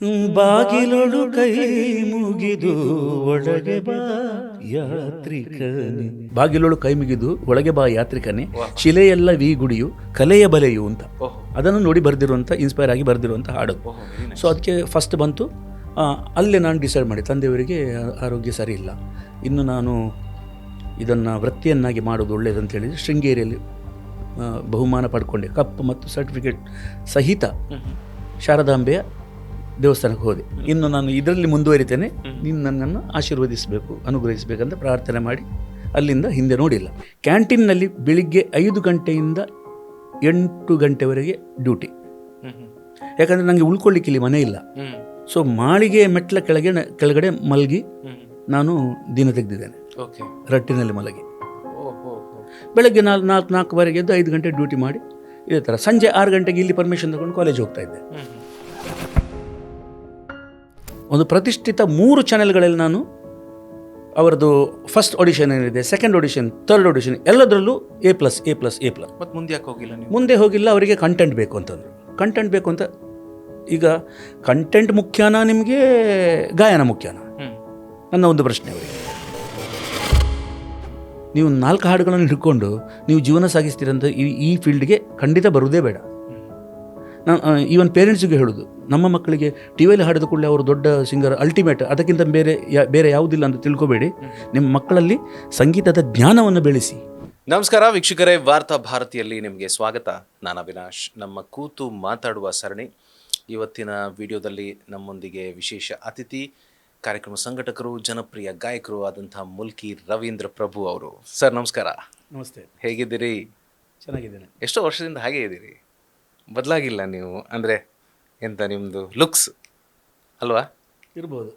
ಬಾಗಿಲೊಳು ಕೈ ಮುಗಿದು ಒಳಗೆ ಬಾ ಯಾತ್ರಿಕನೇ. ಬಾಗಿಲೊಳು ಕೈ ಮುಗಿದು ಒಳಗೆ ಬಾ ಯಾತ್ರಿಕನೇ, ಶಿಲೆಯೆಲ್ಲ ವಿ ಗುಡಿಯು ಕಲೆಯ ಬಲೆಯು ಅಂತ. ಅದನ್ನು ನೋಡಿ ಬರೆದಿರುವಂಥ, ಇನ್ಸ್ಪೈರ್ ಆಗಿ ಬರೆದಿರುವಂಥ ಹಾಡು. ಸೊ ಅದಕ್ಕೆ ಫಸ್ಟ್ ಬಂತು. ಅಲ್ಲೇ ನಾನು ಡಿಸೈಡ್ ಮಾಡಿ, ತಂದೆಯವರಿಗೆ ಆರೋಗ್ಯ ಸರಿ ಇಲ್ಲ, ಇನ್ನು ನಾನು ಇದನ್ನು ವೃತ್ತಿಯನ್ನಾಗಿ ಮಾಡೋದು ಒಳ್ಳೆಯದಂತ ಹೇಳಿದರೆ ಶೃಂಗೇರಿಯಲ್ಲಿ ಬಹುಮಾನ ಪಡ್ಕೊಂಡೆ, ಕಪ್ ಮತ್ತು ಸರ್ಟಿಫಿಕೇಟ್ ಸಹಿತ ಶಾರದಾಂಬೆಯ ದೇವಸ್ಥಾನಕ್ಕೆ ಹೋದೆ. ಇನ್ನು ನಾನು ಇದರಲ್ಲಿ ಮುಂದುವರಿತೇನೆ, ನೀನು ನನ್ನನ್ನು ಆಶೀರ್ವದಿಸಬೇಕು, ಅನುಗ್ರಹಿಸಬೇಕಂತ ಪ್ರಾರ್ಥನೆ ಮಾಡಿ ಅಲ್ಲಿಂದ ಹಿಂದೆ ನೋಡಿಲ್ಲ. ಕ್ಯಾಂಟೀನ್ನಲ್ಲಿ ಬೆಳಿಗ್ಗೆ 5 ಗಂಟೆಯಿಂದ 8 ಗಂಟೆವರೆಗೆ ಡ್ಯೂಟಿ. ಯಾಕಂದರೆ ನನಗೆ ಉಳ್ಕೊಳ್ಳಿಕ್ಕೆ ಇಲ್ಲಿ ಮನೆ ಇಲ್ಲ. ಸೊ ಮಾಳಿಗೆ ಮೆಟ್ಲ ಕೆಳಗಡೆ ಮಲಗಿ ನಾನು ದಿನ ತೆಗೆದಿದ್ದೇನೆ, ರಟ್ಟಿನಲ್ಲಿ ಮಲಗಿ. ಬೆಳಗ್ಗೆ 4:00-4:15 ಎದ್ದು 5 ಗಂಟೆ ಡ್ಯೂಟಿ ಮಾಡಿ ಇದೇ ಥರ ಸಂಜೆ 6 ಗಂಟೆಗೆ ಇಲ್ಲಿ ಪರ್ಮಿಷನ್ ತಗೊಂಡು ಕಾಲೇಜ್ ಹೋಗ್ತಾ ಇದ್ದೆ. ಒಂದು ಪ್ರತಿಷ್ಠಿತ 3 ಚಾನೆಲ್ಗಳಲ್ಲಿ ನಾನು ಅವರದ್ದು ಫಸ್ಟ್ ಆಡಿಷನ್ ಏನಿದೆ, ಸೆಕೆಂಡ್ ಆಡಿಷನ್, ಥರ್ಡ್ ಆಡಿಷನ್ ಎಲ್ಲದರಲ್ಲೂ A+. ಮತ್ತು ಮುಂದೆ ಯಾಕೆ ಹೋಗಿಲ್ಲ ನೀವು? ಮುಂದೆ ಹೋಗಿಲ್ಲ, ಅವರಿಗೆ ಕಂಟೆಂಟ್ ಬೇಕು ಅಂತಂದರು. ಕಂಟೆಂಟ್ ಬೇಕು ಅಂತ, ಈಗ ಕಂಟೆಂಟ್ ಮುಖ್ಯನಾ ನಿಮಗೆ ಗಾಯನ ಮುಖ್ಯನಾ? ನನ್ನ ಒಂದು ಪ್ರಶ್ನೆ ಅವರಿಗೆ. ನೀವು 4 ಹಾಡುಗಳನ್ನು ಹಿಡ್ಕೊಂಡು ನೀವು ಜೀವನ ಸಾಗಿಸ್ತೀರಂತ ಈ ಫೀಲ್ಡ್ಗೆ ಖಂಡಿತ ಬರುವುದೇ ಬೇಡ. ನಾನು ಈವನ್ ಪೇರೆಂಟ್ಸಿಗೆ ಹೇಳೋದು, ನಮ್ಮ ಮಕ್ಕಳಿಗೆ ಟಿವಿಯಲ್ಲಿ ಹಾಡಿದ ಕೂಡಲೇ ಅವರು ದೊಡ್ಡ ಸಿಂಗರ್, ಅಲ್ಟಿಮೇಟ್, ಅದಕ್ಕಿಂತ ಬೇರೆ ಯಾವುದಿಲ್ಲ ಅಂತ ತಿಳ್ಕೊಬೇಡಿ. ನಿಮ್ಮ ಮಕ್ಕಳಲ್ಲಿ ಸಂಗೀತದ ಜ್ಞಾನವನ್ನು ಬೆಳೆಸಿ. ನಮಸ್ಕಾರ ವೀಕ್ಷಕರೇ, ವಾರ್ತಾ ಭಾರತಿಯಲ್ಲಿ ನಿಮಗೆ ಸ್ವಾಗತ. ನಾನು ಅವಿನಾಶ್. ನಮ್ಮ ಕೂತು ಮಾತಾಡುವ ಸರಣಿ. ಇವತ್ತಿನ ವಿಡಿಯೋದಲ್ಲಿ ನಮ್ಮೊಂದಿಗೆ ವಿಶೇಷ ಅತಿಥಿ, ಕಾರ್ಯಕ್ರಮ ಸಂಘಟಕರು, ಜನಪ್ರಿಯ ಗಾಯಕರು ಆದಂಥ ಮುಲ್ಕಿ ರವೀಂದ್ರ ಪ್ರಭು ಅವರು. ಸರ್ ನಮಸ್ಕಾರ. ನಮಸ್ತೆ. ಹೇಗಿದ್ದೀರಿ? ಚೆನ್ನಾಗಿದ್ದೇನೆ. ಎಷ್ಟೋ ವರ್ಷದಿಂದ ಹಾಗೇ ಇದ್ದೀರಿ, ಬದಲಾಗಿಲ್ಲ ನೀವು. ಅಂದರೆ ಎಂತ ನಿಮ್ಮದು ಲುಕ್ಸ್ ಅಲ್ವಾ? ಇರ್ಬೋದು.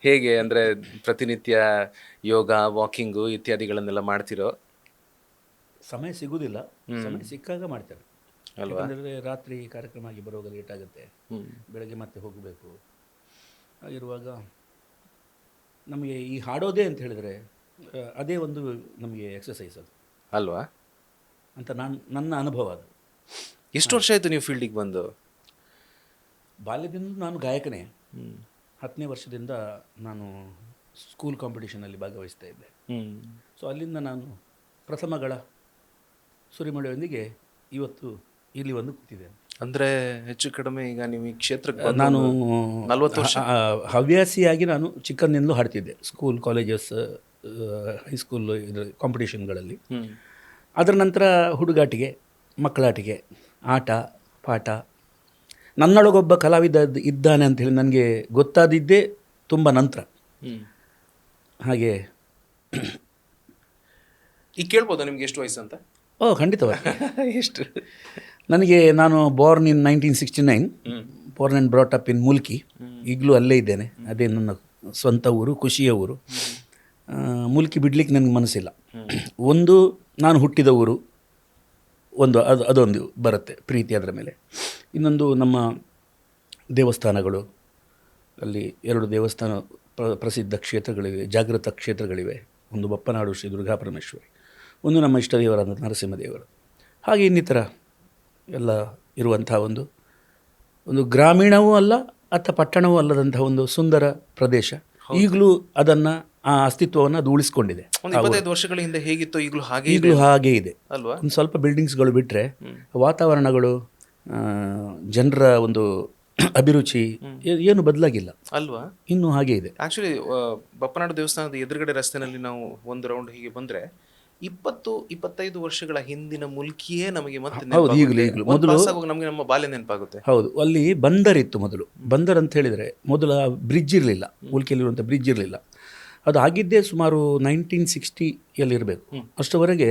ಹೇಗೆ ಅಂದರೆ ಪ್ರತಿನಿತ್ಯ ಯೋಗ, ವಾಕಿಂಗು ಇತ್ಯಾದಿಗಳನ್ನೆಲ್ಲ ಮಾಡ್ತಿರೋ? ಸಮಯ ಸಿಗುವುದಿಲ್ಲ, ಸಮಯ ಸಿಕ್ಕಾಗ ಮಾಡ್ತೇನೆ ಅಲ್ವಾ? ಅಂದರೆ ರಾತ್ರಿ ಕಾರ್ಯಕ್ರಮ ಆಗಿ ಬರುವಾಗ ಲೇಟ್ ಆಗುತ್ತೆ, ಬೆಳಗ್ಗೆ ಮತ್ತೆ ಹೋಗಬೇಕು. ಹಾಗಿರುವಾಗ ನಮಗೆ ಈ ಹಾಡೋದೇ ಅಂತ ಹೇಳಿದರೆ ಅದೇ ಒಂದು ನಮಗೆ ಎಕ್ಸಸೈಸ್ ಅದು ಅಲ್ವಾ ಅಂತ ನನ್ನ ಅನುಭವ ಅದು. ಎಷ್ಟು ವರ್ಷ ಆಯಿತು ನೀವು ಫೀಲ್ಡಿಗೆ ಬಂದು? ಬಾಲ್ಯದಿಂದ ನಾನು ಗಾಯಕನೇ. 10ನೇ ವರ್ಷದಿಂದ ನಾನು ಸ್ಕೂಲ್ ಕಾಂಪಿಟೇಷನಲ್ಲಿ ಭಾಗವಹಿಸ್ತಾ ಇದ್ದೆ. ಸೊ ಅಲ್ಲಿಂದ ನಾನು ಪ್ರಥಮಗಳ ಸುರಿಮಳೆಯೊಂದಿಗೆ ಇವತ್ತು ಇಲ್ಲಿ ಒಂದು ಕೂತಿದ್ದೇನೆ. ಅಂದರೆ ಹೆಚ್ಚು ಕಡಿಮೆ ಈಗ ನೀವು ಈ ಕ್ಷೇತ್ರಕ್ಕೆ ನಾನು 40 ವರ್ಷ ಹವ್ಯಾಸಿಯಾಗಿ ನಾನು ಚಿಕ್ಕಂದಿನಲ್ಲೂ ಹಾಡ್ತಿದ್ದೆ, ಸ್ಕೂಲ್, ಕಾಲೇಜಸ್, ಹೈಸ್ಕೂಲ್ ಇದರ ಕಾಂಪಿಟೇಷನ್ಗಳಲ್ಲಿ. ಅದರ ನಂತರ ಹುಡುಗಾಟಿಗೆ, ಮಕ್ಕಳಾಟಿಗೆ, ಆಟ ಪಾಠ. ನನ್ನೊಳಗೊಬ್ಬ ಕಲಾವಿದ ಇದ್ದಾನೆ ಅಂಥೇಳಿ ನನಗೆ ಗೊತ್ತಾದಿದ್ದೇ ತುಂಬ ನಂತರ. ಹಾಗೆ ಈಗ ಕೇಳ್ಬೋದಾ ನಿಮ್ಗೆ ಎಷ್ಟು ವಯಸ್ಸು ಅಂತ? ಖಂಡಿತವಾಗಿ. ಎಷ್ಟು? ನಾನು born in 1969, Born and brought up in Mulki. ಈಗಲೂ ಅಲ್ಲೇ ಇದ್ದೇನೆ, ಅದೇ ನನ್ನ ಸ್ವಂತ ಊರು, ಖುಷಿಯ ಊರು. ಮುಲ್ಕಿ ಬಿಡ್ಲಿಕ್ಕೆ ನನಗೆ ಮನಸ್ಸಿಲ್ಲ. ಒಂದು ನಾನು ಹುಟ್ಟಿದ ಊರು, ಒಂದು ಅದೊಂದು ಬರುತ್ತೆ ಪ್ರೀತಿ ಅದರ ಮೇಲೆ. ಇನ್ನೊಂದು ನಮ್ಮ ದೇವಸ್ಥಾನಗಳು, ಅಲ್ಲಿ 2 ದೇವಸ್ಥಾನ ಪ್ರಸಿದ್ಧ ಕ್ಷೇತ್ರಗಳಿವೆ, ಜಾಗೃತ ಕ್ಷೇತ್ರಗಳಿವೆ. ಒಂದು ಬಪ್ಪನಾಡು ಶ್ರೀ ದುರ್ಗಾ ಪರಮೇಶ್ವರಿ, ಒಂದು ನಮ್ಮ ಇಷ್ಟ ದೇವರಾದ ನರಸಿಂಹದೇವರು. ಹಾಗೆ ಇನ್ನಿತರ ಎಲ್ಲ ಇರುವಂಥ ಒಂದು ಗ್ರಾಮೀಣವೂ ಅಲ್ಲ ಅಥವಾ ಪಟ್ಟಣವೂ ಅಲ್ಲದಂಥ ಒಂದು ಸುಂದರ ಪ್ರದೇಶ. ಈಗಲೂ ಅದನ್ನು, ಆ ಅಸ್ತಿತ್ವವನ್ನು ಅದು ಉಳಿಸ್ಕೊಂಡಿದೆ. 25 ವರ್ಷಗಳ ಹಿಂದೆ ಹೇಗಿತ್ತು ಈಗಲೂ ಹಾಗೇ ಇದೆ ಅಲ್ವಾ? ಒಂದು ಸ್ವಲ್ಪ ಬಿಲ್ಡಿಂಗ್ಸ್ಗಳು ಬಿಟ್ಟರೆ ವಾತಾವರಣಗಳು, ಜನರ ಒಂದು ಅಭಿರುಚಿ ಏನು ಬದಲಾಗಿಲ್ಲ ಅಲ್ವಾ? ಇನ್ನೂ ಹಾಗೆ ಇದೆ. ಆ್ಯಕ್ಚುಲಿ ಬಪ್ಪನಾಡು ದೇವಸ್ಥಾನದ ಎದುರುಗಡೆ ರಸ್ತೆಯಲ್ಲಿ ನಾವು ಒಂದು ರೌಂಡ್ ಹೀಗೆ ಬಂದರೆ 20-25 ವರ್ಷಗಳ ಹಿಂದಿನ ಮುಲ್ಕಿಯೇ ನಮಗೆ ಮತ್ತೆ ನಮಗೆ ನಮ್ಮ ಬಾಲ್ಯ ನೆನಪಾಗುತ್ತೆ. ಹೌದು, ಅಲ್ಲಿ ಬಂದರ್ ಇತ್ತು ಮೊದಲು. ಬಂದರ್ ಅಂತ ಹೇಳಿದರೆ ಮೊದಲ ಬ್ರಿಡ್ಜ್ ಇರಲಿಲ್ಲ, ಮುಲ್ಕಿಯಲ್ಲಿರುವಂಥ ಬ್ರಿಡ್ಜ್ ಇರಲಿಲ್ಲ. ಅದು ಆಗಿದ್ದೇ ಸುಮಾರು 1960ಯಲ್ಲಿರಬೇಕು. ಅಷ್ಟರವರೆಗೆ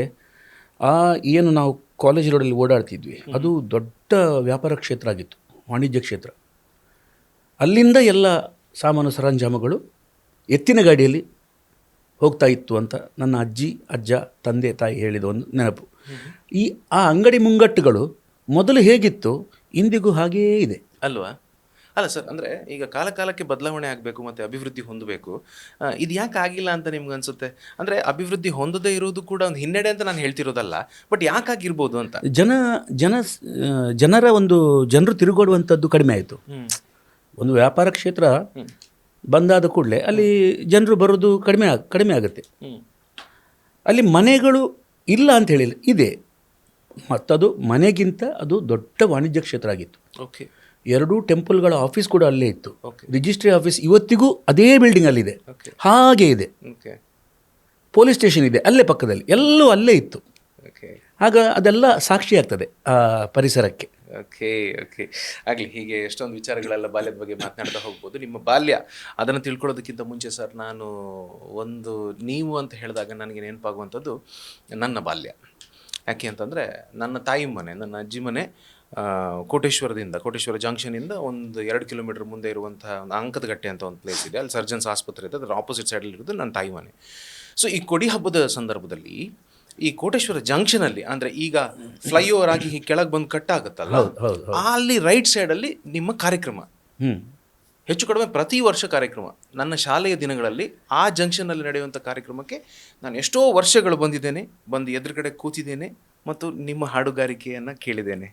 ಏನು ನಾವು ಕಾಲೇಜ್ ರೋಡಲ್ಲಿ ಓಡಾಡ್ತಿದ್ವಿ, ಅದು ದೊಡ್ಡ ವ್ಯಾಪಾರ ಕ್ಷೇತ್ರ ಆಗಿತ್ತು, ವಾಣಿಜ್ಯ ಕ್ಷೇತ್ರ. ಅಲ್ಲಿಂದ ಎಲ್ಲ ಸಾಮಾನು ಸರಂಜಾಮಗಳು ಎತ್ತಿನ ಗಾಡಿಯಲ್ಲಿ ಹೋಗ್ತಾ ಇತ್ತು ಅಂತ ನನ್ನ ಅಜ್ಜಿ, ಅಜ್ಜ, ತಂದೆ, ತಾಯಿ ಹೇಳಿದ ಒಂದು ನೆನಪು. ಆ ಅಂಗಡಿ ಮುಂಗಟ್ಟುಗಳು ಮೊದಲು ಹೇಗಿತ್ತು ಇಂದಿಗೂ ಹಾಗೇ ಇದೆ ಅಲ್ವಾ? ಅಲ್ಲ ಸರ್, ಅಂದರೆ ಈಗ ಕಾಲಕ್ಕೆ ಬದಲಾವಣೆ ಆಗಬೇಕು ಮತ್ತು ಅಭಿವೃದ್ಧಿ ಹೊಂದಬೇಕು. ಇದು ಯಾಕೆ ಆಗಿಲ್ಲ ಅಂತ ನಿಮ್ಗೆ ಅನಿಸುತ್ತೆ? ಅಂದರೆ ಅಭಿವೃದ್ಧಿ ಹೊಂದದೇ ಇರೋದು ಕೂಡ ಒಂದು ಹಿನ್ನಡೆ ಅಂತ ನಾನು ಹೇಳ್ತಿರೋದಲ್ಲ, ಬಟ್ ಯಾಕಾಗಿರ್ಬೋದು ಅಂತ. ಜನರ ಒಂದು ಜನರು ತಿರುಗಾಡುವಂಥದ್ದು ಕಡಿಮೆ ಆಯಿತು. ಒಂದು ವ್ಯಾಪಾರ ಕ್ಷೇತ್ರ ಬಂದಾದ ಕೂಡಲೇ ಅಲ್ಲಿ ಜನರು ಬರೋದು ಕಡಿಮೆ ಆಗುತ್ತೆ. ಅಲ್ಲಿ ಮನೆಗಳು ಇಲ್ಲ ಅಂತ ಹೇಳಿಲ್ಲ, ಇದೆ. ಮತ್ತದು ಮನೆಗಿಂತ ಅದು ದೊಡ್ಡ ವಾಣಿಜ್ಯ ಕ್ಷೇತ್ರ ಆಗಿತ್ತು. ಓಕೆ. 2 ಟೆಂಪಲ್ಗಳ ಆಫೀಸ್ ಕೂಡ ಅಲ್ಲೇ ಇತ್ತು. ರಿಜಿಸ್ಟ್ರಿ ಆಫೀಸ್ ಇವತ್ತಿಗೂ ಅದೇ ಬಿಲ್ಡಿಂಗ್ ಅಲ್ಲಿದೆ, ಹಾಗೆ ಇದೆ. ಪೊಲೀಸ್ ಸ್ಟೇಷನ್ ಇದೆ ಅಲ್ಲೇ ಪಕ್ಕದಲ್ಲಿ, ಎಲ್ಲವೂ ಅಲ್ಲೇ ಇತ್ತು. ಆಗ ಅದೆಲ್ಲ ಸಾಕ್ಷಿ ಆಗ್ತದೆ ಆ ಪರಿಸರಕ್ಕೆ. ಓಕೆ ಓಕೆ ಆಗಲಿ. ಹೀಗೆ ಎಷ್ಟೊಂದು ವಿಚಾರಗಳೆಲ್ಲ ಬಾಲ್ಯದ ಬಗ್ಗೆ ಮಾತನಾಡ್ತಾ ಹೋಗ್ಬೋದು. ನಿಮ್ಮ ಬಾಲ್ಯ ಅದನ್ನು ತಿಳ್ಕೊಳ್ಳೋದಕ್ಕಿಂತ ಮುಂಚೆ ಸರ್, ನಾನು ನೀವು ಅಂತ ಹೇಳಿದಾಗ ನನಗೆ ನೆನಪಾಗುವಂಥದ್ದು ನನ್ನ ಬಾಲ್ಯ. ಯಾಕೆ ಅಂತಂದರೆ ನನ್ನ ತಾಯಿ ಮನೆ, ನನ್ನ ಅಜ್ಜಿ ಮನೆ ಕೋಟೇಶ್ವರ ಜಂಕ್ಷನಿಂದ ಒಂದು 2 ಕಿಲೋಮೀಟರ್ ಮುಂದೆ ಇರುವಂಥ ಒಂದು ಅಂಕದಗಟ್ಟೆ ಅಂತ ಒಂದು ಪ್ಲೇಸ್ ಇದೆ. ಅಲ್ಲಿ ಸರ್ಜನ್ಸ್ ಆಸ್ಪತ್ರೆ ಇದೆ, ಅದರ ಆಪೋಸಿಟ್ ಸೈಡಲ್ಲಿ ಇರೋದು ನನ್ನ ತಾಯಿ ಮನೆ. ಸೊ ಈ ಕೊಡಿ ಹಬ್ಬದ ಸಂದರ್ಭದಲ್ಲಿ ಈ ಕೋಟೇಶ್ವರ ಜಂಕ್ಷನಲ್ಲಿ, ಅಂದರೆ ಈಗ ಫ್ಲೈಓವರ್ ಆಗಿ ಹೀಗೆ ಕೆಳಗೆ ಬಂದು ಕಟ್ಟಾಗುತ್ತಲ್ಲ, ಅಲ್ಲಿ ರೈಟ್ ಸೈಡಲ್ಲಿ ನಿಮ್ಮ ಕಾರ್ಯಕ್ರಮ ಹೆಚ್ಚು ಕಡಿಮೆ ಪ್ರತಿ ವರ್ಷ ಕಾರ್ಯಕ್ರಮ. ನನ್ನ ಶಾಲೆಯ ದಿನಗಳಲ್ಲಿ ಆ ಜಂಕ್ಷನಲ್ಲಿ ನಡೆಯುವಂಥ ಕಾರ್ಯಕ್ರಮಕ್ಕೆ ನಾನು ಎಷ್ಟೋ ವರ್ಷಗಳು ಬಂದು ಎದುರುಗಡೆ ಕೂತಿದ್ದೇನೆ ಮತ್ತು ನಿಮ್ಮ ಹಾಡುಗಾರಿಕೆಯನ್ನು ಕೇಳಿದ್ದೇನೆ,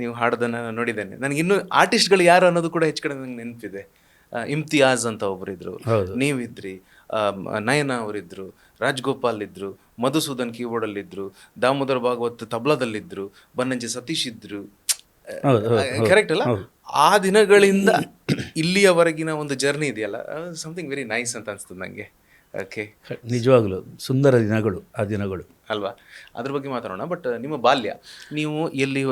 ನೀವು ಹಾಡೋದನ್ನು ನೋಡಿದ್ದೇನೆ. ನನಗಿನ್ನೂ ಆರ್ಟಿಸ್ಟ್ಗಳು ಯಾರು ಅನ್ನೋದು ಕೂಡ ಹೆಚ್ಚು ಕಡಿಮೆ ನಂಗೆ ನೆನಪಿದೆ. ಇಮ್ತಿಯಾಜ್ ಅಂತ ಒಬ್ಬರಿದ್ರು, ನೀವಿದ್ರಿ, ನಯನ ಅವರಿದ್ದರು, ರಾಜ್ಗೋಪಾಲ್ ಇದ್ದರು, ಮಧುಸೂದನ್ ಕೀಬೋರ್ಡಲ್ಲಿದ್ದರು, ದಾಮೋದರ್ ಭಾಗವತ್ ತಬ್ಲಾದಲ್ಲಿದ್ದರು, ಬನ್ನಂಜೆ ಸತೀಶ್ ಇದ್ದರು. ಕರೆಕ್ಟ್ ಅಲ್ಲ? ಆ ದಿನಗಳಿಂದ ಇಲ್ಲಿಯವರೆಗಿನ ಒಂದು ಜರ್ನಿ ಇದೆಯಲ್ಲ, ಸಮಥಿಂಗ್ ವೆರಿ ನೈಸ್ ಅಂತ ಅನಿಸ್ತದೆ ನನಗೆ. ಓಕೆ, ನಿಜವಾಗಲೂ ಸುಂದರ ದಿನಗಳು ಆ ದಿನಗಳು ಅಲ್ವಾ? ಅದ್ರ ಬಗ್ಗೆ ಮಾತಾಡೋಣ. ಬಟ್ ನಿಮ್ಮ ಬಾಲ್ಯ, ನೀವು ಎಲ್ಲಿ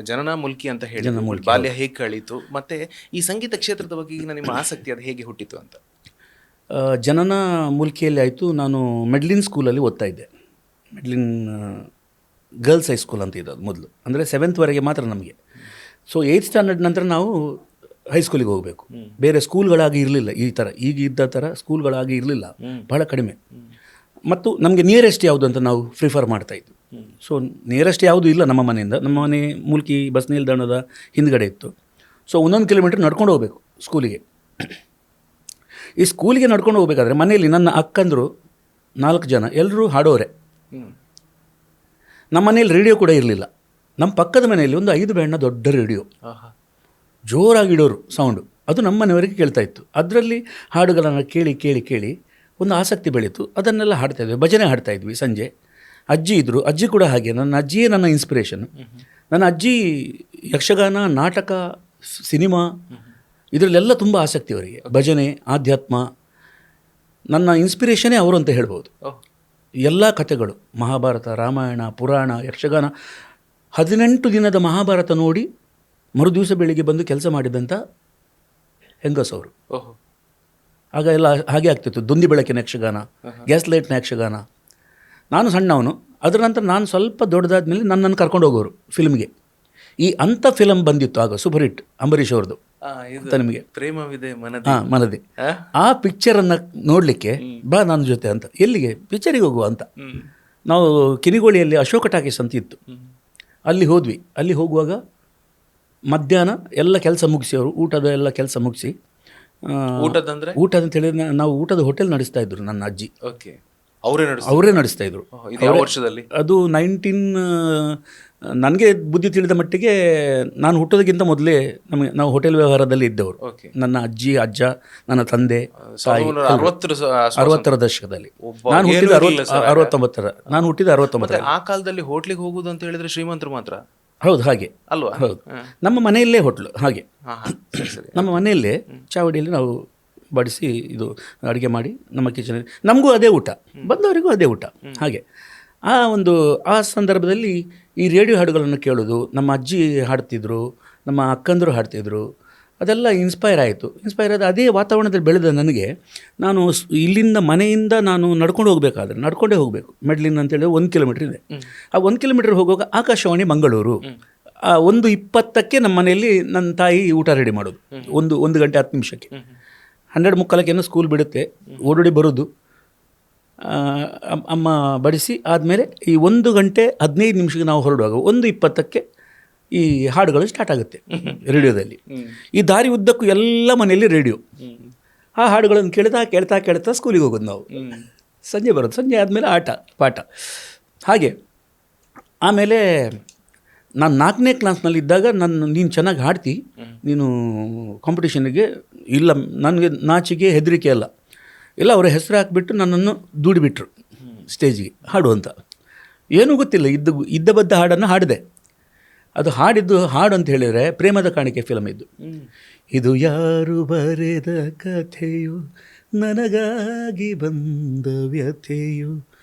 ಜನನ ಮುಲ್ಕಿ ಅಂತ ಹೇಳಿ, ಬಾಲ್ಯ ಹೇಗೆ ಕಳೀತು, ಮತ್ತು ಈ ಸಂಗೀತ ಕ್ಷೇತ್ರದ ಬಗ್ಗೆ ಈಗ ನಿಮ್ಮ ಆಸಕ್ತಿ ಅದು ಹೇಗೆ ಹುಟ್ಟಿತು ಅಂತ? ಜನನ ಮುಲ್ಕಿಯಲ್ಲಿ ಆಯಿತು. ನಾನು ಮೆಡ್ಲಿನ್ ಸ್ಕೂಲಲ್ಲಿ ಓದ್ತಾ ಇದ್ದೆ. ಮೆಡ್ಲಿನ್ ಗರ್ಲ್ಸ್ ಹೈಸ್ಕೂಲ್ ಅಂತ ಇದ್ದದ್ದು ಮೊದಲು, ಅಂದರೆ 7th ಮಾತ್ರ ನಮಗೆ. ಸೊ 8th ಸ್ಟ್ಯಾಂಡರ್ಡ್ ನಂತರ ನಾವು ಹೈಸ್ಕೂಲಿಗೆ ಹೋಗಬೇಕು. ಬೇರೆ ಸ್ಕೂಲ್ಗಳಾಗಿ ಇರಲಿಲ್ಲ, ಈ ಥರ ಈಗ ಇದ್ದ ಥರ ಸ್ಕೂಲ್ಗಳಾಗಿ ಇರಲಿಲ್ಲ, ಬಹಳ ಕಡಿಮೆ. ಮತ್ತು ನಮಗೆ ನಿಯರೆಸ್ಟ್ ಯಾವುದು ಅಂತ ನಾವು ಪ್ರಿಫರ್ ಮಾಡ್ತಾಯಿದ್ವಿ. ಸೊ ನಿಯರೆಸ್ಟ್ ಯಾವುದು ಇಲ್ಲ ನಮ್ಮ ಮನೆಯಿಂದ. ನಮ್ಮ ಮನೆ ಮುಲ್ಕಿ ಬಸ್ ನಿಲ್ದಾಣದ ಹಿಂದ್ಗಡೆ ಇತ್ತು. ಸೊ 1 ಕಿಲೋಮೀಟರ್ ನಡ್ಕೊಂಡು ಹೋಗಬೇಕು ಸ್ಕೂಲಿಗೆ. ಈ ಸ್ಕೂಲಿಗೆ ನಡ್ಕೊಂಡು ಹೋಗ್ಬೇಕಾದ್ರೆ ಮನೆಯಲ್ಲಿ ನನ್ನ ಅಕ್ಕಂದರು 4 ಜನ, ಎಲ್ಲರೂ ಹಾಡೋರೆ. ನಮ್ಮ ಮನೇಲಿ ರೇಡಿಯೋ ಕೂಡ ಇರಲಿಲ್ಲ. ನಮ್ಮ ಪಕ್ಕದ ಮನೆಯಲ್ಲಿ ಒಂದು 5 ಬ್ಯಾಂಡ್ನ ದೊಡ್ಡ ರೇಡಿಯೋ, ಜೋರಾಗಿಡೋರು ಸೌಂಡು, ಅದು ನಮ್ಮ ಮನೆಯವರಿಗೆ ಕೇಳ್ತಾ ಇತ್ತು. ಅದರಲ್ಲಿ ಹಾಡುಗಳನ್ನು ಕೇಳಿ ಕೇಳಿ ಕೇಳಿ ಒಂದು ಆಸಕ್ತಿ ಬೆಳೀತು. ಅದನ್ನೆಲ್ಲ ಹಾಡ್ತಾಯಿದ್ವಿ, ಭಜನೆ ಹಾಡ್ತಾಯಿದ್ವಿ ಸಂಜೆ. ಅಜ್ಜಿ ಇದ್ದರು, ಅಜ್ಜಿ ಕೂಡ ಹಾಗೆ. ನನ್ನ ಅಜ್ಜಿಯೇ ನನ್ನ ಇನ್ಸ್ಪಿರೇಷನ್. ನನ್ನ ಅಜ್ಜಿ ಯಕ್ಷಗಾನ, ನಾಟಕ, ಸಿನಿಮಾ ಇದರಲ್ಲೆಲ್ಲ ತುಂಬ ಆಸಕ್ತಿ ಅವರಿಗೆ. ಭಜನೆ, ಆಧ್ಯಾತ್ಮ, ನನ್ನ ಇನ್ಸ್ಪಿರೇಷನೇ ಅವರು ಅಂತ ಹೇಳ್ಬೋದು. ಎಲ್ಲ ಕಥೆಗಳು, ಮಹಾಭಾರತ, ರಾಮಾಯಣ, ಪುರಾಣ, ಯಕ್ಷಗಾನ, 18 ದಿನದ ಮಹಾಭಾರತ ನೋಡಿ ಮರುದಿವಸ ಬೆಳಿಗ್ಗೆ ಬಂದು ಕೆಲಸ ಮಾಡಿದಂಥ ಹೆಂಗಸವರು. ಆಗ ಎಲ್ಲ ಹಾಗೆ ಆಗ್ತಿತ್ತು. ದುಂದಿ ಬೆಳಕಿನ ಯಕ್ಷಗಾನ, ಗ್ಯಾಸ್ ಲೈಟ್ನ ಯಕ್ಷಗಾನ. ನಾನು ಸಣ್ಣವನು. ಅದರ ನಂತರ ನಾನು ಸ್ವಲ್ಪ ದೊಡ್ಡದಾದ ಮೇಲೆ ನನ್ನನ್ನು ಕರ್ಕೊಂಡು ಹೋಗೋರು ಫಿಲ್ಮ್ಗೆ. ಈ ಅಂಥ ಫಿಲಮ್ ಬಂದಿತ್ತು ಆಗ, ಸೂಪರ್ ಹಿಟ್, ಅಂಬರೀಷ್ ಅವ್ರದ್ದು ಅಂತ ನಿಮಗೆ ಪ್ರೇಮವಿದೆ ಮನದಿ. ಆ ಪಿಕ್ಚರನ್ನು ನೋಡಲಿಕ್ಕೆ ಬಾ ನನ್ನ ಜೊತೆ ಅಂತ. ಎಲ್ಲಿಗೆ? ಪಿಕ್ಚರಿಗೆ ಹೋಗುವ ಅಂತ. ನಾವು ಕಿನಿಗೋಳಿಯಲ್ಲಿ ಅಶೋಕ ಟಾಕೀಸ್ ಅಂತ ಇತ್ತು, ಅಲ್ಲಿ ಹೋದ್ವಿ. ಅಲ್ಲಿ ಹೋಗುವಾಗ ಮಧ್ಯಾಹ್ನ ಎಲ್ಲ ಕೆಲಸ ಮುಗಿಸಿ, ಅವರು ಊಟದ ಎಲ್ಲ ಕೆಲಸ ಮುಗಿಸಿ, ಊಟದ ಅಂತ ಹೇಳಿದ್ರೆ ನಾವು ಊಟದ ಹೋಟೆಲ್ ನಡೆಸ್ತಾ ಇದ್ರು ನನ್ನ ಅಜ್ಜಿ. ಅವರೇ ನಡೆಸ್ತಾ ಇದ್ರು. ಅದು 19 ನನಗೆ ಬುದ್ಧಿ ತಿಳಿದ ಮಟ್ಟಿಗೆ, ನಾನು ಹುಟ್ಟೋದಕ್ಕಿಂತ ಮೊದಲೇ ನಾವು ಹೋಟೆಲ್ ವ್ಯವಹಾರದಲ್ಲಿ ಇದ್ದವರು. ನನ್ನ ಅಜ್ಜಿ, ಅಜ್ಜ, ನನ್ನ ತಂದೆ, 60ರ ದಶಕದಲ್ಲಿ. ನಾನು ಹುಟ್ಟಿದ 69. ನಾನು ಹುಟ್ಟಿದ 69. ಆ ಕಾಲದಲ್ಲಿ ಹೋಟ್ಲಿಗೆ ಹೋಗುದು ಅಂತ ಹೇಳಿದ್ರೆ ಶ್ರೀಮಂತರು ಮಾತ್ರ. ಹೌದು, ಹಾಗೆ ಅಲ್ವಾ? ಹೌದು. ನಮ್ಮ ಮನೆಯಲ್ಲೇ ಹೋಟ್ಲು. ಹಾಗೆ ನಮ್ಮ ಮನೆಯಲ್ಲೇ ಚಾವಡಿಯಲ್ಲಿ ನಾವು ಬಡಿಸಿ ಇದು ಅಡುಗೆ ಮಾಡಿ ನಮ್ಮ ಕಿಚನ್, ನಮಗೂ ಅದೇ ಊಟ, ಬಂದವರಿಗೂ ಅದೇ ಊಟ. ಹಾಗೆ ಆ ಸಂದರ್ಭದಲ್ಲಿ ಈ ರೇಡಿಯೋ ಹಾಡುಗಳನ್ನು ಕೇಳೋದು, ನಮ್ಮ ಅಜ್ಜಿ ಹಾಡ್ತಿದ್ರು, ನಮ್ಮ ಅಕ್ಕಂದರು ಹಾಡ್ತಿದ್ರು, ಅದೆಲ್ಲ ಇನ್ಸ್ಪೈರ್ ಆಯಿತು. ಇನ್ಸ್ಪೈರ್ ಆದ ಅದೇ ವಾತಾವರಣದಲ್ಲಿ ಬೆಳೆದ ನನಗೆ, ನಾನು ಇಲ್ಲಿಂದ ಮನೆಯಿಂದ ನಾನು ನಡ್ಕೊಂಡು ಹೋಗಬೇಕಾದ್ರೆ ನಡ್ಕೊಂಡೇ ಹೋಗಬೇಕು. ಮೆಡ್ಲಿನ್ ಅಂತೇಳಿ 1 ಕಿಲೋಮೀಟ್ರ್ ಇದೆ. ಆ 1 ಕಿಲೋಮೀಟ್ರ್ ಹೋಗುವಾಗ ಆಕಾಶವಾಣಿ ಮಂಗಳೂರು 1:20ಕ್ಕೆ ನಮ್ಮ ಮನೆಯಲ್ಲಿ ನನ್ನ ತಾಯಿ ಊಟ ರೆಡಿ ಮಾಡೋದು. 1 ಗಂಟೆ 10 ನಿಮಿಷಕ್ಕೆ. 12:45 ಸ್ಕೂಲ್ ಬಿಡುತ್ತೆ, ಓಡೋಡಿ ಬರೋದು, ಅಮ್ಮ ಬಡಿಸಿ ಆದಮೇಲೆ ಈ 1 ಗಂಟೆ 15 ನಿಮಿಷಕ್ಕೆ ನಾವು ಹೊರಡುವಾಗ 1:20ಕ್ಕೆ ಈ ಹಾಡುಗಳು ಸ್ಟಾರ್ಟ್ ಆಗುತ್ತೆ ರೇಡಿಯೋದಲ್ಲಿ. ಈ ದಾರಿ ಉದ್ದಕ್ಕೂ ಎಲ್ಲ ಮನೆಯಲ್ಲಿ ರೇಡಿಯೋ. ಆ ಹಾಡುಗಳನ್ನು ಕೇಳ್ತಾ ಸ್ಕೂಲಿಗೆ ಹೋಗೋದು ನಾವು. ಸಂಜೆ ಬರೋದು, ಸಂಜೆ ಆದಮೇಲೆ ಪಾಠ. ಹಾಗೆ ಆಮೇಲೆ ನಾನು 4ನೇ ಕ್ಲಾಸ್ನಲ್ಲಿದ್ದಾಗ ನೀನು ಚೆನ್ನಾಗಿ ಹಾಡ್ತಿ, ನೀನು ಕಾಂಪಿಟೇಷನ್ಗೆ ಇಲ್ಲ, ನನಗೆ ನಾಚಿಕೆ ಹೆದರಿಕೆ ಎಲ್ಲ ಅವರ ಹೆಸರು ಹಾಕಿಬಿಟ್ಟು ನನ್ನನ್ನು ದೂಡಿಬಿಟ್ರು ಸ್ಟೇಜಿಗೆ ಹಾಡು ಅಂತ. ಏನೂ ಗೊತ್ತಿಲ್ಲ, ಇದ್ದ ಬದ್ದ ಹಾಡನ್ನು ಹಾಡಿದೆ. ಅದು ಹಾಡು ಅಂತ ಹೇಳಿದರೆ ಪ್ರೇಮದ ಕಾಣಿಕೆ ಫಿಲಮ್ ಇದ್ದು. ಇದು ಯಾರು ಬರೆದ ಕಥೆಯು, ನನಗಾಗಿ ಬಂದ ವ್ಯಥೆಯು,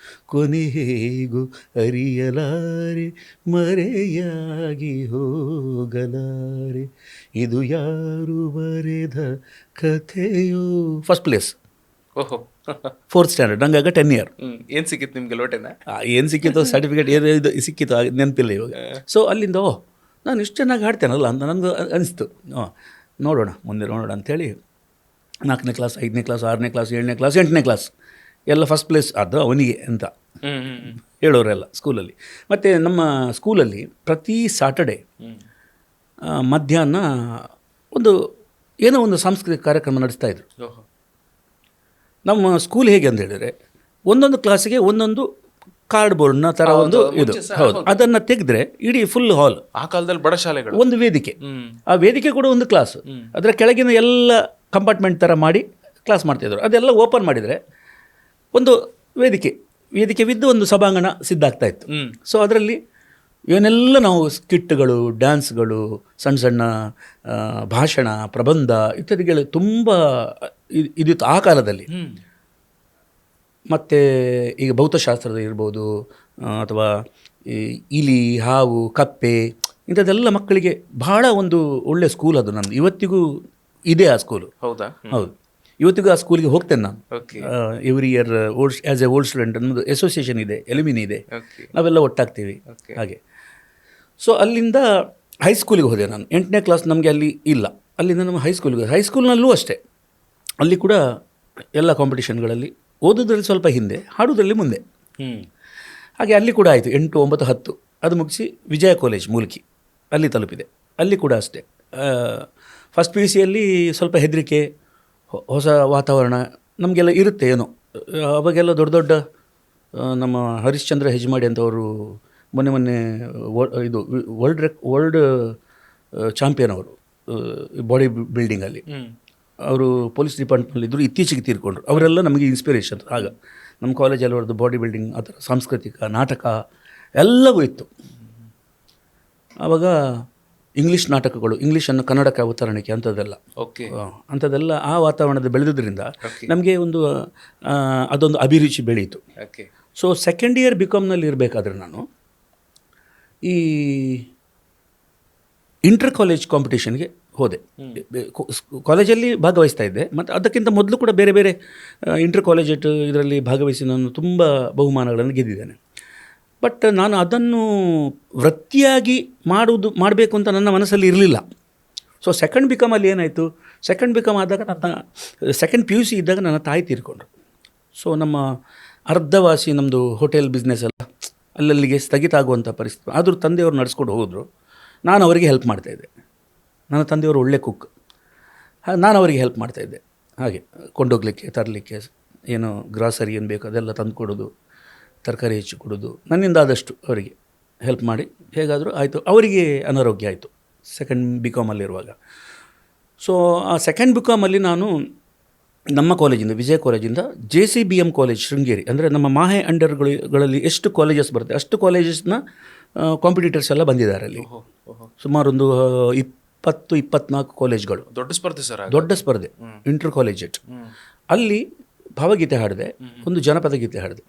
ಕೊನೆ ಹೇಗೂ ಅರಿಯಲಾರೆ, ಮರೆಯಾಗಿ ಹೋಗಲಾರೆ, ಇದು ಯಾರು ಬರೆದ ಕಥೆಯು. First place. ಓಹೋ, 4th ಸ್ಟ್ಯಾಂಡರ್ಡ್. ನಂಗಾಗ 10 ಇಯರ್. ಏನು ಸಿಕ್ಕಿತ್ತು ನಿಮಗೆ ಲೋಟೆನ? ಏನು ಸಿಕ್ಕಿತ್ತು, ಸರ್ಟಿಫಿಕೇಟ್ ಇದು ಸಿಕ್ಕಿತ್ತು, ನೆನಪಿಲ್ಲ ಇವಾಗ. ಸೊ ಅಲ್ಲಿಂದ ನಾನು ಇಷ್ಟು ಚೆನ್ನಾಗಿ ಹಾಡ್ತೇನಲ್ಲ ಅಂತ ನನಗೂ ಅನಿಸ್ತು. ನೋಡೋಣ ಮುಂದೆ ನೋಡೋಣ ಅಂಥೇಳಿ 4ನೇ ಕ್ಲಾಸ್, 5ನೇ ಕ್ಲಾಸ್, 6ನೇ ಕ್ಲಾಸ್, 7ನೇ ಕ್ಲಾಸ್, 8ನೇ ಕ್ಲಾಸ್ ಎಲ್ಲ ಫಸ್ಟ್ ಪ್ಲೇಸ್ ಅದು ಅವನಿಗೆ ಅಂತ ಹೇಳೋರೆಲ್ಲ ಸ್ಕೂಲಲ್ಲಿ. ಮತ್ತು ನಮ್ಮ ಸ್ಕೂಲಲ್ಲಿ ಪ್ರತಿ ಸಾಟರ್ಡೆ ಮಧ್ಯಾಹ್ನ ಏನೋ ಒಂದು ಸಾಂಸ್ಕೃತಿಕ ಕಾರ್ಯಕ್ರಮ ನಡೆಸ್ತಾಯಿದ್ರು. ನಮ್ಮ ಸ್ಕೂಲ್ ಹೇಗೆ ಅಂತ ಹೇಳಿದರೆ ಒಂದೊಂದು ಕ್ಲಾಸಿಗೆ ಒಂದೊಂದು ಕಾರ್ಡ್ ಬೋರ್ಡ್ನ ಥರ ಒಂದು ಇದು. ಹೌದು, ಅದನ್ನು ತೆಗೆದ್ರೆ ಇಡೀ ಫುಲ್ ಹಾಲ್. ಆ ಕಾಲದಲ್ಲಿ ಬಡ ಶಾಲೆಗಳು ಒಂದು ವೇದಿಕೆ, ಆ ವೇದಿಕೆ ಕೂಡ ಒಂದು ಕ್ಲಾಸ್, ಅದರ ಕೆಳಗಿನ ಎಲ್ಲ ಕಂಪಾರ್ಟ್ಮೆಂಟ್ ಥರ ಮಾಡಿ ಕ್ಲಾಸ್ ಮಾಡ್ತಾಯಿದ್ರು. ಅದೆಲ್ಲ ಓಪನ್ ಮಾಡಿದರೆ ಒಂದು ವೇದಿಕೆವಿದ್ದು ಒಂದು ಸಭಾಂಗಣ ಸಿದ್ಧ ಆಗ್ತಾಯಿತ್ತು. ಸೊ ಅದರಲ್ಲಿ ಏನೆಲ್ಲ ನಾವು ಸ್ಕಿಟ್ಗಳು, ಡ್ಯಾನ್ಸ್ಗಳು, ಸಣ್ಣ ಸಣ್ಣ ಭಾಷಣ, ಪ್ರಬಂಧ ಇತ್ಯಾದಿಗಳು ತುಂಬ ಇದಿತ್ತು ಆ ಕಾಲದಲ್ಲಿ. ಮತ್ತು ಈಗ ಭೌತಶಾಸ್ತ್ರದ ಇರ್ಬೋದು, ಅಥವಾ ಇಲಿ, ಹಾವು, ಕಪ್ಪೆ ಇಂಥದ್ದೆಲ್ಲ ಮಕ್ಕಳಿಗೆ ಬಹಳ ಒಂದು ಒಳ್ಳೆಯ ಸ್ಕೂಲ್ ಅದು. ನಮ್ಮದು ಇವತ್ತಿಗೂ ಇದೆ ಆ ಸ್ಕೂಲು. ಹೌದಾ? ಹೌದು, ಇವತ್ತಿಗೂ ಆ ಸ್ಕೂಲಿಗೆ ಹೋಗ್ತೇನೆ ನಾನು. Every year as A old student ನಮ್ಮದು ಅಸೋಸಿಯೇಷನ್ ಇದೆ, ಎಲ್ಯುಮಿನಿ ಇದೆ, ನಾವೆಲ್ಲ ಒಟ್ಟಾಗ್ತೀವಿ ಹಾಗೆ. ಸೊ ಅಲ್ಲಿಂದ ಹೈಸ್ಕೂಲಿಗೆ ಹೋದೆ ನಾನು. 8ನೇ ಕ್ಲಾಸ್ ನಮಗೆ ಅಲ್ಲಿ ಇಲ್ಲ. ಅಲ್ಲಿಂದ ನಮ್ಮ ಹೈಸ್ಕೂಲ್ನಲ್ಲೂ ಅಷ್ಟೇ. ಅಲ್ಲಿ ಕೂಡ ಎಲ್ಲ ಕಾಂಪಿಟೇಷನ್ಗಳಲ್ಲಿ ಓದೋದ್ರಲ್ಲಿ ಸ್ವಲ್ಪ ಹಿಂದೆ, ಹಾಡೋದ್ರಲ್ಲಿ ಮುಂದೆ. ಹಾಗೆ ಅಲ್ಲಿ ಕೂಡ ಆಯಿತು 8, 9, 10. ಅದು ಮುಗಿಸಿ ವಿಜಯ ಕಾಲೇಜ್ ಮೂಲ್ಕಿ ಅಲ್ಲಿ ತಲುಪಿದೆ. ಅಲ್ಲಿ ಕೂಡ ಅಷ್ಟೇ. ಫಸ್ಟ್ PUCಯಲ್ಲಿ ಸ್ವಲ್ಪ ಹೆದರಿಕೆ, ಹೊಸ ವಾತಾವರಣ ನಮಗೆಲ್ಲ ಇರುತ್ತೆ ಏನೋ. ಅವಾಗೆಲ್ಲ ದೊಡ್ಡ ದೊಡ್ಡ ನಮ್ಮ ಹರಿಶ್ಚಂದ್ರ ಹೆಜ್ಮಾಡಿ ಅಂತವರು ಮೊನ್ನೆ ಇದು ವರ್ಲ್ಡ್ ಚಾಂಪಿಯನ್ ಅವರು ಬಾಡಿ ಬಿಲ್ಡಿಂಗಲ್ಲಿ. ಅವರು ಪೊಲೀಸ್ ಡಿಪಾರ್ಟ್ಮೆಂಟಲ್ಲಿದ್ದರು, ಇತ್ತೀಚೆಗೆ ತೀರ್ಕೊಂಡ್ರು. ಅವರೆಲ್ಲ ನಮಗೆ ಇನ್ಸ್ಪಿರೇಷನ್. ಆಗ ನಮ್ಮ ಕಾಲೇಜಲ್ಲಿ ಅವ್ರದ್ದು ಬಾಡಿ ಬಿಲ್ಡಿಂಗ್, ಆ ಥರ ಸಾಂಸ್ಕೃತಿಕ ನಾಟಕ ಎಲ್ಲವೂ ಇತ್ತು. ಆವಾಗ ಇಂಗ್ಲೀಷ್ ನಾಟಕಗಳು, ಇಂಗ್ಲೀಷನ್ನು ಕನ್ನಡಕ್ಕೆ ಅವತರಣಿಕೆ ಅಂಥದ್ದೆಲ್ಲ ಆ ವಾತಾವರಣದ ಬೆಳೆದಿದ್ದರಿಂದ ನಮಗೆ ಅದೊಂದು ಅಭಿರುಚಿ ಬೆಳೀತು. ಸೊ ಸೆಕೆಂಡ್ ಇಯರ್ BComನಲ್ಲಿ ಇರಬೇಕಾದ್ರೆ ನಾನು ಈ ಇಂಟರ್ ಕಾಲೇಜ್ ಕಾಂಪಿಟೇಷನ್ಗೆ ಹೋದೆ. ಕಾಲೇಜಲ್ಲಿ ಭಾಗವಹಿಸ್ತಾ ಇದ್ದೆ, ಮತ್ತು ಅದಕ್ಕಿಂತ ಮೊದಲು ಕೂಡ ಬೇರೆ ಬೇರೆ ಇಂಟರ್ ಕಾಲೇಜೆಟ್ ಇದರಲ್ಲಿ ಭಾಗವಹಿಸಿ ನಾನು ತುಂಬ ಬಹುಮಾನಗಳನ್ನು ಗೆದ್ದಿದ್ದೇನೆ. ಬಟ್ ನಾನು ಅದನ್ನು ವೃತ್ತಿಯಾಗಿ ಮಾಡಬೇಕು ಅಂತ ನನ್ನ ಮನಸ್ಸಲ್ಲಿ ಇರಲಿಲ್ಲ. ಸೊ ಸೆಕೆಂಡ್ BComಲ್ಲಿ ಏನಾಯಿತು, ಸೆಕೆಂಡ್ BCom ಆದಾಗ ಸೆಕೆಂಡ್ PUC ಇದ್ದಾಗ ನನ್ನ ತಾಯಿ ತೀರ್ಕೊಂಡ್ರು. ಸೊ ನಮ್ಮ ಅರ್ಧವಾಸಿ ನಮ್ಮದು ಹೋಟೆಲ್ ಬಿಸ್ನೆಸ್ ಎಲ್ಲ ಅಲ್ಲಲ್ಲಿಗೆ ಸ್ಥಗಿತ ಆಗುವಂಥ ಪರಿಸ್ಥಿತಿ. ಆದರೂ ತಂದೆಯವರು ನಡೆಸ್ಕೊಂಡು ಹೋದರು. ನಾನು ಅವರಿಗೆ ಹೆಲ್ಪ್ ಮಾಡ್ತಾಯಿದ್ದೆ. ನನ್ನ ತಂದೆಯವರು ಒಳ್ಳೆ ಕುಕ್, ನಾನು ಅವರಿಗೆ ಹೆಲ್ಪ್ ಮಾಡ್ತಾಯಿದ್ದೆ. ಹಾಗೆ ಕೊಂಡೋಗ್ಲಿಕ್ಕೆ, ತರಲಿಕ್ಕೆ, ಏನು ಗ್ರಾಸರಿ ಏನು ಬೇಕು ಅದೆಲ್ಲ ತಂದು ಕೊಡೋದು, ತರಕಾರಿ ಹೆಚ್ಚು ಕೊಡೋದು, ನನ್ನಿಂದ ಆದಷ್ಟು ಅವರಿಗೆ ಹೆಲ್ಪ್ ಮಾಡಿ ಹೇಗಾದರೂ ಆಯಿತು. ಅವರಿಗೆ ಅನಾರೋಗ್ಯ ಆಯಿತು ಸೆಕೆಂಡ್ BComಲ್ಲಿರುವಾಗ. ಸೊ ಆ ಸೆಕೆಂಡ್ BComಲ್ಲಿ ನಾನು ನಮ್ಮ ಕಾಲೇಜಿಂದ, ವಿಜಯ ಕಾಲೇಜಿಂದ JCBM ಕಾಲೇಜ್ ಶೃಂಗೇರಿ, ಅಂದರೆ ನಮ್ಮ ಮಾಹೆ ಅಂಡರ್ಗಳಲ್ಲಿ ಎಷ್ಟು ಕಾಲೇಜಸ್ ಬರುತ್ತೆ ಅಷ್ಟು ಕಾಲೇಜಸ್ನ ಕಾಂಪಿಟೇಟರ್ಸ್ ಎಲ್ಲ ಬಂದಿದ್ದಾರೆ ಅಲ್ಲಿ. ಸುಮಾರು ಒಂದು 20-24 ಕಾಲೇಜ್ಗಳು. ದೊಡ್ಡ ಸ್ಪರ್ಧೆ ಸರ್, ದೊಡ್ಡ ಸ್ಪರ್ಧೆ, ಇಂಟರ್ ಕಾಲೇಜೆಟ್. ಅಲ್ಲಿ ಭಾವಗೀತೆ ಹಾಡಿದೆ, ಒಂದು ಜನಪದ ಗೀತೆ ಹಾಡಿದೆ.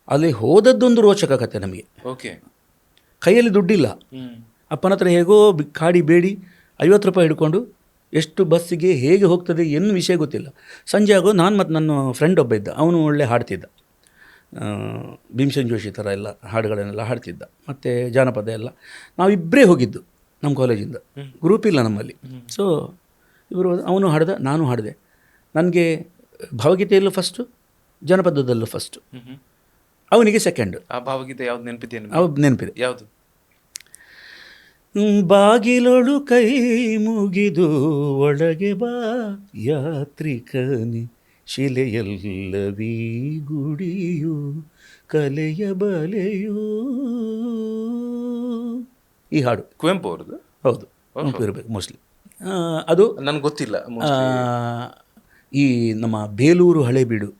ಅಲ್ಲಿ ಹೋದದ್ದೊಂದು ರೋಚಕ ಕಥೆ ನಮಗೆ. ಕೈಯಲ್ಲಿ ದುಡ್ಡಿಲ್ಲ, ಅಪ್ಪನ ಹತ್ರ ಹೇಗೋ ಕಾಡಿ ಬೇಡಿ 50 ರೂಪಾಯಿ ಹಿಡ್ಕೊಂಡು ಎಷ್ಟು ಬಸ್ಸಿಗೆ ಹೇಗೆ ಹೋಗ್ತದೆ ಏನು ವಿಷಯ ಗೊತ್ತಿಲ್ಲ. ಸಂಜೆ ಆಗೋ ನಾನು ಮತ್ತು ನನ್ನ ಫ್ರೆಂಡ್ ಒಬ್ಬ ಇದ್ದ, ಅವನು ಒಳ್ಳೆ ಹಾಡ್ತಿದ್ದ, ಭೀಮಸೇನ್ ಜೋಶಿ ಥರ ಎಲ್ಲ ಹಾಡುಗಳನ್ನೆಲ್ಲ ಹಾಡ್ತಿದ್ದ, ಮತ್ತು ಜಾನಪದ ಎಲ್ಲ. ನಾವಿಬ್ಬರೇ ಹೋಗಿದ್ದು ನಮ್ಮ ಕಾಲೇಜಿಂದ, ಗ್ರೂಪ್ ಇಲ್ಲ ನಮ್ಮಲ್ಲಿ. ಸೊ ಅವನು ಹಾಡ್ದ, ನಾನು ಹಾಡಿದೆ. ನನಗೆ ಭಾವಗೀತೆಯಲ್ಲೂ ಫಸ್ಟು, ಜನಪದದಲ್ಲೂ ಫಸ್ಟು, ಅವನಿಗೆ ಸೆಕೆಂಡು. ಆ ಭಾವಗೀತೆ ಯಾವ್ದು ನೆನಪಿದೆ? ನೆನಪಿದೆ. ಯಾವುದು? ಬಾಗಿಲೊಳು ಕೈ ಮುಗಿದು ಒಳಗೆ ಬಾ ಯಾತ್ರಿಕನಿ, ಶಿಲೆಯಲ್ಲವೀ ಗುಡಿಯು ಕಲೆಯ ಬಲೆಯೂ. ಈ ಹಾಡು ಕುವೆಂಪು ಅವ್ರದ್ದು. ಹೌದು, ಕುವೆಂಪು ಇರಬೇಕು ಮೋಸ್ಟ್ಲಿ. ಅದು ನನ್ಗೆ ಗೊತ್ತಿಲ್ಲ. ಈ ನಮ್ಮ ಬೇಲೂರು ಹಳೆಬೀಡು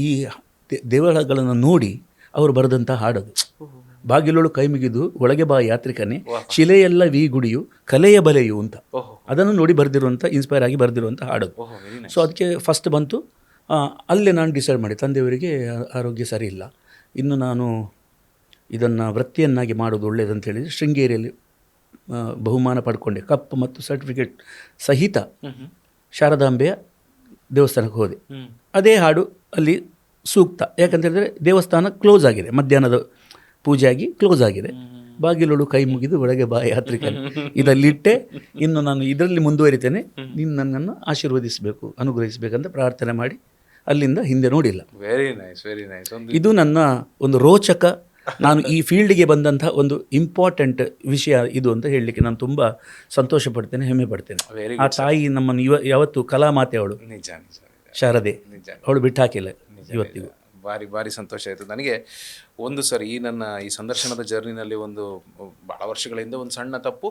ಈ ದೇವಳಗಳನ್ನು ನೋಡಿ ಅವರು ಬರೆದಂಥ ಹಾಡದು. ಬಾಗಿಲೊಳು ಕೈ ಮುಗಿದು ಒಳಗೆ ಬಾ ಯಾತ್ರಿಕನೇ, ಶಿಲೆಯಲ್ಲ ವಿ ಗುಡಿಯು ಕಲೆಯ ಬಲೆಯು ಅಂತ. ಅದನ್ನು ನೋಡಿ ಬರೆದಿರುವಂಥ, ಇನ್ಸ್ಪೈರ್ ಆಗಿ ಬರೆದಿರುವಂಥ ಹಾಡದು. ಸೊ ಅದಕ್ಕೆ ಫಸ್ಟ್ ಬಂತು. ಅಲ್ಲೇ ನಾನು ಡಿಸೈಡ್ ಮಾಡಿ, ತಂದೆಯವರಿಗೆ ಆರೋಗ್ಯ ಸರಿ ಇಲ್ಲ, ಇನ್ನು ನಾನು ಇದನ್ನು ವೃತ್ತಿಯನ್ನಾಗಿ ಮಾಡೋದು ಒಳ್ಳೆಯದಂತೇಳಿ ಶೃಂಗೇರಿಯಲ್ಲಿ ಬಹುಮಾನ ಪಡ್ಕೊಂಡೆ, ಕಪ್ ಮತ್ತು ಸರ್ಟಿಫಿಕೇಟ್ ಸಹಿತ ಶಾರದಾಂಬೆಯ ದೇವಸ್ಥಾನಕ್ಕೆ ಹೋದೆ. ಅದೇ ಹಾಡು ಅಲ್ಲಿ ಸೂಕ್ತ, ಯಾಕಂತೇಳಿದ್ರೆ ದೇವಸ್ಥಾನ ಕ್ಲೋಸ್ ಆಗಿದೆ, ಮಧ್ಯಾಹ್ನದ ಪೂಜೆ ಆಗಿ ಕ್ಲೋಸ್ ಆಗಿದೆ. ಬಾಗಿಲೊಳು ಕೈ ಮುಗಿದು ಒಳಗೆ ಬಾ ಯಾತ್ರಿಕನೇ ಇದಲ್ಲಿಟ್ಟೆ. ಇನ್ನು ನಾನು ಇದರಲ್ಲಿ ಮುಂದುವರಿತೇನೆ, ನೀನು ನನ್ನನ್ನು ಆಶೀರ್ವದಿಸಬೇಕು, ಅನುಗ್ರಹಿಸಬೇಕಂತ ಪ್ರಾರ್ಥನೆ ಮಾಡಿ ಅಲ್ಲಿಂದ ಹಿಂದೆ ನೋಡಿಲ್ಲ. Very nice, very nice. ಇದು ನನ್ನ ಒಂದು ರೋಚಕ, ನಾನು ಈ ಫೀಲ್ಡ್ಗೆ ಬಂದಂಥ ಒಂದು ಇಂಪಾರ್ಟೆಂಟ್ ವಿಷಯ ಇದು ಅಂತ ಹೇಳಲಿಕ್ಕೆ ನಾನು ತುಂಬ ಸಂತೋಷ ಪಡ್ತೇನೆ, ಹೆಮ್ಮೆ ಪಡ್ತೇನೆ. ಆ ತಾಯಿ ನಮ್ಮನ್ನು ಯಾವತ್ತು ಕಲಾ ಮಾತೆ ಅವಳು, ನಿಜ ನಿಜ ಶಾರದೆ, ಅವಳು ಬಿಟ್ಟು ಹಾಕಿಲ್ಲ ಇವತ್ತಿಗೂ. ಭಾರಿ ಭಾರಿ ಸಂತೋಷ ಆಯಿತು ನನಗೆ. ಒಂದು ಸರಿ ಈ ನನ್ನ ಈ ಸಂದರ್ಶನದ ಜರ್ನಿನಲ್ಲಿ ಒಂದು ಭಾಳ ವರ್ಷಗಳಿಂದ ಒಂದು ಸಣ್ಣ ತಪ್ಪು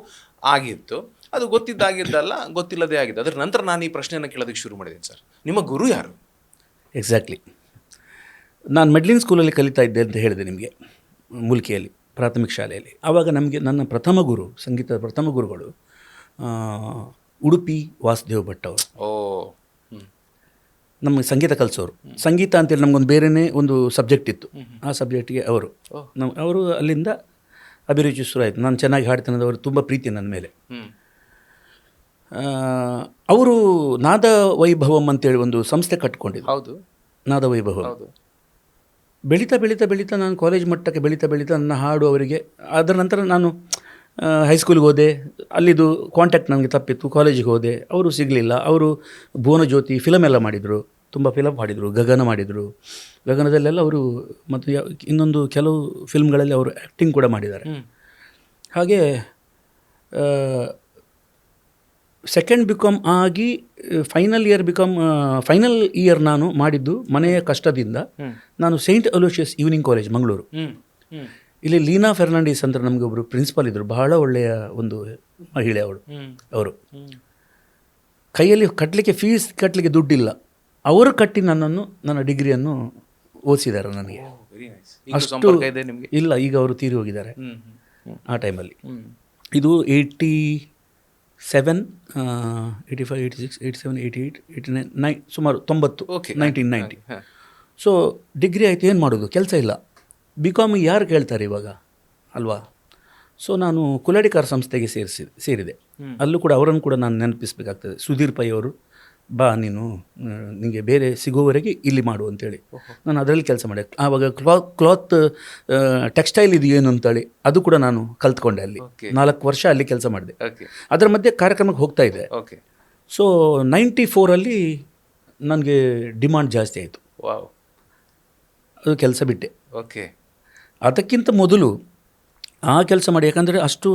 ಆಗಿತ್ತು. ಅದು ಗೊತ್ತಿದ್ದಾಗಿದ್ದಲ್ಲ, ಗೊತ್ತಿಲ್ಲದೆ ಆಗಿದ್ದು. ಅದರ ನಂತರ ನಾನು ಈ ಪ್ರಶ್ನೆಯನ್ನು ಕೇಳೋದಕ್ಕೆ ಶುರು ಮಾಡಿದ್ದೀನಿ. ಸರ್, ನಿಮ್ಮ ಗುರು ಯಾರು? ಎಕ್ಸಾಕ್ಟ್ಲಿ, ನಾನು ಮೆಡ್ಲಿನ್ ಸ್ಕೂಲಲ್ಲಿ ಕಲಿತಾ ಇದ್ದೆ ಅಂತ ಹೇಳಿದೆ ನಿಮಗೆ, ಮುಲ್ಕಿಯಲ್ಲಿ ಪ್ರಾಥಮಿಕ ಶಾಲೆಯಲ್ಲಿ. ಆವಾಗ ನಮಗೆ ನನ್ನ ಪ್ರಥಮ ಗುರು, ಸಂಗೀತದ ಪ್ರಥಮ ಗುರುಗಳು ಉಡುಪಿ ವಾಸುದೇವ್ ಭಟ್ ಅವರು. ನಮಗೆ ಸಂಗೀತ ಕಲಿಸೋರು. ಸಂಗೀತ ಅಂತೇಳಿ ನಮಗೊಂದು ಬೇರೆಯೇ ಒಂದು ಸಬ್ಜೆಕ್ಟ್ ಇತ್ತು, ಆ ಸಬ್ಜೆಕ್ಟಿಗೆ ಅವರು ಅಲ್ಲಿಂದ ಅಭಿರುಚಿ ಶುರು ಆಯಿತು. ನಾನು ಚೆನ್ನಾಗಿ ಹಾಡ್ತೇನೆ, ಅವರು ತುಂಬ ಪ್ರೀತಿ ನನ್ನ ಮೇಲೆ. ಅವರು ನಾದ ವೈಭವಂ ಅಂತೇಳಿ ಒಂದು ಸಂಸ್ಥೆ ಕಟ್ಕೊಂಡಿದ್ದು. ಹೌದು, ನಾದ ವೈಭವ. ಬೆಳೀತಾ ಬೆಳೀತಾ ಬೆಳೀತಾ ನಾನು ಕಾಲೇಜ್ ಮಟ್ಟಕ್ಕೆ ಬೆಳೀತಾ ನನ್ನ ಹಾಡು ಅವರಿಗೆ. ಅದರ ನಂತರ ನಾನು ಹೈಸ್ಕೂಲಿಗೆ ಹೋದೆ, ಅಲ್ಲಿದ್ದು ಕಾಂಟ್ಯಾಕ್ಟ್ ನನಗೆ ತಪ್ಪಿತ್ತು. ಕಾಲೇಜಿಗೆ ಹೋದೆ, ಅವರು ಸಿಗಲಿಲ್ಲ. ಅವರು ಭುವನ ಜ್ಯೋತಿ ಫಿಲಮ್ ಎಲ್ಲ ಮಾಡಿದರು, ತುಂಬ ಫಿಲಮ್ ಮಾಡಿದರು, ಗಗನ ಮಾಡಿದರು. ಗಗನದಲ್ಲೆಲ್ಲ ಅವರು ಮತ್ತು ಇನ್ನೊಂದು ಕೆಲವು ಫಿಲ್ಮ್ಗಳಲ್ಲಿ ಅವರು ಆ್ಯಕ್ಟಿಂಗ್ ಕೂಡ ಮಾಡಿದ್ದಾರೆ. ಹಾಗೆ ಸೆಕೆಂಡ್ ಬಿಕಾಮ್ ಆಗಿ ಫೈನಲ್ ಇಯರ್ ನಾನು ಮಾಡಿದ್ದು ಮನೆಯ ಕಷ್ಟದಿಂದ. ನಾನು Saint Aloysius evening college Mangaluru, ಇಲ್ಲಿ ಲೀನಾ ಫೆರ್ನಾಂಡಿಸ್ ಅಂತ ನಮಗೆ ಒಬ್ಬರು ಪ್ರಿನ್ಸಿಪಾಲ್ ಇದ್ದರು, ಬಹಳ ಒಳ್ಳೆಯ ಒಂದು ಮಹಿಳೆ ಅವಳು. ಅವರು ಕೈಯಲ್ಲಿ ಫೀಸ್ ಕಟ್ಟಲಿಕ್ಕೆ ದುಡ್ಡಿಲ್ಲ, ಅವರು ಕಟ್ಟಿ ನನ್ನ ಡಿಗ್ರಿಯನ್ನು ಓದಿಸಿದ್ದಾರೆ ನನಗೆ. ಅಷ್ಟು ಇಲ್ಲ, ಈಗ ಅವರು ತೀರಿ ಹೋಗಿದ್ದಾರೆ. ಆ ಟೈಮಲ್ಲಿ ಇದು 87, 85, 86, 87, 88, 89, ಸುಮಾರು 90, 1990. ಸೊ ಡಿಗ್ರಿ ಆಯಿತು, ಏನು ಮಾಡೋದು, ಕೆಲಸ ಇಲ್ಲ. ಬಿ ಕಾಮ್ ಯಾರು ಕೇಳ್ತಾರೆ ಇವಾಗ ಅಲ್ವಾ? ಸೊ ನಾನು ಕುಲಾಡಿಕಾರ ಸಂಸ್ಥೆಗೆ ಸೇರಿದೆ. ಅಲ್ಲೂ ಕೂಡ ಅವರನ್ನು ಕೂಡ ನಾನು ನೆನಪಿಸಬೇಕಾಗ್ತದೆ. ಸುಧೀರ್ ಪೈ ಅವರು, ಬಾ ನೀನು, ನಿಮಗೆ ಬೇರೆ ಸಿಗೋವರೆಗೆ ಇಲ್ಲಿ ಮಾಡು ಅಂತೇಳಿ ನಾನು ಅದರಲ್ಲಿ ಕೆಲಸ ಮಾಡಿದೆ. ಆವಾಗ ಕ್ಲಾತ್ ಟೆಕ್ಸ್ಟೈಲ್ ಇದು ಏನು ಅಂತೇಳಿ ಅದು ಕೂಡ ನಾನು ಕಲ್ತ್ಕೊಂಡೆ. ಅಲ್ಲಿ 4 ವರ್ಷ ಅಲ್ಲಿ ಕೆಲಸ ಮಾಡಿದೆ. ಅದರ ಮಧ್ಯೆ ಕಾರ್ಯಕ್ರಮಕ್ಕೆ ಹೋಗ್ತಾ ಇದ್ದೆ. ಸೊ 94 ನನಗೆ ಡಿಮಾಂಡ್ ಜಾಸ್ತಿ ಆಯಿತು, ಅದು ಕೆಲಸ ಬಿಟ್ಟೆ. ಅದಕ್ಕಿಂತ ಮೊದಲು ಆ ಕೆಲಸ ಮಾಡಿ, ಯಾಕಂದರೆ ಅಷ್ಟು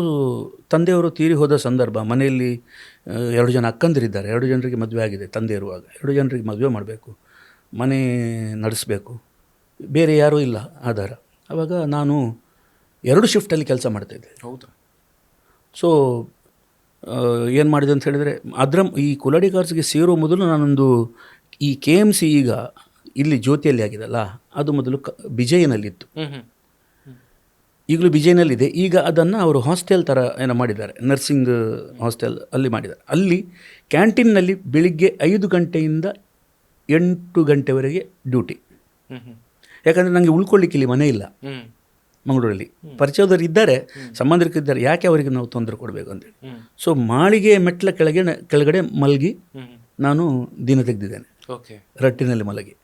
ತಂದೆಯವರು ತೀರಿ ಹೋದ ಸಂದರ್ಭ. ಮನೆಯಲ್ಲಿ 2 ಜನ ಅಕ್ಕಂದಿರಿದ್ದಾರೆ, 2 ಜನರಿಗೆ ಮದುವೆ ಆಗಿದೆ. ತಂದೆ ಇರುವಾಗ 2 ಜನರಿಗೆ ಮದುವೆ ಮಾಡಬೇಕು, ಮನೆ ನಡೆಸಬೇಕು, ಬೇರೆ ಯಾರೂ ಇಲ್ಲ ಆಧಾರ. ಆವಾಗ ನಾನು 2 ಶಿಫ್ಟಲ್ಲಿ ಕೆಲಸ ಮಾಡ್ತಾಯಿದ್ದೆ. ಹೌದು. ಸೊ ಏನು ಮಾಡಿದೆ ಅಂತ ಹೇಳಿದರೆ, ಈ ಕುಲಾಡಿ ಕಾರ್ಸ್ಗೆ ಸೇರೋ ಮೊದಲು ನಾನೊಂದು ಈ KMC ಈಗ ಇಲ್ಲಿ ಜ್ಯೋತಿಯಲ್ಲಿ ಆಗಿದೆಲ್ಲ, ಅದು ಮೊದಲು ಬಿಜಯನಲ್ಲಿತ್ತು, ಈಗಲೂ ಬಿಜಯನಲ್ಲಿದೆ. ಈಗ ಅದನ್ನು ಅವರು ಹಾಸ್ಟೆಲ್ ಥರ ಏನೋ ಮಾಡಿದ್ದಾರೆ, ನರ್ಸಿಂಗ್ ಹಾಸ್ಟೆಲ್ ಅಲ್ಲಿ ಮಾಡಿದ್ದಾರೆ. ಅಲ್ಲಿ ಕ್ಯಾಂಟೀನ್ನಲ್ಲಿ ಬೆಳಿಗ್ಗೆ 5 ಗಂಟೆಯಿಂದ 8 ಗಂಟೆವರೆಗೆ ಡ್ಯೂಟಿ. ಯಾಕಂದರೆ ನನಗೆ ಉಳ್ಕೊಳ್ಳಿಕ್ಕೆ ಇಲ್ಲಿ ಮನೆ ಇಲ್ಲ ಮಂಗಳೂರಲ್ಲಿ. ಪರಿಚಯದವರು ಇದ್ದಾರೆ, ಸಂಬಂಧಿಕರಿದ್ದಾರೆ, ಯಾಕೆ ಅವರಿಗೆ ನಾವು ತೊಂದರೆ ಕೊಡಬೇಕು ಅಂತೇಳಿ. ಸೊ ಮಾಳಿಗೆ ಮೆಟ್ಲ ಕೆಳಗಡೆ ಮಲಗಿ ನಾನು ದಿನ ತೆಗೆದಿದ್ದೇನೆ, ರಟ್ಟಿನಲ್ಲಿ ಮಲಗಿ.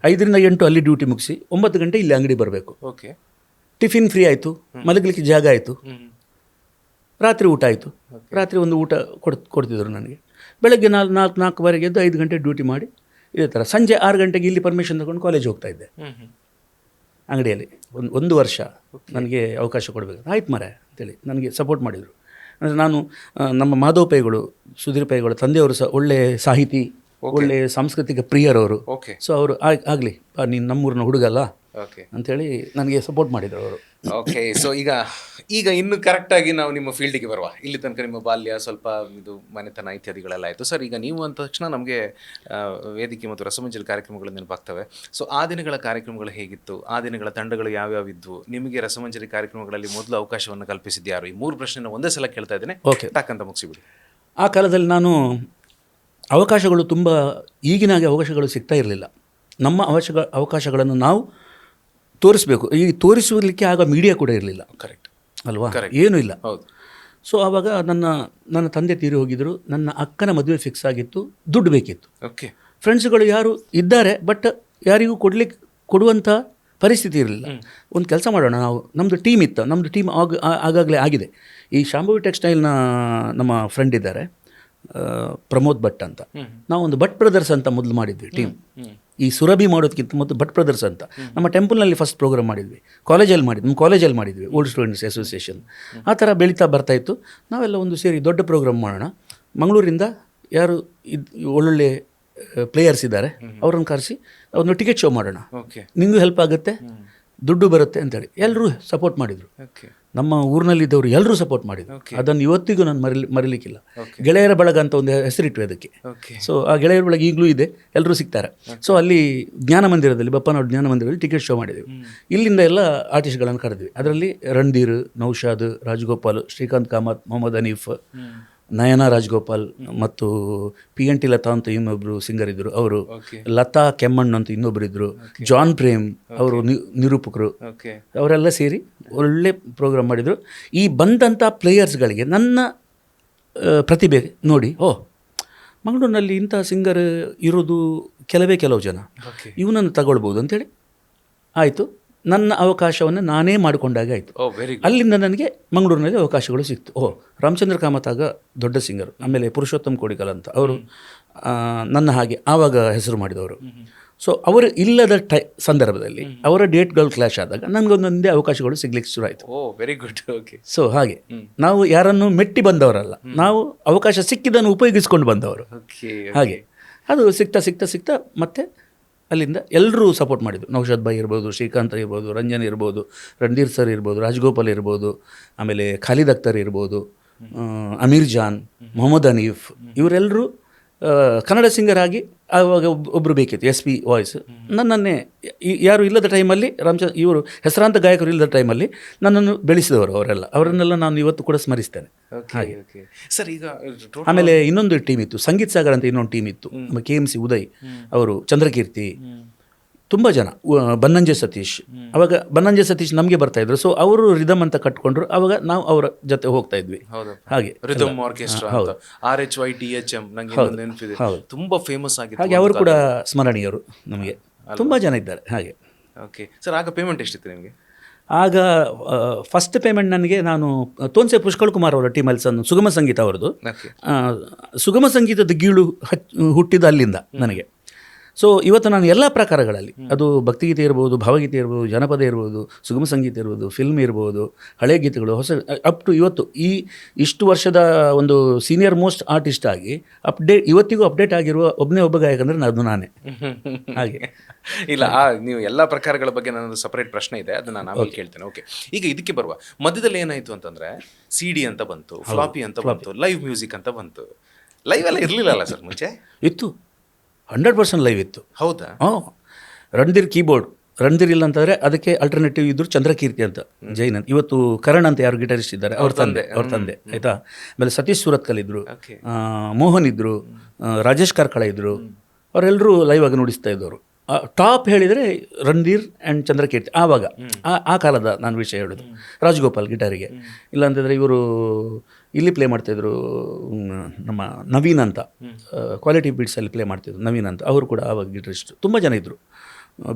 5 ರಿಂದ 8 ಅಲ್ಲಿ ಡ್ಯೂಟಿ ಮುಗಿಸಿ 9 ಗಂಟೆ ಇಲ್ಲಿ ಅಂಗಡಿ ಬರಬೇಕು. ಟಿಫಿನ್ ಫ್ರೀ ಆಯಿತು, ಮಲಗಲಿಕ್ಕೆ ಜಾಗ ಆಯಿತು, ರಾತ್ರಿ ಊಟ ಆಯಿತು. ರಾತ್ರಿ ಒಂದು ಊಟ ಕೊಡ್ತಿದ್ರು ನನಗೆ. ಬೆಳಗ್ಗೆ 4:00-4:15 ಎದ್ದು 5 ಗಂಟೆ ಡ್ಯೂಟಿ ಮಾಡಿ ಇದೇ ಥರ ಸಂಜೆ 6 ಗಂಟೆಗೆ ಇಲ್ಲಿ ಪರ್ಮಿಷನ್ ತಗೊಂಡು ಕಾಲೇಜ್ ಹೋಗ್ತಾ ಇದ್ದೆ. ಅಂಗಡಿಯಲ್ಲಿ ಒಂದು ವರ್ಷ ನನಗೆ ಅವಕಾಶ ಕೊಡಬೇಕು. ಆಯ್ತು ಮರೆ ಅಂತೇಳಿ ನನಗೆ ಸಪೋರ್ಟ್ ಮಾಡಿದರು. ಅಂದರೆ ನಾನು ನಮ್ಮ ಮಾಧವ ಪೈಗಳು, ಸುಧೀರ್ ಪೈಗಳು ತಂದೆಯವರು ಸಹ ಒಳ್ಳೆ ಸಾಹಿತಿ, ಒಳ್ಳೆ ಸಾಂಸ್ಕೃತಿಕ ಪ್ರಿಯರವರು. ಓಕೆ. ಸೊ ಅವರು ಆಗಲಿ ನೀನು ನಮ್ಮೂರಿನ ಹುಡುಗಲ್ಲ ಓಕೆ ಅಂಥೇಳಿ ನನಗೆ ಸಪೋರ್ಟ್ ಮಾಡಿದರು ಅವರು. ಓಕೆ. ಸೊ ಈಗ ಇನ್ನು ಕರೆಕ್ಟಾಗಿ ನಾವು ನಿಮ್ಮ ಫೀಲ್ಡಿಗೆ ಬರುವ. ಇಲ್ಲಿ ತನಕ ನಿಮ್ಮ ಬಾಲ್ಯ, ಸ್ವಲ್ಪ ಇದು ಮನೆತನ ಇತ್ಯಾದಿಗಳೆಲ್ಲ ಆಯಿತು ಸರ್. ಈಗ ನೀವು ಅಂದ ತಕ್ಷಣ ನಮಗೆ ವೇದಿಕೆ ಮತ್ತು ರಸಮಂಜರಿ ಕಾರ್ಯಕ್ರಮಗಳು ನೆನಪಾಗ್ತವೆ. ಸೊ ಆ ದಿನಗಳ ಕಾರ್ಯಕ್ರಮಗಳು ಹೇಗಿತ್ತು? ಆ ದಿನಗಳ ತಂಡಗಳು ಯಾವ್ಯಾವ ಇದ್ವು? ನಿಮಗೆ ರಸಮಂಜರಿ ಕಾರ್ಯಕ್ರಮಗಳಲ್ಲಿ ಮೊದಲು ಅವಕಾಶವನ್ನು ಕಲ್ಪಿಸಿದ್ಯಾರು? ಈ 3 ಪ್ರಶ್ನೆನ ಒಂದೇ ಸಲ ಕೇಳ್ತಾ ಇದ್ದೇನೆ. ಓಕೆ. ಟಕ್ಕಂತ ಮುಗಿಸಿಬಿಡಿ. ಆ ಕಾಲದಲ್ಲಿ ನಾನು ಅವಕಾಶಗಳು ತುಂಬ ಈಗಿನಾಗೆ ಅವಕಾಶಗಳು ಸಿಗ್ತಾ ಇರಲಿಲ್ಲ. ನಮ್ಮ ಅವಕಾಶಗಳನ್ನು ನಾವು ತೋರಿಸ್ಬೇಕು. ಈ ತೋರಿಸಲಿಕ್ಕೆ ಆಗ ಮೀಡಿಯಾ ಕೂಡ ಇರಲಿಲ್ಲ. ಕರೆಕ್ಟ್ ಅಲ್ವಾ? ಏನೂ ಇಲ್ಲ. ಹೌದು. ಸೊ ಆವಾಗ ನನ್ನ ತಂದೆ ತೀರಿ ಹೋಗಿದ್ದರು. ನನ್ನ ಅಕ್ಕನ ಮದುವೆ ಫಿಕ್ಸ್ ಆಗಿತ್ತು. ದುಡ್ಡು ಬೇಕಿತ್ತು. ಓಕೆ. ಫ್ರೆಂಡ್ಸ್ಗಳು ಯಾರು ಇದ್ದಾರೆ, ಬಟ್ ಯಾರಿಗೂ ಕೊಡುವಂಥ ಪರಿಸ್ಥಿತಿ ಇರಲಿಲ್ಲ. ಒಂದು ಕೆಲಸ ಮಾಡೋಣ, ನಾವು ನಮ್ಮದು ಟೀಮ್ ಇತ್ತು. ನಮ್ಮದು ಟೀಮ್ ಆಗಾಗಲೇ ಆಗಿದೆ. ಈ ಶಾಂಭವಿ ಟೆಕ್ಸ್ಟೈಲ್ನ ನಮ್ಮ ಫ್ರೆಂಡ್ ಇದ್ದಾರೆ, ಪ್ರಮೋದ್ ಭಟ್ ಅಂತ. ನಾವೊಂದು ಭಟ್ ಬ್ರದರ್ಸ್ ಅಂತ ಮೊದಲು ಮಾಡಿದ್ವಿ ಟೀಮ್. ಈ ಸುರಭಿ ಮಾಡೋದಕ್ಕಿಂತ ಮೊದಲು ಭಟ್ ಬ್ರದರ್ಸ್ ಅಂತ ನಮ್ಮ ಟೆಂಪಲ್ನಲ್ಲಿ ಫಸ್ಟ್ ಪ್ರೋಗ್ರಾಮ್ ಮಾಡಿದ್ವಿ. ನಮ್ಮ ಕಾಲೇಜಲ್ಲಿ ಮಾಡಿದ್ವಿ, ಓಲ್ಡ್ ಸ್ಟೂಡೆಂಟ್ಸ್ ಅಸೋಸಿಯೇಷನ್. ಆ ಥರ ಬೆಳೀತಾ ಬರ್ತಾಯಿತ್ತು. ನಾವೆಲ್ಲ ಒಂದು ಸೇರಿ ದೊಡ್ಡ ಪ್ರೋಗ್ರಾಮ್ ಮಾಡೋಣ, ಮಂಗಳೂರಿಂದ ಯಾರು ಒಳ್ಳೊಳ್ಳೆ ಪ್ಲೇಯರ್ಸ್ ಇದ್ದಾರೆ ಅವ್ರನ್ನ ಕರೆಸಿ ಒಂದು ಟಿಕೆಟ್ ಶೋ ಮಾಡೋಣ, ನಿಮಗೂ ಹೆಲ್ಪ್ ಆಗುತ್ತೆ, ದುಡ್ಡು ಬರುತ್ತೆ ಅಂತೇಳಿ ಎಲ್ಲರೂ ಸಪೋರ್ಟ್ ಮಾಡಿದರು. ನಮ್ಮ ಊರಿನಲ್ಲಿದ್ದವರು ಎಲ್ಲರೂ ಸಪೋರ್ಟ್ ಮಾಡಿದರು. ಅದನ್ನು ಇವತ್ತಿಗೂ ನಾನು ಮರಿಲಿಕ್ಕಿಲ್ಲ. ಗೆಳೆಯರ ಬಳಗ ಅಂತ ಒಂದು ಹೆಸರಿಟ್ವಿ ಅದಕ್ಕೆ. ಸೊ ಆ ಗೆಳೆಯರ ಬಳಗ ಈಗಲೂ ಇದೆ, ಎಲ್ಲರೂ ಸಿಗ್ತಾರೆ. ಸೊ ಅಲ್ಲಿ ಜ್ಞಾನ ಮಂದಿರದಲ್ಲಿ, ಬಪ್ಪನವ್ರ ಜ್ಞಾನ ಮಂದಿರದಲ್ಲಿ ಟಿಕೆಟ್ ಶೋ ಮಾಡಿದ್ವಿ. ಇಲ್ಲಿಂದ ಎಲ್ಲ ಆರ್ಟಿಸ್ಟ್ಗಳನ್ನು ಕರೆದ್ವಿ. ಅದರಲ್ಲಿ ರಣಧೀರ್, ನೌಶಾದ್, ರಾಜಗೋಪಾಲ್, ಶ್ರೀಕಾಂತ್ ಕಾಮತ್, ಮೊಹಮ್ಮದ್ ಹನೀಫ್, ನಯನ ರಾಜಗೋಪಾಲ್ ಮತ್ತು PNT ಲತಾ ಅಂತ ಇನ್ನೊಬ್ಬರು ಸಿಂಗರ್ ಇದ್ದರು, ಅವರು, ಲತಾ ಕೆಮ್ಮಣ್ಣು ಅಂತ ಇನ್ನೊಬ್ಬರು ಇದ್ದರು, ಜಾನ್ ಪ್ರೇಮ್ ಅವರು ನಿರೂಪಕರು, ಅವರೆಲ್ಲ ಸೇರಿ ಒಳ್ಳೆ ಪ್ರೋಗ್ರಾಮ್ ಮಾಡಿದರು. ಈ ಬಂದಂಥ ಪ್ಲೇಯರ್ಸ್ಗಳಿಗೆ ನನ್ನ ಪ್ರತಿಭೆ ನೋಡಿ, ಮಂಗಳೂರಿನಲ್ಲಿ ಇಂಥ ಸಿಂಗರ್ ಇರೋದು ಕೆಲವು ಜನ, ಇವನನ್ನು ತಗೊಳ್ಬೋದು ಅಂತೇಳಿ ಆಯಿತು. ನನ್ನ ಅವಕಾಶವನ್ನು ನಾನೇ ಮಾಡಿಕೊಂಡಾಗ ಆಯಿತು. ಅಲ್ಲಿಂದ ನನಗೆ ಮಂಗಳೂರಿನಲ್ಲಿ ಅವಕಾಶಗಳು ಸಿಕ್ತು. ರಾಮಚಂದ್ರ ಕಾಮತ್ ಆಗ ದೊಡ್ಡ ಸಿಂಗರು, ಆಮೇಲೆ ಪುರುಷೋತ್ತಮ್ ಕೋಡಿಕಲ್ ಅಂತ ಅವರು ನನ್ನ ಹಾಗೆ ಆವಾಗ ಹೆಸರು ಮಾಡಿದವರು. ಸೊ ಅವರು ಇಲ್ಲದ ಸಂದರ್ಭದಲ್ಲಿ ಅವರ ಡೇಟ್ಗಳು ಕ್ಲಾಶ್ ಆದಾಗ ನನಗೊಂದೊಂದೇ ಅವಕಾಶಗಳು ಸಿಗ್ಲಿಕ್ಕೆ ಶುರು ಆಯಿತು. Very good. ಓಕೆ. ಸೊ ಹಾಗೆ ನಾವು ಯಾರನ್ನು ಮೆಟ್ಟಿ ಬಂದವರಲ್ಲ, ನಾವು ಅವಕಾಶ ಸಿಕ್ಕಿದ್ದನ್ನು ಉಪಯೋಗಿಸ್ಕೊಂಡು ಬಂದವರು. ಹಾಗೆ ಅದು ಸಿಗ್ತಾ ಮತ್ತೆ ಅಲ್ಲಿಂದ ಎಲ್ಲರೂ ಸಪೋರ್ಟ್ ಮಾಡಿದರು. ನೌಶಾದ್ ಭಾಯ್ ಇರ್ಬೋದು, ಶ್ರೀಕಾಂತ್ ಇರ್ಬೋದು, ರಂಜನ್ ಇರ್ಬೋದು, ರಣಧೀರ್ ಸರ್ ಇರ್ಬೋದು, ರಾಜಗೋಪಾಲ್ ಇರ್ಬೋದು, ಆಮೇಲೆ ಖಾಲಿದ್ ಅಖ್ತರ್ ಇರ್ಬೋದು, ಅಮೀರ್ ಜಾನ್, ಮೊಹಮ್ಮದ್ ಹನೀಫ್, ಇವರೆಲ್ಲರೂ ಕನ್ನಡ ಸಿಂಗರ್ ಆಗಿ ಆವಾಗ ಒಬ್ಬರು ಬೇಕಿತ್ತು, SP ವಾಯ್ಸ್. ನನ್ನನ್ನೇ ಯಾರು ಇಲ್ಲದ ಟೈಮಲ್ಲಿ ಇವರು ಹೆಸರಾಂತ ಗಾಯಕರು ಇಲ್ಲದ ಟೈಮಲ್ಲಿ ನನ್ನನ್ನು ಬೆಳೆಸಿದವರು ಅವರನ್ನೆಲ್ಲ ನಾನು ಇವತ್ತು ಕೂಡ ಸ್ಮರಿಸ್ತೇನೆ. ಹಾಗೆ ಸರ್, ಈಗ ಆಮೇಲೆ ಇನ್ನೊಂದು ಟೀಮ್ ಇತ್ತು, ಸಂಗೀತ್ ಸಾಗರ್ ಅಂತ ಇನ್ನೊಂದು ಟೀಮ್ ಇತ್ತು. KMC ಉದಯ್ ಅವರು, ಚಂದ್ರಕೀರ್ತಿ, ತುಂಬ ಜನ, ಬನ್ನಂಜೆ ಸತೀಶ್. ಅವಾಗ ಬನ್ನಂಜೆ ಸತೀಶ್ ನಮಗೆ ಬರ್ತಾಯಿದ್ರು. ಸೊ ಅವರು ರಿದಮ್ ಅಂತ ಕಟ್ಕೊಂಡ್ರು. ಅವಾಗ ನಾವು ಅವರ ಜೊತೆ ಹೋಗ್ತಾ ಇದ್ವಿ. ಹಾಗೆ ರಿದಮ್ ಆರ್ಕೆಸ್ಟ್ರಾ, RHYTHM ನೆನಪಿದೆ, ತುಂಬ ಫೇಮಸ್ ಆಗಿದೆ. ಹಾಗೆ ಅವರು ಕೂಡ ಸ್ಮರಣೀಯರು ನಮಗೆ, ತುಂಬ ಜನ ಇದ್ದಾರೆ. ಹಾಗೆ. ಓಕೆ ಸರ್, ಆಗ ಪೇಮೆಂಟ್ ಎಷ್ಟಿತ್ತು ನಿಮಗೆ? ಆಗ ಫಸ್ಟ್ ಪೇಮೆಂಟ್ ನನಗೆ, ನಾನು ತೋನ್ಸೆ ಪುಷ್ಕಳ್ ಕುಮಾರ್ ಅವರ ಟೀಮಲ್ಲಿ ಸುಗಮ ಸಂಗೀತ ಅವರದು. ಸುಗಮ ಸಂಗೀತದ ಗೀಳು ಹುಟ್ಟಿದ ಅಲ್ಲಿಂದ ನನಗೆ. ಸೊ ಇವತ್ತು ನಾನು ಎಲ್ಲ ಪ್ರಕಾರಗಳಲ್ಲಿ, ಅದು ಭಕ್ತಿಗೀತೆ ಇರ್ಬೋದು, ಭಾವಗೀತೆ ಇರ್ಬೋದು, ಜನಪದ ಇರ್ಬೋದು, ಸುಗಮ ಸಂಗೀತ ಇರ್ಬೋದು, ಫಿಲ್ಮ್ ಇರ್ಬೋದು, ಹಳೆ ಗೀತೆಗಳು, ಹೊಸ ಅಪ್ ಟು ಇವತ್ತು ಇಷ್ಟು ವರ್ಷದ ಒಂದು ಸೀನಿಯರ್ ಮೋಸ್ಟ್ ಆರ್ಟಿಸ್ಟ್ ಆಗಿ ಇವತ್ತಿಗೂ ಅಪ್ಡೇಟ್ ಆಗಿರುವ ಒಬ್ಬ ಗಾಯಕ ಅಂದರೆ ಅದು ನಾನೇ. ಹಾಗೆ ಇಲ್ಲ, ನೀವು ಎಲ್ಲ ಪ್ರಕಾರಗಳ ಬಗ್ಗೆ ನನ್ನದು ಸಪರೇಟ್ ಪ್ರಶ್ನೆ ಇದೆ, ಅದನ್ನು ನಾನು ಆಮೇಲೆ ಕೇಳ್ತೇನೆ. ಓಕೆ, ಈಗ ಇದಕ್ಕೆ ಬರುವ. ಮಧ್ಯದಲ್ಲಿ ಏನಾಯಿತು ಅಂತಂದರೆ CD ಅಂತ ಬಂತು, ಫ್ಲಾಪಿ ಅಂತ ಬಂತು, ಲೈವ್ ಮ್ಯೂಸಿಕ್ ಅಂತ ಬಂತು. ಲೈವ್ ಎಲ್ಲ ಇರಲಿಲ್ಲ ಸರ್ ಮುಂಚೆ? ಇತ್ತು, 100% ಲೈವ್ ಇತ್ತು. ಹೌದಾ? ರಣಧೀರ್ ಕೀಬೋರ್ಡ್, ರಣಧೀರ್ ಇಲ್ಲ ಅಂತಂದರೆ ಅದಕ್ಕೆ ಆಲ್ಟರ್ನೇಟಿವ್ ಇದ್ರು ಚಂದ್ರಕೀರ್ತಿ ಅಂತ ಜೈನ್ ಅಂತ. ಇವತ್ತು ಕರಣ್ ಅಂತ ಯಾರು ಗಿಟಾರಿಸ್ಟ್ ಇದ್ದಾರೆ, ಅವ್ರ ತಂದೆ ಆಯಿತಾ. ಆಮೇಲೆ ಸತೀಶ್ ಸುರತ್ಕಲ್ ಇದ್ದರು, ಮೋಹನ್ ಇದ್ದರು, ರಾಜೇಶ್ ಕಾರ್ಕಳ ಇದ್ದರು. ಅವರೆಲ್ಲರೂ ಲೈವ್ ಆಗಿ ನುಡಿಸ್ತಾ ಇದ್ದವರು. ಟಾಪ್ ಹೇಳಿದರೆ ರಣಧೀರ್ ಆ್ಯಂಡ್ ಚಂದ್ರಕೀರ್ತಿ. ಆವಾಗ ಆ ಕಾಲದ ನಾನು ವಿಷಯ ಹೇಳೋದು. ರಾಜಗೋಪಾಲ್ ಗಿಟಾರಿಗೆ, ಇಲ್ಲಾಂತಂದರೆ ಇವರು ಇಲ್ಲಿ ಪ್ಲೇ ಮಾಡ್ತಾಯಿದ್ರು, ನಮ್ಮ ನವೀನ್ ಅಂತ ಕ್ವಾಲಿಟಿ ಬೀಟ್ಸಲ್ಲಿ ಪ್ಲೇ ಮಾಡ್ತಿದ್ರು, ನವೀನ್ ಅಂತ. ಅವರು ಕೂಡ ಆವಾಗ ಗಿಟರಿಸ್ಟ್ ತುಂಬ ಜನ ಇದ್ದರು.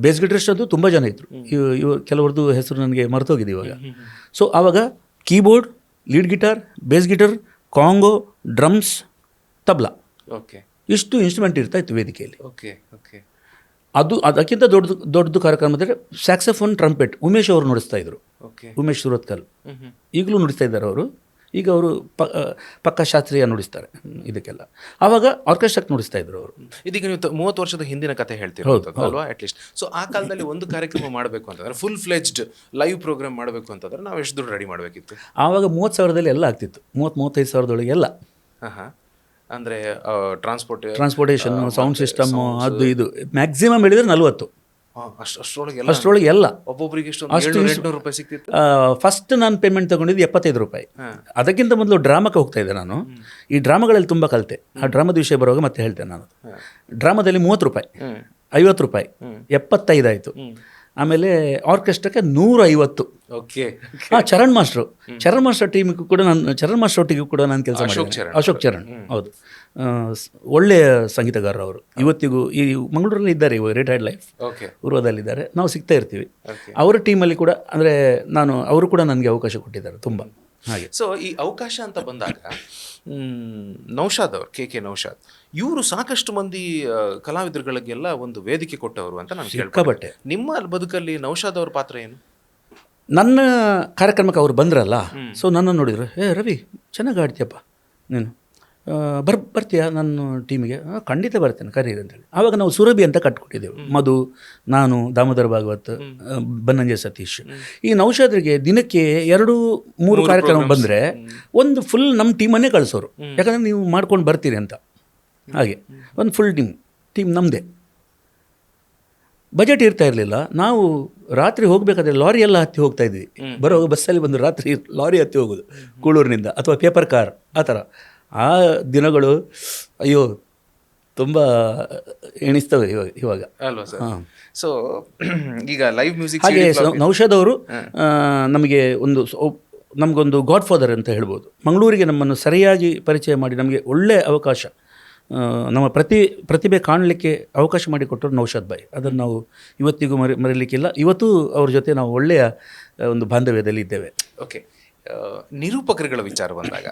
ಬೇಸ್ ಗಿಟರಿಸ್ಟ್ ಅದು ತುಂಬ ಜನ ಇದ್ದರು. ಕೆಲವ್ರದ್ದು ಹೆಸರು ನನಗೆ ಮರ್ತೋಗಿದೆ ಇವಾಗ. ಸೊ ಆವಾಗ keyboard, lead guitar, base guitar, Congo, drums, tabla, ಇಷ್ಟು ಇನ್ಸ್ಟ್ರೂಮೆಂಟ್ ಇರ್ತಾಯಿತ್ತು ವೇದಿಕೆಯಲ್ಲಿ. ಅದಕ್ಕಿಂತ ದೊಡ್ಡದು ಕಾರ್ಯಕ್ರಮ ಅಂದರೆ ಸ್ಯಾಕ್ಸಫೋನ್ ಟ್ರಂಪೆಟ್ ಉಮೇಶ್ ಅವರು ನುಡಿಸ್ತಾ ಇದ್ರು. ಓಕೆ. ಉಮೇಶ್ ಸುರತ್ಕಲ್ ಈಗಲೂ ನುಡಿಸ್ತಾ ಇದ್ದಾರೆ ಅವರು. ಈಗ ಅವರು ಪಕ್ಕ ಶಾಸ್ತ್ರೀಯ ನುಡಿಸ್ತಾರೆ ಇದಕ್ಕೆಲ್ಲ. ಆವಾಗ ಆರ್ಕೆಸ್ಟ್ರಾಕ್ಕೆ ನುಡಿಸ್ತಾ ಇದ್ರು ಅವರು. ಇದೀಗ ನೀವು 30 ವರ್ಷದ ಹಿಂದಿನ ಕತೆ ಹೇಳ್ತೀರೋದು ಅಲ್ವಾ ಅಟ್ಲೀಸ್ಟ್. ಸೊ ಆ ಕಾಲದಲ್ಲಿ ಒಂದು ಕಾರ್ಯಕ್ರಮ ಮಾಡಬೇಕು ಅಂತಂದ್ರೆ ಫುಲ್ ಫ್ಲೆಜ್ಡ್ ಲೈವ್ ಪ್ರೋಗ್ರಾಮ್ ಮಾಡಬೇಕು ಅಂತಂದ್ರೆ ನಾವು ಎಷ್ಟು ದುಡ್ಡು ರೆಡಿ ಮಾಡಬೇಕಿತ್ತು? ಆವಾಗ 30,000ದಲ್ಲಿ ಎಲ್ಲ ಆಗ್ತಿತ್ತು. 35,000 ಎಲ್ಲ. ಹಾಂ. ಅಂದರೆ ಟ್ರಾನ್ಸ್ಪೋರ್ಟೇಷನ್, ಸೌಂಡ್ ಸಿಸ್ಟಮ್, ಅದು ಇದು ಮ್ಯಾಕ್ಸಿಮಮ್ ಹೇಳಿದ್ರೆ 40. ಅಷ್ಟರೊಳಗೆ ಎಲ್ಲ ಒಬ್ಬೊಬ್ಬರಿಗೆ ₹700 ಸಿಗ್ತಿತ್ತು. ಫಸ್ಟ್ ನಾನು ಪೇಮೆಂಟ್ ತಗೊಂಡಿದ್ದು ₹75. ಅದಕ್ಕಿಂತ ಮೊದಲು ಡ್ರಾಮಾಕ್ಕೆ ಹೋಗ್ತಾ ಇದ್ದೆ ನಾನು. ಈ ಡ್ರಾಮಾಗಳಲ್ಲಿ ತುಂಬ ಕಲಿತೆ. ಆ ಡ್ರಾಮಾದ ವಿಷಯ ಬರುವಾಗ ಮತ್ತೆ ಹೇಳ್ತೇನೆ ನಾನು. ಡ್ರಾಮಾದಲ್ಲಿ ₹30, ₹50, 75 ಆಯಿತು. ಆಮೇಲೆ ಆರ್ಕೆಸ್ಟ್ರಾಕ್ಕೆ 150. ಓಕೆ. ಚರಣ್ ಮಾಸ್ಟರ್ ಟೀಮಿಗೂ ಕೂಡ ಚರಣ್ ಮಾಸ್ಟರ್ ಒಟ್ಟಿಗೂ ಕೂಡ ನಾನು ಕೆಲಸ ಮಾಡಿದ್ದೆ. ಅಶೋಕ್ ಚರಣ್, ಹೌದು, ಒಳ್ಳೆಯ ಸಂಗೀತಗಾರರು ಅವರು. ಇವತ್ತಿಗೂ ಈ ಮಂಗಳೂರಲ್ಲಿ ಇದ್ದಾರೆ, ಇವಾಗ ರಿಟೈರ್ಡ್ ಲೈಫ್ ಉರ್ವದಲ್ಲಿದ್ದಾರೆ. ನಾವು ಸಿಗ್ತಾ ಇರ್ತೀವಿ. ಅವರ ಟೀಮಲ್ಲಿ ಕೂಡ ಅಂದರೆ ಅವರು ಕೂಡ ನನಗೆ ಅವಕಾಶ ಕೊಟ್ಟಿದ್ದಾರೆ ತುಂಬ. ಹಾಗೆ. ಸೊ ಈ ಅವಕಾಶ ಅಂತ ಬಂದಾಗ ನೌಶಾದ್ ಅವರು, ಕೆ ನೌಶಾದ್, ಇವರು ಸಾಕಷ್ಟು ಮಂದಿ ಕಲಾವಿದರುಗಳಿಗೆಲ್ಲ ಒಂದು ವೇದಿಕೆ ಕೊಟ್ಟವರು ಅಂತ ನಾನು ಕೇಳ್ಪಟ್ಟೆ. ನಿಮ್ಮ ಬದುಕಲ್ಲಿ ನೌಶಾದ್ ಅವ್ರ ಪಾತ್ರ ಏನು? ನನ್ನ ಕಾರ್ಯಕ್ರಮಕ್ಕೆ ಅವ್ರು ಬಂದ್ರಲ್ಲ, ಸೊ ನನ್ನ ನೋಡಿದ್ರು, ರವಿ ಚೆನ್ನಾಗಿ ಆಡ್ತೀಯಪ್ಪ ನೀನು, ಬರ್ತೀಯಾ ನನ್ನ ಟೀಮಿಗೆ? ಖಂಡಿತ ಬರ್ತೇನೆ, ಕರೀರಿ ಅಂತೇಳಿ. ಆವಾಗ ನಾವು ಸುರಭಿ ಅಂತ ಕಟ್ಕೊಟ್ಟಿದ್ದೆವು. ಮಧು, ನಾನು, ದಾಮೋದರ ಭಾಗವತ್, ಬನ್ನಂಜೆ ಸತೀಶ್. ಈ ನೌಶಾದ್ರಿಗೆ ದಿನಕ್ಕೆ 2-3 ಕಾರ್ಯಕ್ರಮ ಬಂದರೆ ಒಂದು ಫುಲ್ ನಮ್ಮ ಟೀಮನ್ನೇ ಕಳಿಸೋರು. ಯಾಕಂದರೆ ನೀವು ಮಾಡ್ಕೊಂಡು ಬರ್ತೀರಿ ಅಂತ. ಹಾಗೆ ಒಂದು ಫುಲ್ ಟೀಮ್ ನಮ್ಮದೇ. ಬಜೆಟ್ ಇರ್ತಾ ಇರಲಿಲ್ಲ. ನಾವು ರಾತ್ರಿ ಹೋಗಬೇಕಾದ್ರೆ ಲಾರಿ ಎಲ್ಲ ಹತ್ತಿ ಹೋಗ್ತಾ ಇದ್ವಿ. ಬರೋ ಬಸ್ಸಲ್ಲಿ ಬಂದು ರಾತ್ರಿ ಲಾರಿ ಹತ್ತಿ ಹೋಗೋದು ಕೂಳೂರಿನಿಂದ, ಅಥವಾ ಪೇಪರ್ ಕಾರ್, ಆ ಥರ. ಆ ದಿನಗಳು ಅಯ್ಯೋ ತುಂಬ ಎಣಿಸ್ತವೆ ಇವಾಗ ಅಲ್ವಾ ಸರ್? ಸೊ ಈಗ ಲೈವ್ ಮ್ಯೂಸಿಕ್ ಹಾಗೆ ನೌಶಾದ್ ಅವರು ನಮಗೊಂದು ಗಾಡ್ ಫಾದರ್ ಅಂತ ಹೇಳ್ಬೋದು. ಮಂಗಳೂರಿಗೆ ನಮ್ಮನ್ನು ಸರಿಯಾಗಿ ಪರಿಚಯ ಮಾಡಿ ನಮಗೆ ಒಳ್ಳೆಯ ಅವಕಾಶ, ನಮ್ಮ ಪ್ರತಿಭೆ ಕಾಣಲಿಕ್ಕೆ ಅವಕಾಶ ಮಾಡಿಕೊಟ್ಟರು ನೌಶಾದ್ ಭಾಯ್. ಅದನ್ನು ನಾವು ಇವತ್ತಿಗೂ ಮರೀಲಿಕ್ಕಿಲ್ಲ. ಇವತ್ತು ಅವ್ರ ಜೊತೆ ನಾವು ಒಳ್ಳೆಯ ಒಂದು ಬಾಂಧವ್ಯದಲ್ಲಿ ಇದ್ದೇವೆ. ಓಕೆ. ನಿರೂಪಕರುಗಳ ವಿಚಾರ ಬಂದಾಗ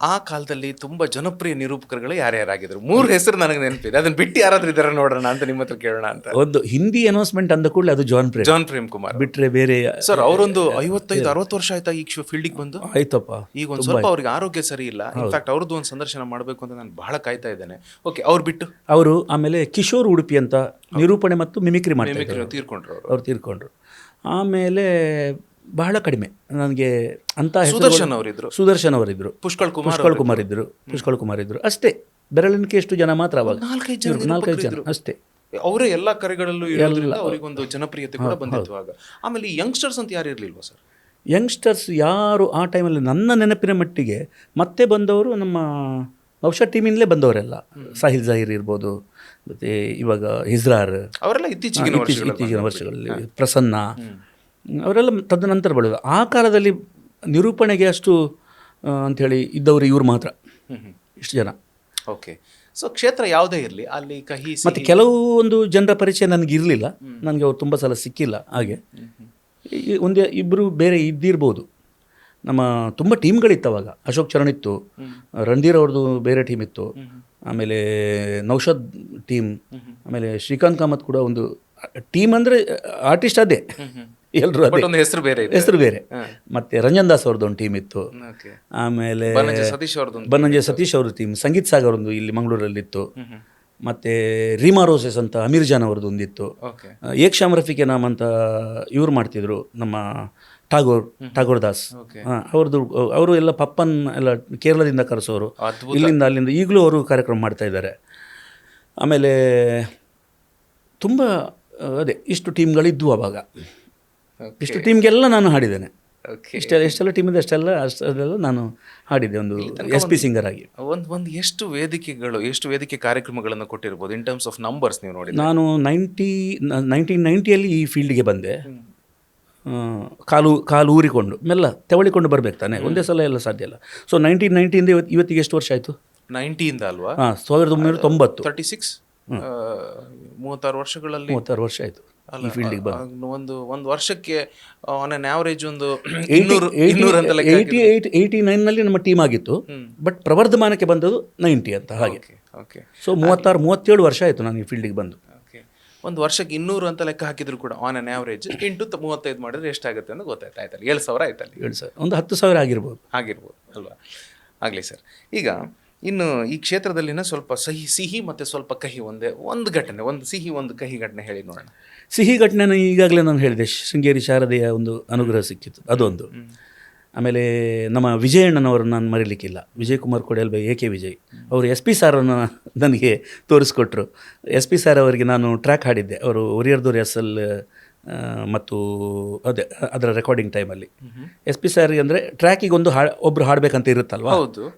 ಆ ಕಾಲದಲ್ಲಿ ತುಂಬ ಜನಪ್ರಿಯ ನಿರೂಪಕರುಗಳು ಯಾರ್ಯಾರಾಗಿದ್ರು? 3 ಹೆಸರು ನನಗೆ ನೆನಪಿದೆ. ಅದನ್ನ ಬಿಟ್ಟು ಯಾರಾದ್ರೂ ಇದ್ದಾರೆ ನೋಡೋಣ ಅಂತ ನಿಮ್ಮ ಹತ್ರ ಕೇಳೋಣ ಅಂತ. ಒಂದು ಹಿಂದಿ ಅನೌನ್ಸ್ಮೆಂಟ್ ಅಂದ ಕೂಡಲೇ ಅದು ಜಾನ್ ಪ್ರೇಮ್ ಕುಮಾರ್ ಬಿಟ್ಟರೆ ಬೇರೆ. ಸರ್ ಅವರೊಂದು 55-60 ವರ್ಷ ಆಯ್ತಾ ಈಗ ಫೀಲ್ಡಿಗೆ ಬಂದು? ಆಯ್ತಪ್ಪ. ಈಗ ಒಂದು ಸ್ವಲ್ಪ ಅವ್ರಿಗೆ ಆರೋಗ್ಯ ಸರಿ ಇಲ್ಲ. ಇನ್ಫ್ಯಾಕ್ಟ್ ಅವ್ರದ್ದು ಒಂದು ಸಂದರ್ಶನ ಮಾಡಬೇಕು ಅಂತ ನಾನು ಬಹಳ ಕಾಯ್ತಾ ಇದ್ದೇನೆ. ಓಕೆ. ಅವ್ರು ಬಿಟ್ಟು ಅವರು ಆಮೇಲೆ ಕಿಶೋರ್ ಉಡುಪಿ ಅಂತ ನಿರೂಪಣೆ ಮತ್ತು ಮಿಮಿಕ್ರಿ ಮಾಡ್ತಾರೆ, ಅವ್ರು ತೀರ್ಕೊಂಡ್ರು. ಆಮೇಲೆ ಬಹಳ ಕಡಿಮೆ ನನಗೆ ಅಂತ. ಸುದರ್ಶನ್ ಅವರಿದ್ರು, ಪುಷ್ಕಳ್ ಕುಮಾರ್ ಇದ್ರು ಅಷ್ಟೇ. ಬೆರಳಿನಕ್ಕೆ ಎಷ್ಟು ಜನ ಮಾತ್ರ ಅವಾಗ, 4-5 ಜನ ಅಷ್ಟೇ. ಅವರೇ ಎಲ್ಲ ಕರೆಗಳಲ್ಲೂ ಅವರಿಗೊಂದು ಜನಪ್ರಿಯತೆ ಕೂಡ ಬಂದಿತ್ತು ಆಗ. ಆಮೇಲೆ ಯಂಗ್ಸ್ಟರ್ಸ್ ಅಂತ ಯಾರು ಇರಲಿಲ್ವಾ ಸರ್? ಯಂಗ್ಸ್ಟರ್ಸ್ ಯಾರು ಆ ಟೈಮಲ್ಲಿ ನನ್ನ ನೆನಪಿನ ಮಟ್ಟಿಗೆ ಮತ್ತೆ ಬಂದವರು ನಮ್ಮ ನೌಶಾದ್ ಟೀಮಿಂದಲೇ ಬಂದವರೆಲ್ಲ. ಸಾಹಿಲ್ ಜಾಹಿರ್ ಇರ್ಬೋದು, ಮತ್ತು ಇವಾಗ ಹಿಜ್ರಾರ್ ಅವರೆಲ್ಲ ಇತ್ತೀಚಿನ ವರ್ಷಗಳಲ್ಲಿ, ಪ್ರಸನ್ನ ಅವರೆಲ್ಲ ತದನಂತರ ಬೆಳೆದು. ಆ ಕಾಲದಲ್ಲಿ ನಿರೂಪಣೆಗೆ ಅಷ್ಟು ಅಂಥೇಳಿ ಇದ್ದವರು ಇವರು ಮಾತ್ರ, ಇಷ್ಟು ಜನ. ಓಕೆ. ಸೊ ಕ್ಷೇತ್ರ ಯಾವುದೇ ಇರಲಿ ಅಲ್ಲಿ ಕಹಿ ಮತ್ತು ಕೆಲವು ಒಂದು ಜನರ ಪರಿಚಯ ನನಗೆ ಇರಲಿಲ್ಲ, ನನಗೆ ಅವ್ರು ತುಂಬ ಸಲ ಸಿಕ್ಕಿಲ್ಲ. ಹಾಗೆ ಇಬ್ಬರು ಬೇರೆ ಇದ್ದಿರ್ಬೋದು. ನಮ್ಮ ತುಂಬ ಟೀಮ್ಗಳಿತ್ತು ಅವಾಗ. ಅಶೋಕ್ ಚರಣ್ ಇತ್ತು, ರಣಧೀರ್ ಅವ್ರದ್ದು ಬೇರೆ ಟೀಮ್ ಇತ್ತು, ಆಮೇಲೆ ನೌಶಾದ್ ಟೀಮ್, ಆಮೇಲೆ ಶ್ರೀಕಾಂತ್ ಕಾಮತ್ ಕೂಡ ಒಂದು ಟೀಮ್. ಅಂದರೆ ಆರ್ಟಿಸ್ಟ್ ಅದೇ, ಎಲ್ಲರೂ ಹೆಸರು ಬೇರೆ. ಮತ್ತೆ ರಂಜನ್ ದಾಸ್ ಅವ್ರದ್ದು ಒಂದು ಟೀಮ್ ಇತ್ತು. ಆಮೇಲೆ ಬನ್ನಂಜೆ ಸತೀಶ್ ಅವ್ರದ್ದು ಟೀಮ್, ಸಂಗೀತ್ ಸಾಗರ್ ಒಂದು ಇಲ್ಲಿ ಮಂಗಳೂರಲ್ಲಿತ್ತು. ಮತ್ತು ರೀಮಾ ರೋಸೆಸ್ ಅಂತ ಅಮೀರ್ ಜಾನ್ ಅವ್ರದ್ದು ಒಂದಿತ್ತು. ಏಕ್ಷಾಮ್ ರಫಿಕೆ ನಾಮ್ ಅಂತ ಇವ್ರು ಮಾಡ್ತಿದ್ರು, ನಮ್ಮ ಠಾಗೋರ್ ದಾಸ್ ಅವ್ರದ್ದು. ಅವರು ಎಲ್ಲ ಪಪ್ಪನ್ ಎಲ್ಲ ಕೇರಳದಿಂದ ಕರೆಸೋರು, ಇಲ್ಲಿಂದ ಅಲ್ಲಿಂದ. ಈಗಲೂ ಅವರು ಕಾರ್ಯಕ್ರಮ ಮಾಡ್ತಾ ಇದ್ದಾರೆ. ಆಮೇಲೆ ತುಂಬ ಅದೇ ಇಷ್ಟು ಟೀಮ್ಗಳಿದ್ವು ಅವಾಗ. ಇಷ್ಟು ಟೀಮ್ಗೆಲ್ಲ ನಾನು ಹಾಡಿದ್ದೇನೆ. ಎಷ್ಟೆಲ್ಲ ಟೀಮ್ ಇದೆ ಅಷ್ಟೆಲ್ಲ ನಾನು ಹಾಡಿದ್ದೆ, ಒಂದು SP ಸಿಂಗರ್ ಆಗಿ. ಒಂದು ಎಷ್ಟು ವೇದಿಕೆ ಕಾರ್ಯಕ್ರಮಗಳನ್ನು ಕೊಟ್ಟಿರ್ಬೋದು ಇನ್ ಟರ್ಮ್ಸ್ ಆಫ್ ನಂಬರ್ಸ್ ನೀವು ನೋಡಿ? ನಾನು 1990ಯಲ್ಲಿ ಈ ಫೀಲ್ಡ್ಗೆ ಬಂದೆ. ಕಾಲು ಊರಿಕೊಂಡು ಮೆಲ್ಲ ತೆವಳಿಕೊಂಡು ಬರ್ಬೇಕು ತಾನೆ, ಒಂದೇ ಸಲ ಎಲ್ಲ ಸಾಧ್ಯ ಇಲ್ಲ. ಸೊ 1990ಇಂದ ಇವತ್ತಿಗೆ ಎಷ್ಟು ವರ್ಷ ಆಯಿತು? 90ಇಂದ ಅಲ್ವಾ? 1990. 36 36 ವರ್ಷಗಳಲ್ಲಿ 36 ವರ್ಷ ಆಯಿತು ಈ ಫೀಲ್ಡಿಗೆ ಬಂದು. ಒಂದು ವರ್ಷಕ್ಕೆ ಆನ್ ಆನ್ ಆವರೇಜ್ ಒಂದು 89ನಲ್ಲಿ ನಮ್ಮ ಟೀಮ್ ಆಗಿತ್ತು. ಬಟ್ ಪ್ರವರ್ಧಮಾನಕ್ಕೆ ಬಂದದ್ದು 90 ಅಂತ. ಹಾಗೆ. ಸೊ 37 ವರ್ಷ ಆಯಿತು ನಾನು ಈ ಫೀಲ್ಡಿಗೆ ಬಂದು. ಒಂದು ವರ್ಷಕ್ಕೆ 200 ಅಂತ ಲೆಕ್ಕ ಹಾಕಿದ್ರು ಕೂಡ ಆನ್ ಅನ್ ಆವ್ರೇಜ್ 8-35 ಮಾಡಿದ್ರೆ ಎಷ್ಟಾಗುತ್ತೆ ಅಂತ ಗೊತ್ತಾಯ್ತು. ಆಯ್ತಲ್ಲ 7,000 ಆಯ್ತಲ್ಲ. 7,000 ಒಂದು 10,000 ಆಗಿರ್ಬೋದು ಅಲ್ವಾ. ಆಗಲಿ ಸರ್. ಈಗ ಇನ್ನು ಈ ಕ್ಷೇತ್ರದಲ್ಲಿನ ಸ್ವಲ್ಪ ಸಿಹಿ ಮತ್ತು ಸ್ವಲ್ಪ ಕಹಿ ಒಂದು ಘಟನೆ, ಒಂದು ಸಿಹಿ ಒಂದು ಕಹಿ ಘಟನೆ ಹೇಳಿ ನೋಡೋಣ. ಸಿಹಿ ಘಟನೆನ ಈಗಾಗಲೇ ನಾನು ಹೇಳಿದೆ, ಶೃಂಗೇರಿ ಶಾರದೆಯ ಒಂದು ಅನುಗ್ರಹ ಸಿಕ್ಕಿತ್ತು ಅದೊಂದು. ಆಮೇಲೆ ನಮ್ಮ ವಿಜಯಣ್ಣನವರು ನಾನು ಮರೀಲಿಕ್ಕಿಲ್ಲ. ವಿಜಯ್ ಕುಮಾರ್ ಕೊಡೆಲ್ಬೈ AK ವಿಜಯ್ ಅವರು SP ಸಾರನ್ನು ನನಗೆ ತೋರಿಸ್ಕೊಟ್ರು. SP ಸಾರ್ ಅವರಿಗೆ ನಾನು ಟ್ರ್ಯಾಕ್ ಹಾಡಿದ್ದೆ, ಅವರು ಒರಿಯರ್ದೋರಿ ಅಸಲ್ ಮತ್ತು ಅದೇ ಅದರ ರೆಕಾರ್ಡಿಂಗ್ ಟೈಮಲ್ಲಿ. SP ಸಾರ್ ಅಂದರೆ ಟ್ರ್ಯಾಕಿಗೆ ಒಂದು ಒಬ್ಬರು ಹಾಡಬೇಕಂತ ಇರುತ್ತಲ್ವ,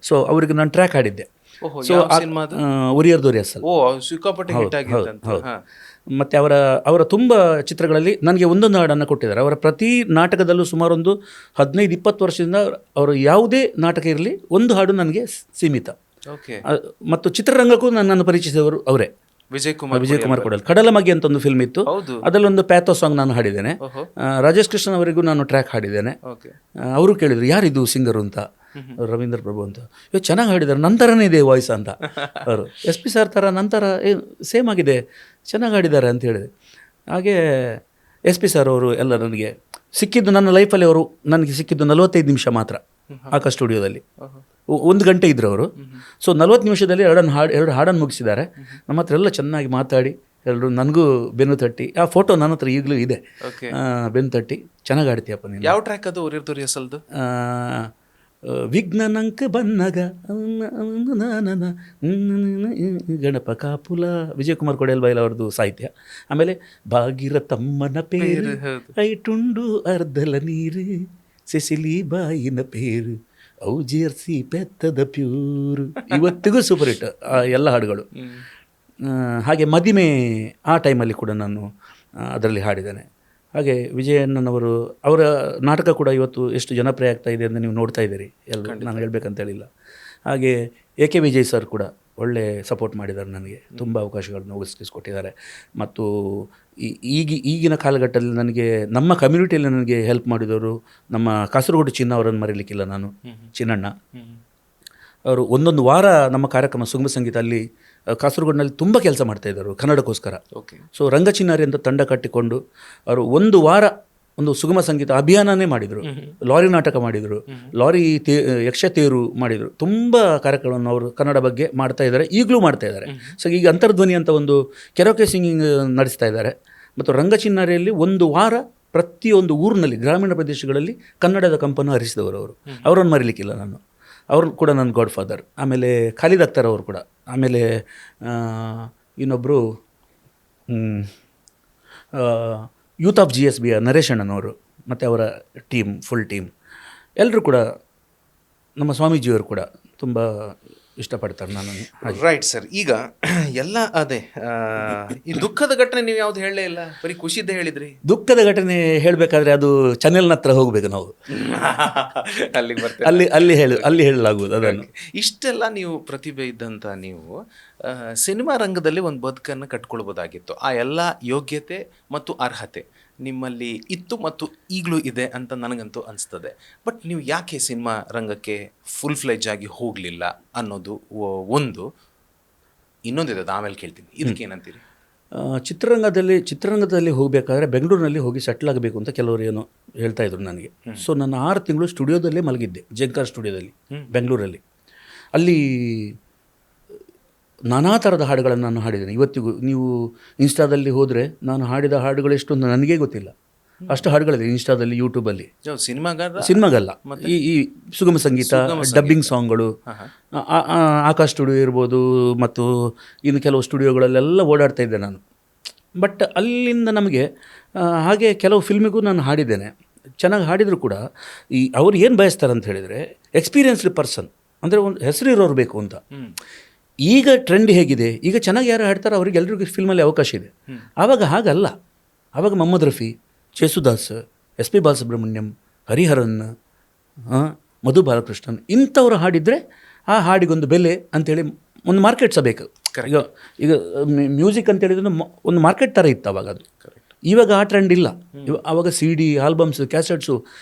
ಸೊ ಅವ್ರಿಗೆ ನಾನು ಟ್ರ್ಯಾಕ್ ಹಾಡಿದ್ದೆ. ಸೊ ಒರಿಯರ್ದೋರಿ ಅಸಲ್. ಮತ್ತು ಅವರ ತುಂಬ ಚಿತ್ರಗಳಲ್ಲಿ ನನಗೆ ಒಂದೊಂದು ಹಾಡನ್ನು ಕೊಟ್ಟಿದ್ದಾರೆ. ಅವರ ಪ್ರತಿ ನಾಟಕದಲ್ಲೂ ಸುಮಾರು ಒಂದು 15-20 ವರ್ಷದಿಂದ ಅವರು ಯಾವುದೇ ನಾಟಕ ಇರಲಿ ಒಂದು ಹಾಡು ನನಗೆ ಸೀಮಿತ. ಮತ್ತು ಚಿತ್ರರಂಗಕ್ಕೂ ನನ್ನನ್ನು ಪರಿಚಯಿಸಿದವರು ಅವರೇ, ವಿಜಯ್ ಕುಮಾರ್ ಕೊಡಲ್. ಕಡಲಮಗಿ ಅಂತ ಒಂದು ಫಿಲ್ಮ್ ಇತ್ತು, ಅದರಲ್ಲೊಂದು ಪ್ಯಾಥೋ ಸಾಂಗ್ ನಾನು ಹಾಡಿದ್ದೇನೆ. ರಾಜೇಶ್ ಕೃಷ್ಣ ಅವರಿಗೂ ನಾನು ಟ್ರ್ಯಾಕ್ ಹಾಡಿದ್ದೇನೆ. ಅವರು ಕೇಳಿದ್ರು ಯಾರಿದು ಸಿಂಗರು ಅಂತ, ರವೀಂದ್ರ ಪ್ರಭು ಅಂತ. ಚೆನ್ನಾಗಿ ಹಾಡಿದ್ದಾರೆ, ನಂತರನೇ ಇದೆ ವಾಯ್ಸ್ ಅಂತ. ಅವರು SP ಸಾರ್ ಥರ ನಂತರ ಸೇಮ್ ಆಗಿದೆ, ಚೆನ್ನಾಗಿ ಹಾಡಿದ್ದಾರೆ ಅಂತ ಹೇಳಿದೆ. ಹಾಗೆ SP ಸಾರ್ ಅವರು ಎಲ್ಲ ನನಗೆ ಸಿಕ್ಕಿದ್ದು, ನನ್ನ ಲೈಫಲ್ಲಿ ಅವರು ನನಗೆ ಸಿಕ್ಕಿದ್ದು 45 ನಿಮಿಷ ಮಾತ್ರ ಆಕಾಶ್ ಸ್ಟುಡಿಯೋದಲ್ಲಿ. 1 ಗಂಟೆ ಇದ್ರು ಅವರು. ಸೊ 40 ನಿಮಿಷದಲ್ಲಿ 2 ಹಾಡನ್ನು ಮುಗಿಸಿದ್ದಾರೆ. ನಮ್ಮ ಹತ್ರ ಎಲ್ಲ ಚೆನ್ನಾಗಿ ಮಾತಾಡಿ ಎಲ್ಲರೂ ನನಗೂ ಬೆನ್ನು ತಟ್ಟಿ, ಆ ಫೋಟೋ ನನ್ನ ಹತ್ರ ಈಗಲೂ ಇದೆ, ಬೆನ್ನು ತಟ್ಟಿ ಚೆನ್ನಾಗಿ ಆಡ್ತೀಯಪ್ಪ ನೀನು. ಯಾವ ಟ್ರ್ಯಾಕ್ ಅದು ಒರಿಯರ್ದೋರಿ ಅಸಲ್ದು? ವಿಘ್ನನಂಕ ಬನ್ನಗ ಗಣಪ ಕಾಪುಲ, ವಿಜಯ್ ಕುಮಾರ್ ಕೊಡೆಲ್ಬೈಲ್ ಅವ್ರದ್ದು ಸಾಹಿತ್ಯ. ಆಮೇಲೆ ಭಾಗೀರಥಮ್ಮನ ಪೇರು ಐಟುಂಡು ಅರ್ಧಲ ನೀರು, ಸೆಸಿಲಿ ಬಾಯಿನ ಪೇರು ಔ ಜೇರ್ಸಿ ಪೆತ್ತದ ಪ್ಯೂರು, ಇವತ್ತಿಗೂ ಸೂಪರ್ ಹಿಟ್ ಎಲ್ಲ ಹಾಡುಗಳು. ಹಾಗೆ ಮದಿಮೆ ಆ ಟೈಮಲ್ಲಿ ಕೂಡ ನಾನು ಅದರಲ್ಲಿ ಹಾಡಿದ್ದೇನೆ. ಹಾಗೆ ವಿಜಯಣ್ಣನವರು ಅವರ ನಾಟಕ ಕೂಡ ಇವತ್ತು ಎಷ್ಟು ಜನಪ್ರಿಯ ಆಗ್ತಾ ಇದೆ ಅಂತ ನೀವು ನೋಡ್ತಾ ಇದ್ದೀರಿ ಎಲ್ಲರೂ, ನಾನು ಹೇಳಬೇಕಂತ ಹೇಳಿಲ್ಲ. ಹಾಗೆ AK ವಿಜಯ್ ಸರ್ ಕೂಡ ಒಳ್ಳೆ ಸಪೋರ್ಟ್ ಮಾಡಿದ್ದಾರೆ ನನಗೆ, ತುಂಬ ಅವಕಾಶಗಳನ್ನು ಒದಗಿಸ್ಕೊಟ್ಟಿದ್ದಾರೆ. ಮತ್ತು ಈಗಿನ ಕಾಲಘಟ್ಟದಲ್ಲಿ ನನಗೆ ನಮ್ಮ ಕಮ್ಯುನಿಟಿಯಲ್ಲಿ ನನಗೆ ಹೆಲ್ಪ್ ಮಾಡಿದವರು ನಮ್ಮ ಕಾಸರಗೋಡು ಚಿನ್ನ ಅವರನ್ನು ಮರೀಲಿಕ್ಕಿಲ್ಲ ನಾನು. ಚಿನ್ನಣ್ಣ ಅವರು ಒಂದೊಂದು ವಾರ ನಮ್ಮ ಕಾರ್ಯಕ್ರಮ ಸುಗಮ ಸಂಗೀತ ಅಲ್ಲಿ ಕಾಸರಗೋಡಿನಲ್ಲಿ ತುಂಬ ಕೆಲಸ ಮಾಡ್ತಾಯಿದ್ದರು ಕನ್ನಡಕ್ಕೋಸ್ಕರ. ಸೊ ರಂಗಚಿನ್ನಾರಿ ಅಂತ ತಂಡ ಕಟ್ಟಿಕೊಂಡು ಅವರು ಒಂದು ವಾರ ಒಂದು ಸುಗಮ ಸಂಗೀತ ಅಭಿಯಾನನೇ ಮಾಡಿದರು. ಲಾರಿ ನಾಟಕ ಮಾಡಿದರು, ಲಾರಿ ಯಕ್ಷತೇರು ಮಾಡಿದರು. ತುಂಬ ಕಾರ್ಯಕ್ರಮವನ್ನು ಅವರು ಕನ್ನಡ ಬಗ್ಗೆ ಮಾಡ್ತಾ ಇದ್ದಾರೆ, ಈಗಲೂ ಮಾಡ್ತಾ ಇದ್ದಾರೆ. ಸೊ ಈಗ ಅಂತರ್ಧ್ವನಿ ಅಂತ ಒಂದು ಕೆರೋಕೆ ಸಿಂಗಿಂಗ್ ನಡೆಸ್ತಾ ಇದ್ದಾರೆ. ಮತ್ತು ರಂಗಚಿನ್ನಾರಿಯಲ್ಲಿ ಒಂದು ವಾರ ಪ್ರತಿಯೊಂದು ಊರಿನಲ್ಲಿ ಗ್ರಾಮೀಣ ಪ್ರದೇಶಗಳಲ್ಲಿ ಕನ್ನಡದ ಕಂಪನ್ನು ಹರಿಸಿದವರು ಅವರು. ಅವರನ್ನು ಮರೀಲಿಕ್ಕಿಲ್ಲ ನಾನು. ಅವರು ಕೂಡ ನನ್ನ ಗಾಡ್ ಫಾದರ್. ಆಮೇಲೆ ಖಾಲಿದ್ ಅಖ್ತರ್ ಅವರು ಕೂಡ. ಆಮೇಲೆ ಇನ್ನೊಬ್ಬರು ಯೂತ್ ಆಫ್ GSBಯ ನರೇಶ್ ಅಣ್ಣನವರು ಮತ್ತು ಅವರ ಟೀಮ್, ಫುಲ್ ಟೀಮ್ ಎಲ್ಲರೂ ಕೂಡ, ನಮ್ಮ ಸ್ವಾಮೀಜಿಯವರು ಕೂಡ ತುಂಬ ಇಷ್ಟಪಡ್ತಾರೆ ನನ್ನನ್ನು. Right sir. ಈಗ ಎಲ್ಲ ಅದೇ ಈ ದುಃಖದ ಘಟನೆ ನೀವು ಯಾವ್ದು ಹೇಳಲೇ ಇಲ್ಲ, ಬರೀ ಖುಷಿದ್ದೇ ಹೇಳಿದ್ರಿ. ದುಃಖದ ಘಟನೆ ಹೇಳಬೇಕಾದ್ರೆ ಅದು ಚಾನೆಲ್ನ ಹತ್ರ ಹೋಗಬೇಕು ನಾವು, ಅಲ್ಲಿಗೆ ಬರ್ತೇವೆ, ಅಲ್ಲಿ ಹೇಳಲಾಗುವುದು ಅದನ್ನು. ಇಷ್ಟೆಲ್ಲ ನೀವು ಪ್ರತಿಭೆ ಇದ್ದಂಥ ನೀವು ಸಿನಿಮಾ ರಂಗದಲ್ಲಿ ಒಂದು ಬದುಕನ್ನು ಕಟ್ಕೊಳ್ಬೋದಾಗಿತ್ತು. ಆ ಎಲ್ಲ ಯೋಗ್ಯತೆ ಮತ್ತು ಅರ್ಹತೆ ನಿಮ್ಮಲ್ಲಿ ಇತ್ತು ಮತ್ತು ಈಗಲೂ ಇದೆ ಅಂತ ನನಗಂತೂ ಅನಿಸ್ತದೆ. ಬಟ್ ನೀವು ಯಾಕೆ ಸಿನಿಮಾ ರಂಗಕ್ಕೆ ಫುಲ್ ಫ್ಲೆಜ್ ಆಗಿ ಹೋಗಲಿಲ್ಲ ಅನ್ನೋದು ಒಂದು. ಇನ್ನೊಂದಿದೆ, ಅದು ಆಮೇಲೆ ಕೇಳ್ತೀನಿ. ಇದಕ್ಕೇನಂತೀರಿ? ಚಿತ್ರರಂಗದಲ್ಲಿ ಹೋಗಬೇಕಾದ್ರೆ ಬೆಂಗಳೂರಿನಲ್ಲಿ ಹೋಗಿ ಸೆಟ್ಲ್ ಆಗಬೇಕು ಅಂತ ಕೆಲವರು ಏನೋ ಹೇಳ್ತಾ ಇದ್ರು ನನಗೆ. ಸೊ ನಾನು 6 ತಿಂಗಳು ಸ್ಟುಡಿಯೋದಲ್ಲೇ ಮಲಗಿದ್ದೆ, ಜಂಕಾರ್ ಸ್ಟುಡಿಯೋದಲ್ಲಿ ಬೆಂಗಳೂರಲ್ಲಿ. ಅಲ್ಲಿ ನಾನಾ ಥರದ ಹಾಡುಗಳನ್ನು ನಾನು ಹಾಡಿದ್ದೇನೆ. ಇವತ್ತಿಗೂ ನೀವು ಇನ್ಸ್ಟಾದಲ್ಲಿ ಹೋದರೆ ನಾನು ಹಾಡಿದ ಹಾಡುಗಳೆಷ್ಟು ನನಗೇ ಗೊತ್ತಿಲ್ಲ, ಅಷ್ಟು ಹಾಡುಗಳಿದೆ ಇನ್ಸ್ಟಾದಲ್ಲಿ, ಯೂಟ್ಯೂಬಲ್ಲಿ. ಸಿನಿಮಾಗಲ್ಲ, ಈ ಸುಗಮ ಸಂಗೀತ, ಡಬ್ಬಿಂಗ್ ಸಾಂಗ್ಗಳು, ಆಕಾಶ್ ಸ್ಟುಡಿಯೋ ಇರ್ಬೋದು ಮತ್ತು ಇನ್ನು ಕೆಲವು ಸ್ಟುಡಿಯೋಗಳಲ್ಲೆಲ್ಲ ಓಡಾಡ್ತಾ ಇದ್ದೆ ನಾನು. ಬಟ್ ಅಲ್ಲಿಂದ ನಮಗೆ ಹಾಗೆ ಕೆಲವು ಫಿಲ್ಮಿಗೂ ನಾನು ಹಾಡಿದ್ದೇನೆ. ಚೆನ್ನಾಗಿ ಹಾಡಿದರೂ ಕೂಡ ಅವ್ರು ಏನು ಬಯಸ್ತಾರೆ ಅಂತ ಹೇಳಿದರೆ ಎಕ್ಸ್ಪೀರಿಯನ್ಸ್ಡ್ ಪರ್ಸನ್, ಅಂದರೆ ಒಂದು ಹೆಸರಿರೋರು ಬೇಕು ಅಂತ. ಈಗ ಟ್ರೆಂಡ್ ಹೇಗಿದೆ, ಈಗ ಚೆನ್ನಾಗಿ ಯಾರು ಹಾಡ್ತಾರೆ ಅವ್ರಿಗೆ ಎಲ್ರಿಗೂ ಫಿಲ್ಮಲ್ಲಿ ಅವಕಾಶ ಇದೆ. ಆವಾಗ ಹಾಗಲ್ಲ. ಆವಾಗ ಮೊಹಮ್ಮದ್ ರಫಿ, ಚೇಸುದಾಸ್, SP ಬಾಲಸುಬ್ರಹ್ಮಣ್ಯಂ, ಹರಿಹರನ್, ಮಧು ಬಾಲಕೃಷ್ಣನ್ ಇಂಥವ್ರು ಹಾಡಿದರೆ ಆ ಹಾಡಿಗೊಂದು ಬೆಲೆ ಅಂಥೇಳಿ ಒಂದು ಮಾರ್ಕೆಟ್ ಸಹ ಬೇಕು. ಈಗ ಮ್ಯೂಸಿಕ್ ಅಂತೇಳಿದ್ರೆ ಒಂದು ಮಾರ್ಕೆಟ್ ಥರ ಇತ್ತು ಅವಾಗ ಅದು. ಇವಾಗ ಆ ಟ್ರೆಂಡ್ ಇಲ್ಲ. ಆವಾಗ CD, ಆಲ್ಬಮ್ಸ್, ಕ್ಯಾಸೆಟ್ಸು,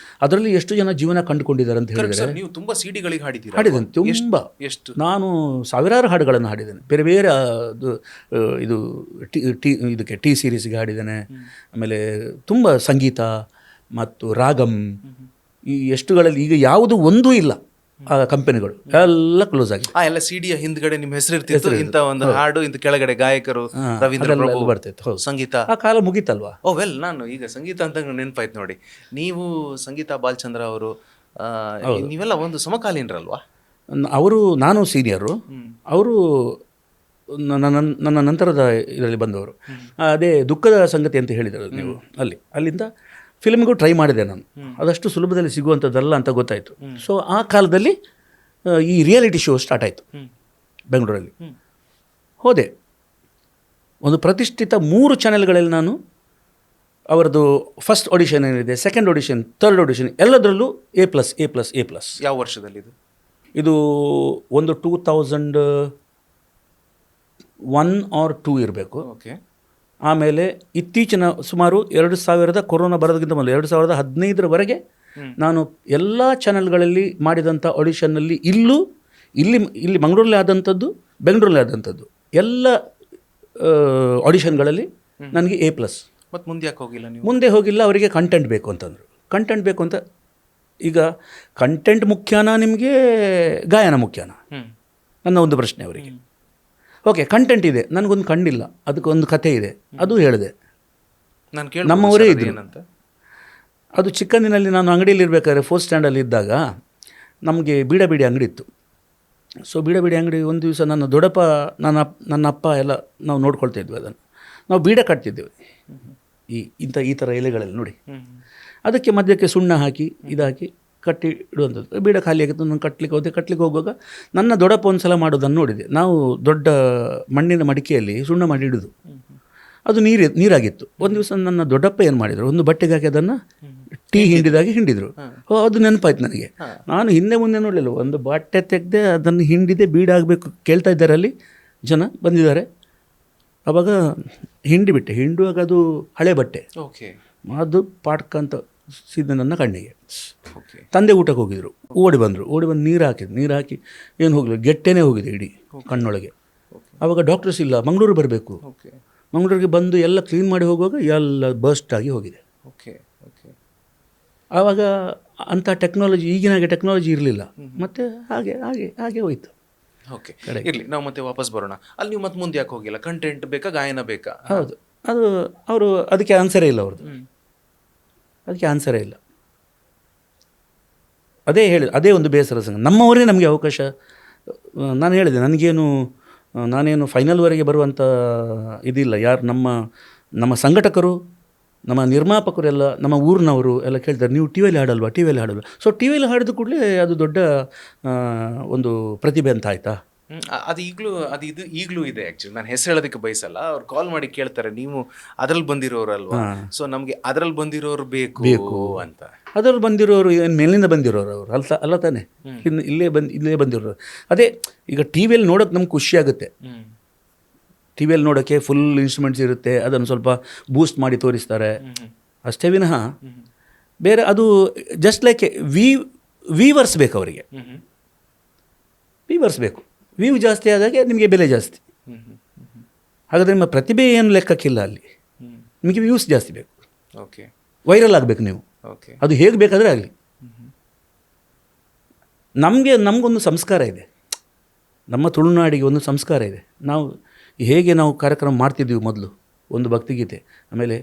ಅದರಲ್ಲಿ ಎಷ್ಟು ಜನ ಜೀವನ ಕಂಡುಕೊಂಡಿದ್ದಾರೆ ಅಂತ ಹೇಳಿದರೆ. ಸರ್, ನೀವು ತುಂಬ ಸಿಡಿಗಳಿಗೆ ಹಾಡಿದ್ದೀರಾ? ಹಾಡಿದ್ದೇನೆ ತುಂಬ. ಎಷ್ಟು? ನಾನು ಸಾವಿರಾರು ಹಾಡುಗಳನ್ನು ಹಾಡಿದ್ದೇನೆ. ಬೇರೆ ಬೇರೆ ಇದು ಇದಕ್ಕೆ T ಸೀರೀಸ್ಗೆ ಹಾಡಿದ್ದೇನೆ. ಆಮೇಲೆ ತುಂಬ ಸಂಗೀತ ಮತ್ತು ರಾಗಂ, ಈ ಎಷ್ಟುಗಳಲ್ಲಿ ಈಗ ಯಾವುದು ಒಂದೂ ಇಲ್ಲ. ಆ ಕಂಪನಿಗಳು ಎಲ್ಲ ಕ್ಲೋಸ್ ಆಗಿದೆ. ಎಲ್ಲ ಸಿಡಿಯ ಹಿಂದ್ಗಡೆ ನಿಮ್ಮ ಹೆಸರು ಇರ್ತಿತ್ತು, ಇಂಥ ಒಂದು ಹಾಡು, ಇಂಥ ಕೆಳಗಡೆ ಗಾಯಕರು, ರವೀಂದ್ರ ಪ್ರಭು ಬರ್ತಿತ್ತು. ಹೌದು, ಸಂಗೀತ. ಆ ಕಾಲ ಮುಗೀತಲ್ವಾ? ನಾನು ಈಗ ಸಂಗೀತ ಅಂತ ನೆನಪಾಯ್ತು ನೋಡಿ. ನೀವು ಸಂಗೀತ ಬಾಲಚಂದ್ರ ಅವರು, ನೀವೆಲ್ಲ ಒಂದು ಸಮಕಾಲೀನರಲ್ವಾ? ನಾನು ಸೀನಿಯರು, ಅವರು ನನ್ನ ನಂತರದ ಇದರಲ್ಲಿ ಬಂದವರು. ಅದೇ ದುಃಖದ ಸಂಗತಿ ಅಂತ ಹೇಳಿದರು ನೀವು, ಅಲ್ಲಿಂದ ಫಿಲ್ಮ್ಗೂ ಟ್ರೈ ಮಾಡಿದೆ ನಾನು. ಅದಷ್ಟು ಸುಲಭದಲ್ಲಿ ಸಿಗುವಂಥದ್ದಲ್ಲ ಅಂತ ಗೊತ್ತಾಯಿತು. ಸೊ ಆ ಕಾಲದಲ್ಲಿ ಈ ರಿಯಾಲಿಟಿ ಶೋ ಸ್ಟಾರ್ಟ್ ಆಯಿತು ಬೆಂಗಳೂರಲ್ಲಿ. ಹೋದೆ, ಒಂದು ಪ್ರತಿಷ್ಠಿತ 3 ಚಾನೆಲ್ಗಳಲ್ಲಿ ನಾನು ಅವರದ್ದು ಫಸ್ಟ್ ಆಡಿಷನ್ ಏನಿದೆ, ಸೆಕೆಂಡ್ ಆಡಿಷನ್, ಥರ್ಡ್ ಆಡಿಷನ್, ಎಲ್ಲದರಲ್ಲೂ A+. ಯಾವ ವರ್ಷದಲ್ಲಿ ಇದು ಒಂದು 2001 or 2 ಇರಬೇಕು. ಓಕೆ. ಆಮೇಲೆ ಇತ್ತೀಚಿನ ಸುಮಾರು 2000 ಕೊರೋನಾ ಬರೋದಕ್ಕಿಂತ ಮೊದಲು 2015ರವರೆಗೆ ನಾನು ಎಲ್ಲ ಚಾನೆಲ್ಗಳಲ್ಲಿ ಮಾಡಿದಂಥ ಆಡಿಷನ್ನಲ್ಲಿ ಇಲ್ಲಿ ಮಂಗಳೂರಲ್ಲಿ ಆದಂಥದ್ದು, ಬೆಂಗಳೂರಲ್ಲಿ ಆದಂಥದ್ದು ಎಲ್ಲ ಆಡಿಷನ್ಗಳಲ್ಲಿ ನನಗೆ A+. ಮತ್ತು ಮುಂದೆ ಯಾಕೆ ಹೋಗಿಲ್ಲ ನೀವು? ಮುಂದೆ ಹೋಗಿಲ್ಲ, ಅವರಿಗೆ ಕಂಟೆಂಟ್ ಬೇಕು ಅಂತಂದರು. ಕಂಟೆಂಟ್ ಬೇಕು ಅಂತ. ಈಗ ಕಂಟೆಂಟ್ ಮುಖ್ಯನಾ ನಿಮಗೆ, ಗಾಯನ ಮುಖ್ಯನಾ? ನನ್ನ ಒಂದು ಪ್ರಶ್ನೆ ಅವರಿಗೆ. ಓಕೆ, ಕಂಟೆಂಟ್ ಇದೆ, ನನಗೊಂದು ಕಂಡಿಲ್ಲ, ಅದಕ್ಕೊಂದು ಕಥೆ ಇದೆ, ಅದು ಹೇಳಿದೆ. ನಮ್ಮವರೇ ಇದ್ರು. ಅದು ಚಿಕ್ಕಂದಿನಲ್ಲಿ ನಾನು ಅಂಗಡಿಯಲ್ಲಿ ಇರಬೇಕಾದ್ರೆ 4th ಸ್ಟ್ಯಾಂಡಲ್ಲಿ ಇದ್ದಾಗ ನಮಗೆ ಬೀಡಿ ಅಂಗಡಿ ಇತ್ತು. ಸೊ ಬೀಡಿ ಅಂಗಡಿ ಒಂದು ದಿವಸ ನನ್ನ ದೊಡ್ಡಪ್ಪ, ನನ್ನ ಅಪ್ಪ ಎಲ್ಲ ನಾವು ನೋಡ್ಕೊಳ್ತಾ ಇದ್ವಿ. ಅದನ್ನು ನಾವು ಬೀಡ ಕಟ್ತಿದ್ದೇವೆ, ಈ ಥರ ಎಲೆಗಳಲ್ಲಿ ನೋಡಿ. ಅದಕ್ಕೆ ಮಧ್ಯಕ್ಕೆ ಸುಣ್ಣ ಹಾಕಿ ಇದಾಕಿ ಕಟ್ಟಿ ಇಡುವಂಥದ್ದು. ಬೀಡ ಖಾಲಿ ಆಗಿತ್ತು, ನಾನು ಕಟ್ಲಿಕ್ಕೆ ಹೋಗುವಾಗ ನನ್ನ ದೊಡ್ಡಪ್ಪ ಒಂದು ಸಲ ಮಾಡೋದನ್ನು ನೋಡಿದೆ. ನಾವು ದೊಡ್ಡ ಮಣ್ಣಿನ ಮಡಿಕೆಯಲ್ಲಿ ಸುಣ್ಣ ಮಾಡಿ ಇಡೋದು, ಅದು ನೀರಾಗಿತ್ತು. ಒಂದು ದಿವಸ ನನ್ನ ದೊಡ್ಡಪ್ಪ ಏನು ಮಾಡಿದರು, ಒಂದು ಬಟ್ಟೆಗೆ ಹಾಕಿ ಅದನ್ನು ಟೀ ಹಿಂಡಿದಾಗಿ ಹಿಂಡಿದರು. ಅದು ನೆನಪಾಯ್ತು ನನಗೆ. ನಾನು ಹಿಂದೆ ಮುಂದೆ ನೋಡಲಿಲ್ಲ, ಒಂದು ಬಟ್ಟೆ ತೆಗೆದೆ ಅದನ್ನು ಹಿಂಡಿದೆ, ಬೀಡಾಗಬೇಕು ಕೇಳ್ತಾ ಇದ್ದಾರೆ, ಅಲ್ಲಿ ಜನ ಬಂದಿದ್ದಾರೆ. ಆವಾಗ ಹಿಂಡುವಾಗ ಅದು ಹಳೆ ಬಟ್ಟೆ, ಅದು ಪಾಟ್ಕಂತ ಸಿದ್ದ ನನ್ನ ಕಣ್ಣಿಗೆ. ತಂದೆ ಊಟಕ್ಕೆ ಹೋಗಿದ್ರು, ಓಡಿ ಬಂದು ನೀರು ಹಾಕಿ ಏನು ಹೋಗಲಿ, ಗೆಟ್ಟೆನೇ ಹೋಗಿದೆ ಇಡೀ ಕಣ್ಣೊಳಗೆ. ಆವಾಗ ಡಾಕ್ಟರ್ಸ್ ಇಲ್ಲ, ಮಂಗಳೂರು ಬರಬೇಕು. ಮಂಗಳೂರಿಗೆ ಬಂದು ಎಲ್ಲ ಕ್ಲೀನ್ ಮಾಡಿ ಹೋಗುವಾಗ ಎಲ್ಲ ಬರ್ಸ್ಟ್ ಆಗಿ ಹೋಗಿದೆ. ಆವಾಗ ಅಂಥ ಟೆಕ್ನಾಲಜಿ, ಈಗಿನಾಗೆ ಟೆಕ್ನಾಲಜಿ ಇರಲಿಲ್ಲ. ಮತ್ತು ಹಾಗೆ ಹೋಯಿತು. ಓಕೆ, ಇರಲಿ, ನಾವು ಮತ್ತೆ ವಾಪಸ್ ಬರೋಣ. ಅಲ್ಲಿ ನೀವು ಮತ್ತೆ ಮುಂದೆ ಯಾಕೆ ಹೋಗಿಲ್ಲ? ಕಂಟೆಂಟ್ ಬೇಕಾ, ಗಾಯನ ಬೇಕಾ? ಹೌದು, ಅವರು ಅದಕ್ಕೆ ಆನ್ಸರೇ ಇಲ್ಲ, ಅವ್ರದ್ದು ಅದಕ್ಕೆ ಆನ್ಸರೇ ಇಲ್ಲ. ಅದೇ ಒಂದು ಬೇಸರ ಸಂಗ. ನಮ್ಮವರೇ ನಮಗೆ ಅವಕಾಶ. ನಾನು ಹೇಳಿದೆ, ನಾನೇನು ಫೈನಲ್ವರೆಗೆ ಬರುವಂಥ ಇದಿಲ್ಲ. ಯಾರು ನಮ್ಮ ಸಂಘಟಕರು, ನಮ್ಮ ನಿರ್ಮಾಪಕರೆಲ್ಲ, ನಮ್ಮ ಊರಿನವರು ಎಲ್ಲ ಕೇಳ್ತಾರೆ, ನೀವು ಟಿ ವಿಯಲ್ಲಿ ಹಾಡಲ್ವಾ? ಸೊ ಟಿ ವಿಯಲ್ಲಿ ಹಾಡಿದ ಕೂಡಲೇ ಅದು ದೊಡ್ಡ ಒಂದು ಪ್ರತಿಭೆ ಅಂತ ಆಯಿತಾ? ಅದು ಈಗಲೂ ಇದೆ. ಆ್ಯಕ್ಚುಲಿ ನಾನು ಹೆಸರು ಹೇಳೋದಕ್ಕೆ ಬಯಸಲ್ಲ. ಅವ್ರು ಕಾಲ್ ಮಾಡಿ ಕೇಳ್ತಾರೆ, ನೀವು ಅದ್ರಲ್ಲಿ ಬಂದಿರೋರಲ್ವಾ? ಸೊ ನಮಗೆ ಅದ್ರಲ್ಲಿ ಬಂದಿರೋರು ಬೇಕು ಅಂತ. ಅದ್ರಲ್ಲಿ ಬಂದಿರೋರು ಏನು ಮೇಲಿಂದ ಬಂದಿರೋರು ಅವರು ಅಲ್ಲ ತಾನೆ? ಇಲ್ಲೇ ಬಂದಿರೋರು. ಅದೇ ಈಗ ಟಿ ವಿಯಲ್ಲಿ ನೋಡೋಕೆ ನಮ್ಗೆ ಖುಷಿ ಆಗುತ್ತೆ. ಟಿ ವಿಯಲ್ಲಿ ನೋಡೋಕ್ಕೆ ಫುಲ್ ಇನ್ಸ್ಟ್ರೂಮೆಂಟ್ಸ್ ಇರುತ್ತೆ, ಅದನ್ನು ಸ್ವಲ್ಪ ಬೂಸ್ಟ್ ಮಾಡಿ ತೋರಿಸ್ತಾರೆ ಅಷ್ಟೇ ವಿನಃ ಬೇರೆ ಅದು ಜಸ್ಟ್ ಲೈಕ್ ವೀವರ್ಸ್ ಬೇಕು ಅವರಿಗೆ. ವೀವರ್ಸ್ ಬೇಕು. ವ್ಯೂ ಜಾಸ್ತಿ ಆದಾಗೆ ನಿಮಗೆ ಬೆಲೆ ಜಾಸ್ತಿ. ಹಾಗಾದರೆ ನಿಮ್ಮ ಪ್ರತಿಭೆ ಏನು ಲೆಕ್ಕಕ್ಕಿಲ್ಲ ಅಲ್ಲಿ. ನಿಮಗೆ ವ್ಯೂಸ್ ಜಾಸ್ತಿ ಬೇಕು. ಓಕೆ, ವೈರಲ್ ಆಗಬೇಕು ನೀವು. ಓಕೆ, ಅದು ಹೇಗೆ ಬೇಕಾದರೆ ಆಗಲಿ. ನಮಗೊಂದು ಸಂಸ್ಕಾರ ಇದೆ, ನಮ್ಮ ತುಳುನಾಡಿಗೆ ಒಂದು ಸಂಸ್ಕಾರ ಇದೆ. ಹೇಗೆ ನಾವು ಕಾರ್ಯಕ್ರಮ ಮಾಡ್ತಿದ್ದೀವಿ, ಮೊದಲು ಒಂದು ಭಕ್ತಿಗೀತೆ, ಆಮೇಲೆ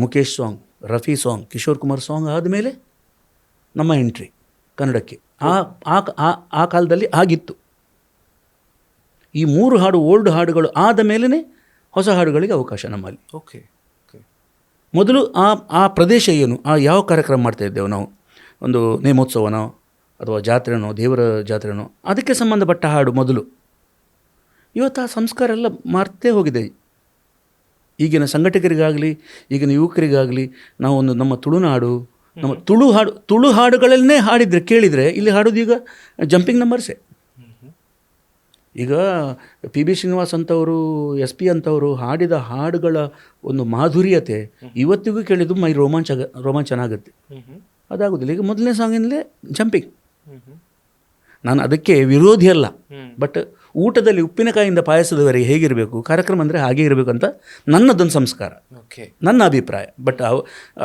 Mukesh song, Rafi song, Kishore Kumar song ಆದಮೇಲೆ ನಮ್ಮ ಎಂಟ್ರಿ ಕನ್ನಡಕ್ಕೆ. ಆ ಕಾಲದಲ್ಲಿ ಆಗಿತ್ತು. ಈ 3 ಹಾಡು ಓಲ್ಡ್ ಹಾಡುಗಳು ಆದ ಮೇಲೇ ಹೊಸ ಹಾಡುಗಳಿಗೆ ಅವಕಾಶ ನಮ್ಮಲ್ಲಿ. ಓಕೆ, ಮೊದಲು ಆ ಪ್ರದೇಶ ಏನು, ಯಾವ ಕಾರ್ಯಕ್ರಮ ಮಾಡ್ತಾಯಿದ್ದೇವೆ ನಾವು, ಒಂದು ನೇಮೋತ್ಸವನೋ ಅಥವಾ ಜಾತ್ರೆನೋ, ದೇವರ ಜಾತ್ರೆನೋ, ಅದಕ್ಕೆ ಸಂಬಂಧಪಟ್ಟ ಹಾಡು ಮೊದಲು. ಇವತ್ತು ಆ ಸಂಸ್ಕಾರ ಎಲ್ಲ ಮರ್ತೇ ಹೋಗಿದೆ. ಈಗಿನ ಸಂಘಟಕರಿಗಾಗಲಿ, ಈಗಿನ ಯುವಕರಿಗಾಗಲಿ, ನಮ್ಮ ತುಳುನಾಡು, ನಮ್ಮ ತುಳು ಹಾಡುಗಳನ್ನೇ ಕೇಳಿದರೆ ಇಲ್ಲಿ ಹಾಡೋದು ಈಗ ಜಂಪಿಂಗ್ ನಂಬರ್ಸೇ. ಈಗ ಪಿ ಬಿ ಶ್ರೀನಿವಾಸ್ ಅಂತವರು, ಎಸ್ ಪಿ ಅಂತವರು ಹಾಡಿದ ಹಾಡುಗಳ ಒಂದು ಮಾಧುರ್ಯತೆ ಇವತ್ತಿಗೂ ಕೇಳಿದ್ದು ಮೈ ರೋಮಾಂಚನ ಆಗುತ್ತೆ. ಅದಾಗೋದಿಲ್ಲ. ಈಗ ಮೊದಲನೇ ಸಾಂಗಿನಲ್ಲೇ ಜಂಪಿಂಗ್. ನಾನು ಅದಕ್ಕೆ ವಿರೋಧಿ ಅಲ್ಲ, ಬಟ್ ಊಟದಲ್ಲಿ ಉಪ್ಪಿನಕಾಯಿಂದ ಪಾಯಸದವರೆಗೆ ಹೇಗಿರಬೇಕು, ಕಾರ್ಯಕ್ರಮ ಅಂದರೆ ಹಾಗೆ ಇರಬೇಕು ಅಂತ ನನ್ನದೊಂದು ಸಂಸ್ಕಾರ, ನನ್ನ ಅಭಿಪ್ರಾಯ. ಬಟ್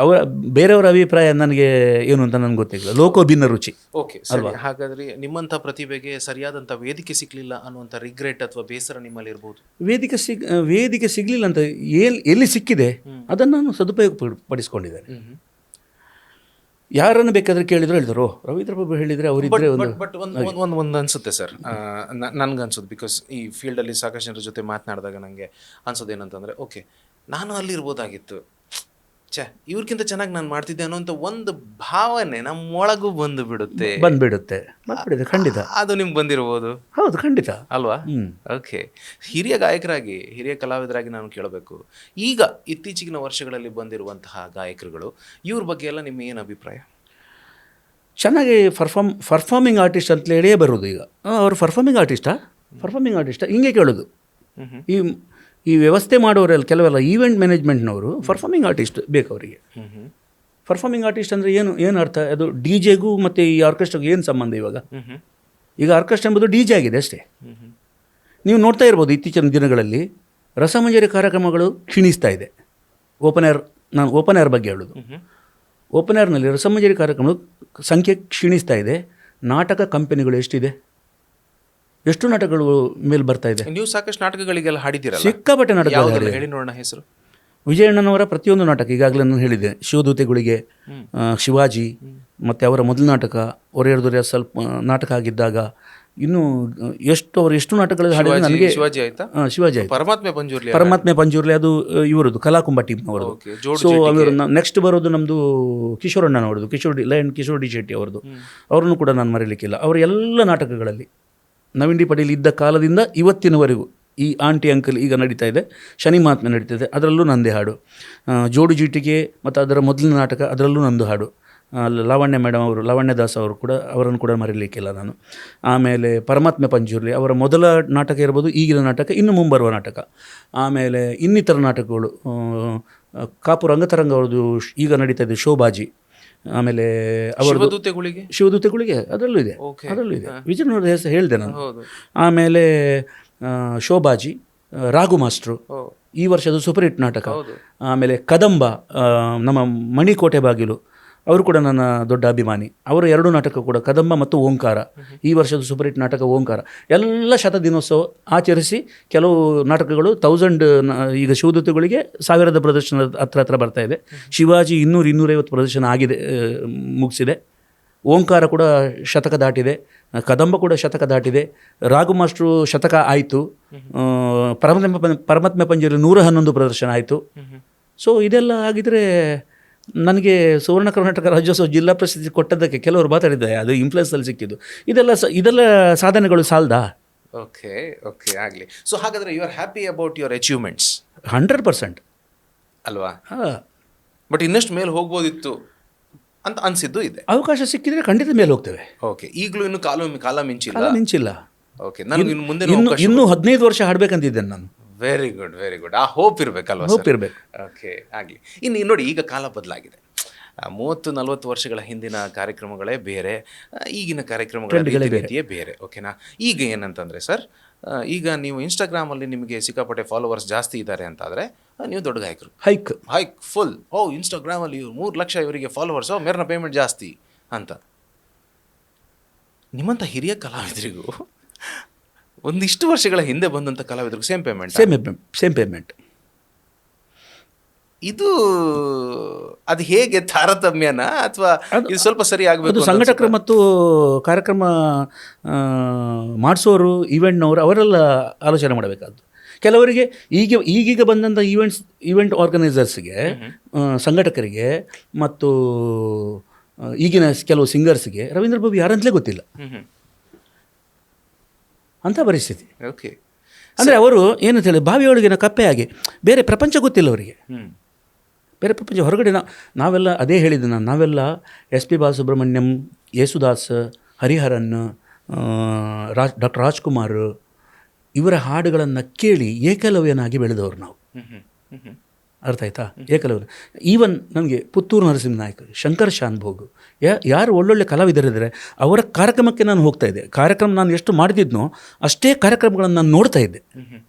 ಅವರ ಬೇರೆಯವರ ಅಭಿಪ್ರಾಯ ನನಗೆ ಏನು ಅಂತ ನನಗೆ ಗೊತ್ತಿಲ್ಲ. ಲೋಕೋ ಭಿನ್ನ ರುಚಿ. ಓಕೆ ಅಲ್ವಾ? ಹಾಗಾದರೆ ನಿಮ್ಮಂಥ ಪ್ರತಿಭೆಗೆ ಸರಿಯಾದಂಥ ವೇದಿಕೆ ಸಿಗಲಿಲ್ಲ ಅನ್ನುವಂಥ ರಿಗ್ರೆಟ್ ಅಥವಾ ಬೇಸರ ನಿಮ್ಮಲ್ಲಿ ಇರ್ಬೋದು? ವೇದಿಕೆ ಸಿಗಲಿಲ್ಲ ಅಂತ ಎಲ್ಲಿ ಸಿಕ್ಕಿದೆ ಅದನ್ನು ನಾನು ಸದುಪಯೋಗ ಪಡಿಸ್ಕೊಂಡಿದ್ದೇನೆ. ಯಾರನ್ನು ಬೇಕಾದ್ರೆ ಕೇಳಿದ್ರು ಹೇಳಿದ್ರು ರವೀಂದ್ರ ಬಾಬು ಹೇಳಿದರೆ ಅವರಿದ್ರೆ ಒಂದು ಅನ್ಸುತ್ತೆ ಸರ್, ನನಗನ್ಸುತ್ತೆ. ಬಿಕಾಸ್ ಈ ಫೀಲ್ಡಲ್ಲಿ ಸಾಕಷ್ಟು ಜನರ ಜೊತೆ ಮಾತನಾಡಿದಾಗ ನನಗೆ ಅನ್ಸೋದೇನಂತಂದರೆ, ಓಕೆ ನಾನು ಅಲ್ಲಿರ್ಬೋದಾಗಿತ್ತು, ಇವ್ರಿಗಿಂತ ಚೆನ್ನಾಗಿ ನಾನು ಮಾಡ್ತಿದ್ದೆ ಅನ್ನೋಂಥ ಒಂದು ಭಾವನೆ ನಮ್ಮೊಳಗೂ ಬಂದುಬಿಡುತ್ತೆ. ಖಂಡಿತ ಅದು ನಿಮ್ಗೆ ಬಂದಿರ್ಬೋದು. ಹೌದು, ಖಂಡಿತ ಅಲ್ವಾ? ಓಕೆ. ಹಿರಿಯ ಗಾಯಕರಾಗಿ, ಹಿರಿಯ ಕಲಾವಿದರಾಗಿ ನಾನು ಕೇಳಬೇಕು, ಈಗ ಇತ್ತೀಚಿನ ವರ್ಷಗಳಲ್ಲಿ ಬಂದಿರುವಂತಹ ಗಾಯಕರುಗಳು ಇವ್ರ ಬಗ್ಗೆ ಎಲ್ಲ ನಿಮ್ಮ ಏನು ಅಭಿಪ್ರಾಯ? ಚೆನ್ನಾಗಿ ಪರ್ಫಾರ್ಮಿಂಗ್ ಆರ್ಟಿಸ್ಟ್ ಅಂತ ಹೇಳಿಯೇ ಬರೋದು. ಈಗ ಅವರು ಪರ್ಫಾರ್ಮಿಂಗ್ ಆರ್ಟಿಸ್ಟಾ ಹಿಂಗೆ ಕೇಳೋದು. ಈ ವ್ಯವಸ್ಥೆ ಮಾಡೋರೆಲ್ಲ ಕೆಲವೆಲ್ಲ ಈವೆಂಟ್ ಮ್ಯಾನೇಜ್ಮೆಂಟ್ನವರು ಪರ್ಫಾರ್ಮಿಂಗ್ ಆರ್ಟಿಸ್ಟ್ ಬೇಕು ಅವರಿಗೆ. ಪರ್ಫಾರ್ಮಿಂಗ್ ಆರ್ಟಿಸ್ಟ್ ಅಂದರೆ ಏನು ಅರ್ಥ? ಅದು ಡಿ ಜೆಗೂ ಮತ್ತು ಈ ಆರ್ಕೆಸ್ಟ್ರಾಗೂ ಏನು ಸಂಬಂಧ? ಈಗ ಆರ್ಕೆಸ್ಟ್ರಾ ಎಂಬುದು ಡಿ ಜೆ ಆಗಿದೆ ಅಷ್ಟೇ. ನೀವು ನೋಡ್ತಾ ಇರ್ಬೋದು ಇತ್ತೀಚಿನ ದಿನಗಳಲ್ಲಿ ರಸಮಂಜರಿ ಕಾರ್ಯಕ್ರಮಗಳು ಕ್ಷೀಣಿಸ್ತಾ ಇದೆ. ನಾನು ಓಪನ್ ಏರ್ ಬಗ್ಗೆ ಹೇಳೋದು. ಓಪನ್ ಏರ್ನಲ್ಲಿ ರಸಮಂಜರಿ ಕಾರ್ಯಕ್ರಮಗಳು ಸಂಖ್ಯೆ ಕ್ಷೀಣಿಸ್ತಾ ಇದೆ. ನಾಟಕ ಕಂಪನಿಗಳು ಎಷ್ಟಿದೆ, ಎಷ್ಟು ನಾಟಕಗಳು ಮೇಲೆ ಬರ್ತಾ ಇದೆ. ನೀವು ಸಾಕಷ್ಟು ನಾಟಕಗಳಿಗೆಲ್ಲ ಹಾಡಿದ್ದೀರಾ? ಸಿಕ್ಕಾಪಟ್ಟೆ ನಾಟಕ ಹೇಳಿ ನೋಡೋಣ ಹೆಸರು. ವಿಜಯಣ್ಣನವರ ಪ್ರತಿಯೊಂದು ನಾಟಕ ಈಗಾಗಲೇ ನಾನು ಹೇಳಿದ್ದೆ. ಶಿವದೂತೆಗಳಿಗೆ, ಶಿವಾಜಿ, ಮತ್ತು ಅವರ ಮೊದಲ ನಾಟಕ ಒರೆಯರ್ದೊರೆ ಸ್ವಲ್ಪ ನಾಟಕ ಆಗಿದ್ದಾಗ ಇನ್ನೂ ಎಷ್ಟು ನಾಟಕಗಳು ಹಾಡಿದ್ರೆ ನನಗೆ. ಶಿವಾಜಿ ಆಯ್ತು, ಪರಮಾತ್ಮೆ ಪಂಜುರ್ಲಿ ಅದು ಇವರದು ಕಲಾಕುಂಬ ಟೀಮ್ನವರದು. ಸೊ ಅವರು ನೆಕ್ಸ್ಟ್ ಬರೋದು ನಮ್ಮದು ಕಿಶೋರಣ್ಣನವರದು, ಕಿಶೋರ್ ಡಿ ಶೆಟ್ಟಿ ಅವರದು. ಅವರನ್ನು ಕೂಡ ನಾನು ಮರೀಲಿಕ್ಕಿಲ್ಲ. ಅವರ ಎಲ್ಲ ನಾಟಕಗಳಲ್ಲಿ ನವೀನ್ ಡಿ ಪಟೇಲ್ ಇದ್ದ ಕಾಲದಿಂದ ಇವತ್ತಿನವರೆಗೂ ಈ ಆಂಟಿ ಅಂಕಲ್ ಈಗ ನಡೀತಾ ಇದೆ, ಶನಿ ಮಹಾತ್ಮೆ ನಡೀತಿದೆ, ಅದರಲ್ಲೂ ನಂದೇ ಹಾಡು. ಜೋಡು ಜೀಟಿಗೆ ಮತ್ತು ಅದರ ಮೊದಲಿನ ನಾಟಕ ಅದರಲ್ಲೂ ನಂದು ಹಾಡು. ಲಾವಣ್ಯ ಮೇಡಮ್ ಅವರು, ಲಾವಣ್ಯ ದಾಸ್ ಅವರು ಕೂಡ, ಅವರನ್ನು ಕೂಡ ಮರೀಲಿಕ್ಕಿಲ್ಲ ನಾನು. ಆಮೇಲೆ ಪರಮಾತ್ಮೆ ಪಂಜುರ್ಲಿ ಅವರ ಮೊದಲ ನಾಟಕ ಇರ್ಬೋದು, ಈಗಿನ ನಾಟಕ, ಇನ್ನು ಮುಂಬರುವ ನಾಟಕ. ಆಮೇಲೆ ಇನ್ನಿತರ ನಾಟಕಗಳು, ಕಾಪು ರಂಗತರಂಗ ಅವ್ರದ್ದು ಈಗ ನಡೀತಾ ಇದೆ ಶೋಭಾಜಿ. ಆಮೇಲೆ ಅವರು ಶಿವದೂತೆಗಳಿಗೆ ಅದರಲ್ಲೂ ಇದೆ. ವಿಜಯನವರ ಹೆಸರು ಹೇಳಿದೆ ನಾನು. ಆಮೇಲೆ ಶೋಭಾಜಿ, ರಾಘು ಮಾಸ್ಟ್ರು ಈ ವರ್ಷದ ಸೂಪರ್ ಹಿಟ್ ನಾಟಕ. ಆಮೇಲೆ ಕದಂಬ, ನಮ್ಮ ಮಣಿಕೋಟೆ ಬಾಗಿಲು, ಅವರು ಕೂಡ ನನ್ನ ದೊಡ್ಡ ಅಭಿಮಾನಿ. ಅವರ 2 ನಾಟಕ ಕೂಡ, ಕದಂಬ ಮತ್ತು ಓಂಕಾರ, ಈ ವರ್ಷದ ಸೂಪರ್ ಹಿಟ್ ನಾಟಕ ಓಂಕಾರ. ಎಲ್ಲ ಶತದಿನೋತ್ಸವ ಆಚರಿಸಿ ಕೆಲವು ನಾಟಕಗಳು 1000, ಈಗ ಶಿವದೂತಗಳಿಗೆ 1000 ಪ್ರದರ್ಶನ ಹತ್ರ ಬರ್ತಾ ಇದೆ. ಶಿವಾಜಿ 200-250 ಪ್ರದರ್ಶನ ಆಗಿದೆ, ಮುಗಿಸಿದೆ. ಓಂಕಾರ ಕೂಡ ಶತಕ ದಾಟಿದೆ, ಕದಂಬ ಕೂಡ ಶತಕ ದಾಟಿದೆ, ರಾಘು ಮಾಸ್ಟ್ರು ಶತಕ ಆಯಿತು, ಪರಮಾತ್ಮೆ ಪಂಜುರ್ಲಿ 111 ಪ್ರದರ್ಶನ ಆಯಿತು. ಸೊ ಇದೆಲ್ಲ ಆಗಿದ್ರೆ ನನಗೆ ಸುವರ್ಣ ಕರ್ನಾಟಕ ರಾಜ್ಯೋತ್ಸವ ಜಿಲ್ಲಾ ಪ್ರಶಸ್ತಿ ಕೊಟ್ಟದ್ದಕ್ಕೆ ಕೆಲವರು ಮಾತಾಡಿದ್ದಾರೆ, ಅದು ಇನ್ಫ್ಲುಯೆನ್ಸಲ್ಲಿ ಸಿಕ್ಕಿದ್ದು. ಇದೆಲ್ಲ ಸಾಧನೆಗಳು ಸಾಲದಾ? ಓಕೆ ಆಗಲಿ. ಸೊ ಹಾಗಾದರೆ you are happy about your achievements? 100% ಅಲ್ವಾ? ಬಟ್ ಇನ್ನಷ್ಟು ಮೇಲೆ ಹೋಗ್ಬೋದಿತ್ತು ಅಂತ ಅನಿಸಿದ್ದು ಇದೆ. ಅವಕಾಶ ಸಿಕ್ಕಿದ್ರೆ ಖಂಡಿತ ಮೇಲೆ ಹೋಗ್ತೇವೆ. ಓಕೆ. ಈಗಲೂ ಇನ್ನು ಕಾಲ ಮಿಂಚಿಲ್ಲ. ಓಕೆ. ನನಗೆ ಇನ್ನೂ 15 ವರ್ಷ ಹಾಡಬೇಕಂತಿದ್ದೇನೆ ನಾನು. Very good. ಆ ಹೋಪ್ ಇರಬೇಕಲ್ವ? ಹೋಪ್ ಇರಬೇಕು. ಓಕೆ ಆಗಲಿ. ಇನ್ನು ನೋಡಿ, ಈಗ ಕಾಲ ಬದಲಾಗಿದೆ. 30-40 ವರ್ಷಗಳ ಹಿಂದಿನ ಕಾರ್ಯಕ್ರಮಗಳೇ ಬೇರೆ, ಈಗಿನ ಕಾರ್ಯಕ್ರಮಗಳ ರೀತಿಯೇ ಬೇರೆ. ಓಕೆನಾ? ಈಗ ಏನಂತಂದರೆ ಸರ್, ಈಗ ನೀವು ಇನ್ಸ್ಟಾಗ್ರಾಮಲ್ಲಿ ನಿಮಗೆ ಸಿಕ್ಕಾಪಟ್ಟೆ ಫಾಲೋವರ್ಸ್ ಜಾಸ್ತಿ ಇದ್ದಾರೆ ಅಂತಾದರೆ ನೀವು ದೊಡ್ಡ ಗಾಯಕರು. Hike full. ಇನ್ಸ್ಟಾಗ್ರಾಮಲ್ಲಿ 3 ಲಕ್ಷ ಇವರಿಗೆ ಫಾಲೋವರ್ಸು, ಮೇರ್ನ ಪೇಮೆಂಟ್ ಜಾಸ್ತಿ ಅಂತ. ನಿಮ್ಮಂಥ ಹಿರಿಯ ಕಲಾವಿದರಿಗೂ ಒಂದಿಷ್ಟು ವರ್ಷಗಳ ಹಿಂದೆ ಬಂದಂಥ ಕಲಾವಿದರಿಗೂ ಸೇಮ್ ಪೇಮೆಂಟ್. ಅದು ಹೇಗೆ ತಾರತಮ್ಯನ, ಅಥವಾ ಇದು ಸ್ವಲ್ಪ ಸರಿ ಆಗಬೇಕು? ಅದು ಸಂಘಟಕರು ಮತ್ತು ಕಾರ್ಯಕ್ರಮ ಮಾಡಿಸೋರು, ಈವೆಂಟ್ನವರು, ಅವರೆಲ್ಲ ಆಲೋಚನೆ ಮಾಡಬೇಕಾದ್ದು. ಕೆಲವರಿಗೆ ಈಗೀಗ ಬಂದಂಥ ಈವೆಂಟ್ ಆರ್ಗನೈಸರ್ಸ್ಗೆ, ಸಂಘಟಕರಿಗೆ ಮತ್ತು ಈಗಿನ ಕೆಲವು ಸಿಂಗರ್ಸ್ಗೆ ರವೀಂದ್ರ ಬಾಬು ಯಾರಂತಲೇ ಗೊತ್ತಿಲ್ಲ ಅಂಥ ಪರಿಸ್ಥಿತಿ. ಓಕೆ. ಅಂದರೆ ಅವರು ಏನಂತ ಹೇಳಿ, ಬಾವಿಯೊಳಗಿನ ಕಪ್ಪೆ ಹಾಗೆ, ಬೇರೆ ಪ್ರಪಂಚ ಗೊತ್ತಿಲ್ಲ ಅವರಿಗೆ. ಬೇರೆ ಪ್ರಪಂಚ ಹೊರಗಡೆ ನಾವೆಲ್ಲ ಅದೇ ಹೇಳಿದ್ದು ನಾನು. ನಾವೆಲ್ಲ S P Balasubrahmanyam, Yesudas, Hariharan, doctor Rajkumar, ಇವರ ಹಾಡುಗಳನ್ನು ಕೇಳಿ ಏಕಲವ್ಯನಾಗಿ ಬೆಳೆದವರು ನಾವು. ಅರ್ಥ ಆಯ್ತಾ? ಏಕಲವ್ಯ. ಈವನ್ ನನಗೆ ಪುತ್ತೂರು ನರಸಿಂಹನಾಯ್ಕ, ಶಂಕರ್ ಶಾನ್ಭೋಗ್, ಯಾರು ಒಳ್ಳೊಳ್ಳೆ ಕಲಾವಿದರಿದ್ದಾರೆ ಅವರ ಕಾರ್ಯಕ್ರಮಕ್ಕೆ ನಾನು ಹೋಗ್ತಾ ಇದ್ದೆ. ಕಾರ್ಯಕ್ರಮ ನಾನು ಎಷ್ಟು ಮಾಡ್ತಿದ್ನೋ ಅಷ್ಟೇ ಕಾರ್ಯಕ್ರಮಗಳನ್ನು ನಾನು ನೋಡ್ತಾ ಇದ್ದೆ.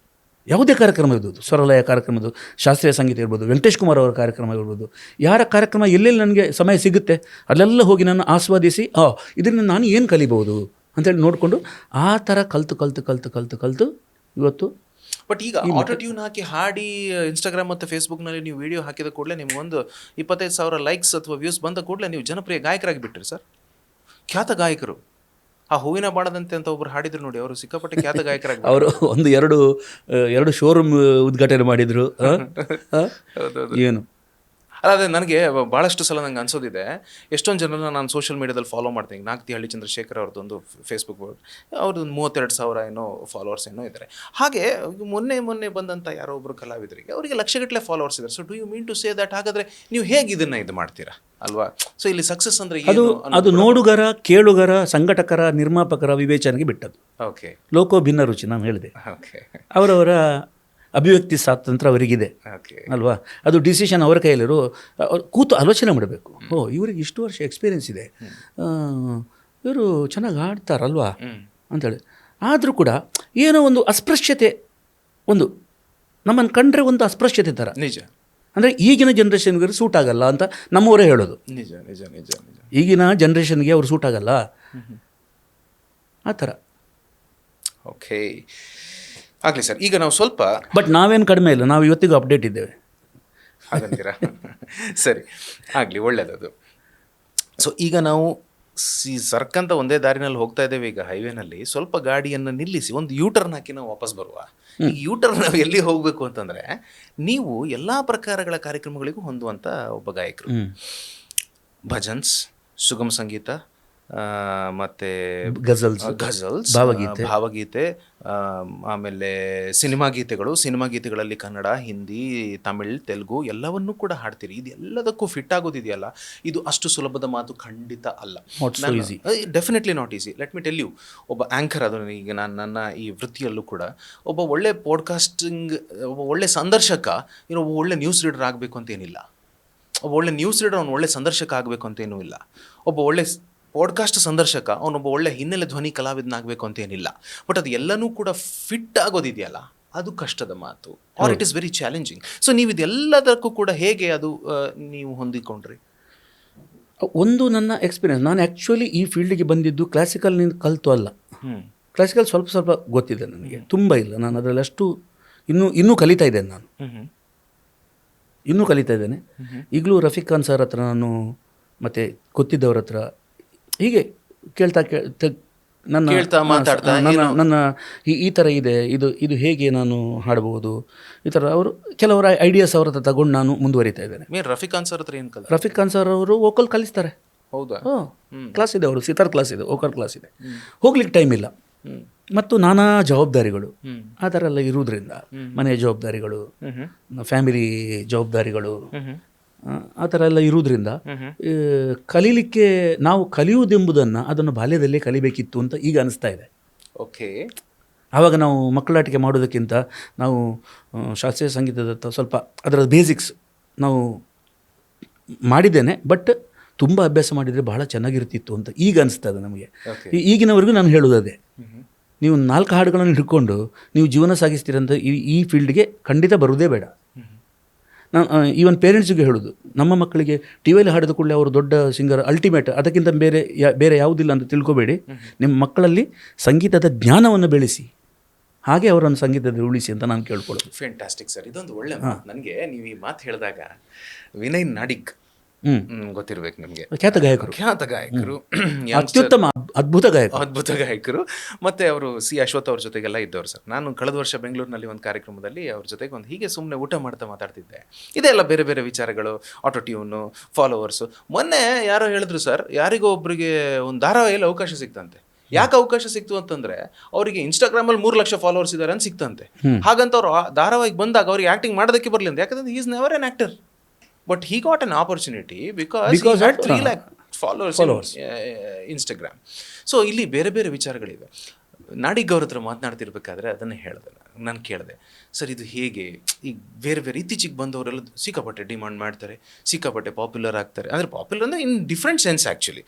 ಯಾವುದೇ ಕಾರ್ಯಕ್ರಮ ಇರ್ಬೋದು, ಸ್ವರಲಯ ಕಾರ್ಯಕ್ರಮದ್ದು, ಶಾಸ್ತ್ರೀಯ ಸಂಗೀತ ಇರ್ಬೋದು, ವೆಂಕಟೇಶ್ ಕುಮಾರ್ ಅವರ ಕಾರ್ಯಕ್ರಮ ಇರ್ಬೋದು, ಯಾರ ಕಾರ್ಯಕ್ರಮ ಎಲ್ಲೆಲ್ಲಿ ನನಗೆ ಸಮಯ ಸಿಗುತ್ತೆ ಅಲ್ಲೆಲ್ಲ ಹೋಗಿ ನಾನು ಆಸ್ವಾದಿಸಿ ಇದರಿಂದ ನಾನು ಏನು ಕಲಿಬೋದು ಅಂತೇಳಿ ನೋಡಿಕೊಂಡು ಆ ಥರ ಕಲಿತು ಇವತ್ತು. ಬಟ್ ಈಗ ಆಟೋ ಟ್ಯೂನ್ ಹಾಕಿ ಹಾಡಿ ಇನ್ಸ್ಟಾಗ್ರಾಮ್ ಮತ್ತು ಫೇಸ್ಬುಕ್ನಲ್ಲಿ ನೀವು ವಿಡಿಯೋ ಹಾಕಿದ ಕೂಡಲೇ ನಿಮ್ಗೊಂದು 25,000 ಲೈಕ್ಸ್ ಅಥವಾ ವ್ಯೂಸ್ ಬಂದ ಕೂಡಲೇ ನೀವು ಜನಪ್ರಿಯ ಗಾಯಕರಾಗಿ ಬಿಟ್ರಿ ಸರ್. ಖ್ಯಾತ ಗಾಯಕರು. ಆ ಹೂವಿನ ಬಾಣದಂತೆ ಅಂತ ಒಬ್ರು ಹಾಡಿದ್ರು ನೋಡಿ, ಅವರು ಸಿಕ್ಕಾಪಟ್ಟೆ ಖ್ಯಾತ ಗಾಯಕರಾಗಿ. ಅವರು ಒಂದು ಎರಡು ಶೋರೂಮ್ ಉದ್ಘಾಟನೆ ಮಾಡಿದರು. ಏನು ಅದೇ ನನಗೆ ಭಾಳಷ್ಟು ಸಲ ನಂಗೆ ಅನ್ಸೋದಿದೆ, ಎಷ್ಟೊಂದು ಜನರನ್ನ ನಾನು ಸೋಷಿಯಲ್ ಮೀಡಿಯಾದಲ್ಲಿ ಫಾಲೋ ಮಾಡ್ತೀನಿ. ನಾಗ್ತಿ ಹಳ್ಳಿ ಚಂದ್ರಶೇಖರ್ ಅವ್ರದ್ದೊಂದು ಫೇಸ್ಬುಕ್, ಅವ್ರದ್ದು 32,000 ಏನೋ ಫಾಲೋವರ್ಸ್ ಏನೋ ಇದ್ದಾರೆ. ಹಾಗೆ ಮೊನ್ನೆ ಬಂದಂಥ ಯಾರೋ ಒಬ್ಬರು ಕಲಾವಿದರಿಗೆ ಅವರಿಗೆ ಲಕ್ಷಗಟ್ಟಲೆ ಫಾಲೋವರ್ಸ್ ಇದ್ದಾರೆ. So do you mean to say that ಹಾಗಾದರೆ ನೀವು ಹೇಗೆ ಇದನ್ನು ಇದು ಮಾಡ್ತೀರಾ ಅಲ್ವಾ? ಸೊ ಇಲ್ಲಿ ಸಕ್ಸಸ್ ಅಂದರೆ ಅದು ನೋಡುಗರ, ಕೇಳುಗರ, ಸಂಘಟಕರ, ನಿರ್ಮಾಪಕರ ವಿವೇಚನೆಗೆ ಬಿಟ್ಟದ್ದು. ಓಕೆ, ಲೋಕೋ ಭಿನ್ನ ರುಚಿ ನಾನು ಹೇಳಿದೆ. ಓಕೆ, ಅವರವರ ಅಭಿವ್ಯಕ್ತಿ ಸ್ವಾತಂತ್ರ್ಯ ಅವರಿಗಿದೆ ಅಲ್ವಾ? ಅದು ಡಿಸಿಷನ್ ಅವರ ಕೈಯಲ್ಲಿರೋ. ಕೂತು ಆಲೋಚನೆ ಮಾಡಬೇಕು. ಇವರಿಗೆ ಇಷ್ಟು ವರ್ಷ ಎಕ್ಸ್ಪೀರಿಯೆನ್ಸ್ ಇದೆ, ಇವರು ಚೆನ್ನಾಗಿ ಆಡ್ತಾರಲ್ವಾ ಅಂಥೇಳಿ. ಆದರೂ ಕೂಡ ಏನೋ ಒಂದು ಅಸ್ಪೃಶ್ಯತೆ, ಒಂದು ನಮ್ಮನ್ನು ಕಂಡ್ರೆ ಒಂದು ಅಸ್ಪೃಶ್ಯತೆ ಥರ. ನಿಜ. ಅಂದರೆ ಈಗಿನ ಜನ್ರೇಷನ್ಗೆ ಸೂಟ್ ಆಗಲ್ಲ ಅಂತ ನಮ್ಮವರೇ ಹೇಳೋದು. ನಿಜ ನಿಜ ನಿಜ ನಿಜ. ಈಗಿನ ಜನ್ರೇಷನ್ಗೆ ಅವ್ರು ಸೂಟ್ ಆಗಲ್ಲ ಆ ಥರ. ಓಕೆ, ಆಗಲಿ ಸರ್. ಈಗ ನಾವು ಸ್ವಲ್ಪ, ಬಟ್ ನಾವೇನು ಕಡಿಮೆ ಇಲ್ಲ, ನಾವು ಇವತ್ತಿಗೂ ಅಪ್ಡೇಟ್ ಇದ್ದೇವೆ. ಹಾಗಂತೀರಾ? ಸರಿ, ಆಗಲಿ, ಒಳ್ಳೆಯದದು. ಸೊ ಈಗ ನಾವು ಸರ್ಕಂತ ಒಂದೇ ದಾರಿನಲ್ಲಿ ಹೋಗ್ತಾ ಇದ್ದೇವೆ. ಈಗ ಹೈವೇನಲ್ಲಿ ಸ್ವಲ್ಪ ಗಾಡಿಯನ್ನು ನಿಲ್ಲಿಸಿ ಒಂದು ಯೂಟರ್ನ್ ಹಾಕಿ ನಾವು ವಾಪಸ್ ಬರುವ. ಈ ಯೂಟರ್ನ್ ನಾವು ಎಲ್ಲಿ ಹೋಗಬೇಕು ಅಂತಂದರೆ, ನೀವು ಎಲ್ಲ ಪ್ರಕಾರಗಳ ಕಾರ್ಯಕ್ರಮಗಳಿಗೂ ಹೊಂದುವಂಥ ಒಬ್ಬ ಗಾಯಕರು. ಭಜನ್ಸ್, ಸುಗಮ ಸಂಗೀತ, ಮತ್ತು ಗಜಲ್ಸ್, ಭಾವಗೀತೆ, ಆಮೇಲೆ ಸಿನಿಮಾ ಗೀತೆಗಳಲ್ಲಿ ಕನ್ನಡ, ಹಿಂದಿ, ತಮಿಳ್, ತೆಲುಗು ಎಲ್ಲವನ್ನೂ ಕೂಡ ಹಾಡ್ತೀರಿ. ಇದೆಲ್ಲದಕ್ಕೂ ಫಿಟ್ ಆಗೋದಿದೆಯಲ್ಲ, ಇದು ಅಷ್ಟು ಸುಲಭದ ಮಾತು ಖಂಡಿತ ಅಲ್ಲ. Definitely not easy. Let me tell you, ಒಬ್ಬ ಆ್ಯಂಕರ್, ಅದು ಈಗ ನನ್ನ ಈ ವೃತ್ತಿಯಲ್ಲೂ ಕೂಡ ಒಬ್ಬ ಒಳ್ಳೆ ಪಾಡ್ಕಾಸ್ಟಿಂಗ್, ಒಬ್ಬ ಒಳ್ಳೆ ಸಂದರ್ಶಕ, ಒಬ್ಬ ಒಳ್ಳೆ ನ್ಯೂಸ್ ರೀಡರ್ ಆಗಬೇಕು ಅಂತೇನಿಲ್ಲ. ಒಬ್ಬ ಒಳ್ಳೆ ನ್ಯೂಸ್ ರೀಡರ್ ಅವನು ಒಳ್ಳೆ ಸಂದರ್ಶಕ ಆಗಬೇಕು ಅಂತೇನೂ ಇಲ್ಲ. ಒಬ್ಬ ಒಳ್ಳೆ ಪಾಡ್ಕಾಸ್ಟ್ ಸಂದರ್ಶಕ ಅವನೊಬ್ಬ ಒಳ್ಳೆ ಹಿನ್ನೆಲೆ ಧ್ವನಿ ಕಲಾವಿದನಾಗಬೇಕು ಅಂತೇನಿಲ್ಲ. ಬಟ್ ಅದು ಎಲ್ಲನೂ ಕೂಡ ಫಿಟ್ ಆಗೋದಿದೆಯಲ್ಲ, ಅದು ಕಷ್ಟದ ಮಾತು, or it is very challenging. So ನೀವು ಇದೆಲ್ಲದಕ್ಕೂ ಕೂಡ ಹೇಗೆ ಅದು ನೀವು ಹೊಂದಿಕೊಂಡ್ರಿ? ಒಂದು ನನ್ನ ಎಕ್ಸ್ಪೀರಿಯನ್ಸ್, ನಾನು ಆ್ಯಕ್ಚುಲಿ ಈ ಫೀಲ್ಡಿಗೆ ಬಂದಿದ್ದು ಕ್ಲಾಸಿಕಲ್ನಿಂದ ಕಲಿತು ಅಲ್ಲ. ಕ್ಲಾಸಿಕಲ್ ಸ್ವಲ್ಪ ಗೊತ್ತಿದೆ ನನಗೆ, ತುಂಬ ಇಲ್ಲ. ನಾನು ಅದರಲ್ಲಿ ಅಷ್ಟು ಇನ್ನೂ ಕಲಿತಾ ಇದ್ದೇನೆ. ನಾನು ಇನ್ನೂ ಕಲಿತಾ ಇದ್ದೇನೆ. ಈಗಲೂ ರಫೀಕ್ ಖಾನ್ ಸರ್ ಹತ್ರ ನಾನು ಮತ್ತು ಗೊತ್ತಿದ್ದವ್ರ ಹತ್ರ ಹೀಗೆ ಕೇಳ್ತಾ ನನ್ನ ಈ ಥರ ಇದೆ, ಇದು ಹೇಗೆ ನಾನು ಹಾಡಬಹುದು, ಈ ಥರ ಅವರು ಕೆಲವರ ಐಡಿಯಾಸ್ ಅವ್ರ ಹತ್ರ ತಗೊಂಡು ನಾನು ಮುಂದುವರಿತಾ ಇದ್ದೇನೆ. ರಫೀಕ್ ಖಾನ್ ಸರ್ ಹತ್ರ ಏನು ಕಲಿತೆ? ರಫೀಕ್ ಖಾನ್ ಸರ್ ಅವರು ವೋಕಲ್ ಕಲಿಸ್ತಾರೆ. ಹೌದಾ? ಕ್ಲಾಸ್ ಇದೆ, ಅವರು ಸಿತಾರ್ ಕ್ಲಾಸ್ ಇದೆ, ವೋಕಲ್ ಕ್ಲಾಸ್ ಇದೆ. ಹೋಗ್ಲಿಕ್ಕೆ ಟೈಮ್ ಇಲ್ಲ. ಮತ್ತು ನಾನಾ ಜವಾಬ್ದಾರಿಗಳು ಆ ಥರ ಎಲ್ಲ ಇರುವುದರಿಂದ, ಮನೆಯ ಜವಾಬ್ದಾರಿಗಳು, ಫ್ಯಾಮಿಲಿ ಜವಾಬ್ದಾರಿಗಳು, ಆ ಥರ ಎಲ್ಲ ಇರುವುದರಿಂದ ಕಲೀಲಿಕ್ಕೆ, ನಾವು ಕಲಿಯುವುದೆಂಬುದನ್ನು ಅದನ್ನು ಬಾಲ್ಯದಲ್ಲೇ ಕಲಿಬೇಕಿತ್ತು ಅಂತ ಈಗ ಅನಿಸ್ತಾ ಇದೆ. ಓಕೆ. ಆವಾಗ ನಾವು ಮಕ್ಕಳಾಟಿಕೆ ಮಾಡೋದಕ್ಕಿಂತ ನಾವು ಶಾಸ್ತ್ರೀಯ ಸಂಗೀತದತ್ತ ಸ್ವಲ್ಪ ಅದರ ಬೇಸಿಕ್ಸ್ ನಾವು ಮಾಡಿದ್ದೇನೆ. ಬಟ್ ತುಂಬ ಅಭ್ಯಾಸ ಮಾಡಿದರೆ ಬಹಳ ಚೆನ್ನಾಗಿರ್ತಿತ್ತು ಅಂತ ಈಗ ಅನಿಸ್ತದೆ ನಮಗೆ. ಈಗಿನವರೆಗೂ ನಾನು ಹೇಳೋದು ಅದೇ, ನೀವು 4 ಹಾಡುಗಳನ್ನು ಹಿಡ್ಕೊಂಡು ನೀವು ಜೀವನ ಸಾಗಿಸ್ತೀರಂತ ಈ ಫೀಲ್ಡ್ಗೆ ಖಂಡಿತ ಬರುವುದೇ ಬೇಡ. ನಾನು ಈವನ್ ಪೇರೆಂಟ್ಸಿಗೆ ಹೇಳೋದು, ನಮ್ಮ ಮಕ್ಕಳಿಗೆ ಟಿ ವಿಯಲ್ಲಿ ಹಾಡಿದ ಕೂಡಲೇ ಅವರು ದೊಡ್ಡ ಸಿಂಗರ್, ಅಲ್ಟಿಮೇಟ್, ಅದಕ್ಕಿಂತ ಬೇರೆ ಯಾವುದಿಲ್ಲ ಅಂತ ತಿಳ್ಕೊಬೇಡಿ. ನಿಮ್ಮ ಮಕ್ಕಳಲ್ಲಿ ಸಂಗೀತದ ಜ್ಞಾನವನ್ನು ಬೆಳೆಸಿ, ಹಾಗೆ ಅವರನ್ನು ಸಂಗೀತದಲ್ಲಿ ಉಳಿಸಿ ಅಂತ ನಾನು ಕೇಳ್ಕೊಳ್ಳೋದು. ಫ್ಯಾಂಟಾಸ್ಟಿಕ್ ಸರ್, ಇದೊಂದು ಒಳ್ಳೆ ಮಾತು. ನನಗೆ ನೀವು ಈ ಮಾತು ಹೇಳಿದಾಗ ವಿನಯ್ ನಾಡಿಗ್ ಗೊತ್ತಿರಬೇಕು ನಿಮಗೆ, ಖ್ಯಾತ ಗಾಯಕರು, ಅತ್ಯುತ್ತಮ ಅದ್ಭುತ ಗಾಯಕರು. ಮತ್ತು ಅವರು ಅಶ್ವಥ್ ಅವ್ರ ಜೊತೆಗೆಲ್ಲ ಇದ್ದವರು ಸರ್. ನಾನು ಕಳೆದ ವರ್ಷ ಬೆಂಗಳೂರಿನಲ್ಲಿ ಒಂದು ಕಾರ್ಯಕ್ರಮದಲ್ಲಿ ಅವ್ರ ಜೊತೆಗೆ ಒಂದು ಹೀಗೆ ಸುಮ್ಮನೆ ಊಟ ಮಾಡ್ತಾ ಮಾತಾಡ್ತಿದ್ದೆ. ಇದೆಲ್ಲ ಬೇರೆ ಬೇರೆ ವಿಚಾರಗಳು, ಆಟೋ ಟ್ಯೂನು, ಫಾಲೋವರ್ಸು. ಮೊನ್ನೆ ಯಾರೋ ಹೇಳಿದ್ರು ಸರ್, ಯಾರಿಗೋ ಒಬ್ಬರಿಗೆ ಒಂದು ಧಾರಾವಾಹಿಯಲ್ಲಿ ಅವಕಾಶ ಸಿಕ್ತಂತೆ. ಯಾಕೆ ಅವಕಾಶ ಸಿಕ್ತು ಅಂತಂದ್ರೆ, ಅವರಿಗೆ ಇನ್ಸ್ಟಾಗ್ರಾಮಲ್ಲಿ 3 ಲಕ್ಷ ಫಾಲೋವರ್ಸ್ ಇದ್ದಾರೆ ಅಂತ ಸಿಕ್ತಂತೆ. ಹಾಗಂತ ಅವ್ರು ಧಾರಾವಾಹಿಗೆ ಬಂದಾಗ ಅವ್ರಿಗೆ ಆ್ಯಕ್ಟಿಂಗ್ ಮಾಡೋದಕ್ಕೆ ಬರಲಿ ಅಂತ, ಯಾಕಂದ್ರೆ is never N actor. But he got an opportunity because he had 3 lakh followers in Instagram. So ಇಲ್ಲಿ ಬೇರೆ ಬೇರೆ ವಿಚಾರಗಳಿವೆ. ನಾಡಿಗ್ ಅವ್ರ ಹತ್ರ ಮಾತನಾಡ್ತಿರ್ಬೇಕಾದ್ರೆ ಅದನ್ನೇ ಹೇಳಿದೆ, ನಾನು ಕೇಳಿದೆ, ಸರ್ ಇದು ಹೇಗೆ ಈಗ ಬೇರೆ ಬೇರೆ ಇತ್ತೀಚೆಗೆ ಬಂದವರೆಲ್ಲ ಸಿಕ್ಕಾಪಟ್ಟೆ ಡಿಮಾಂಡ್ ಮಾಡ್ತಾರೆ, ಸಿಕ್ಕಾಪಟ್ಟೆ ಪಾಪ್ಯುಲರ್ ಆಗ್ತಾರೆ. ಅಂದರೆ ಪಾಪ್ಯುಲರ್ ಅಂದರೆ ಇನ್ ಡಿಫ್ರೆಂಟ್ ಸೆನ್ಸ್ ಆ್ಯಕ್ಚುಲಿ.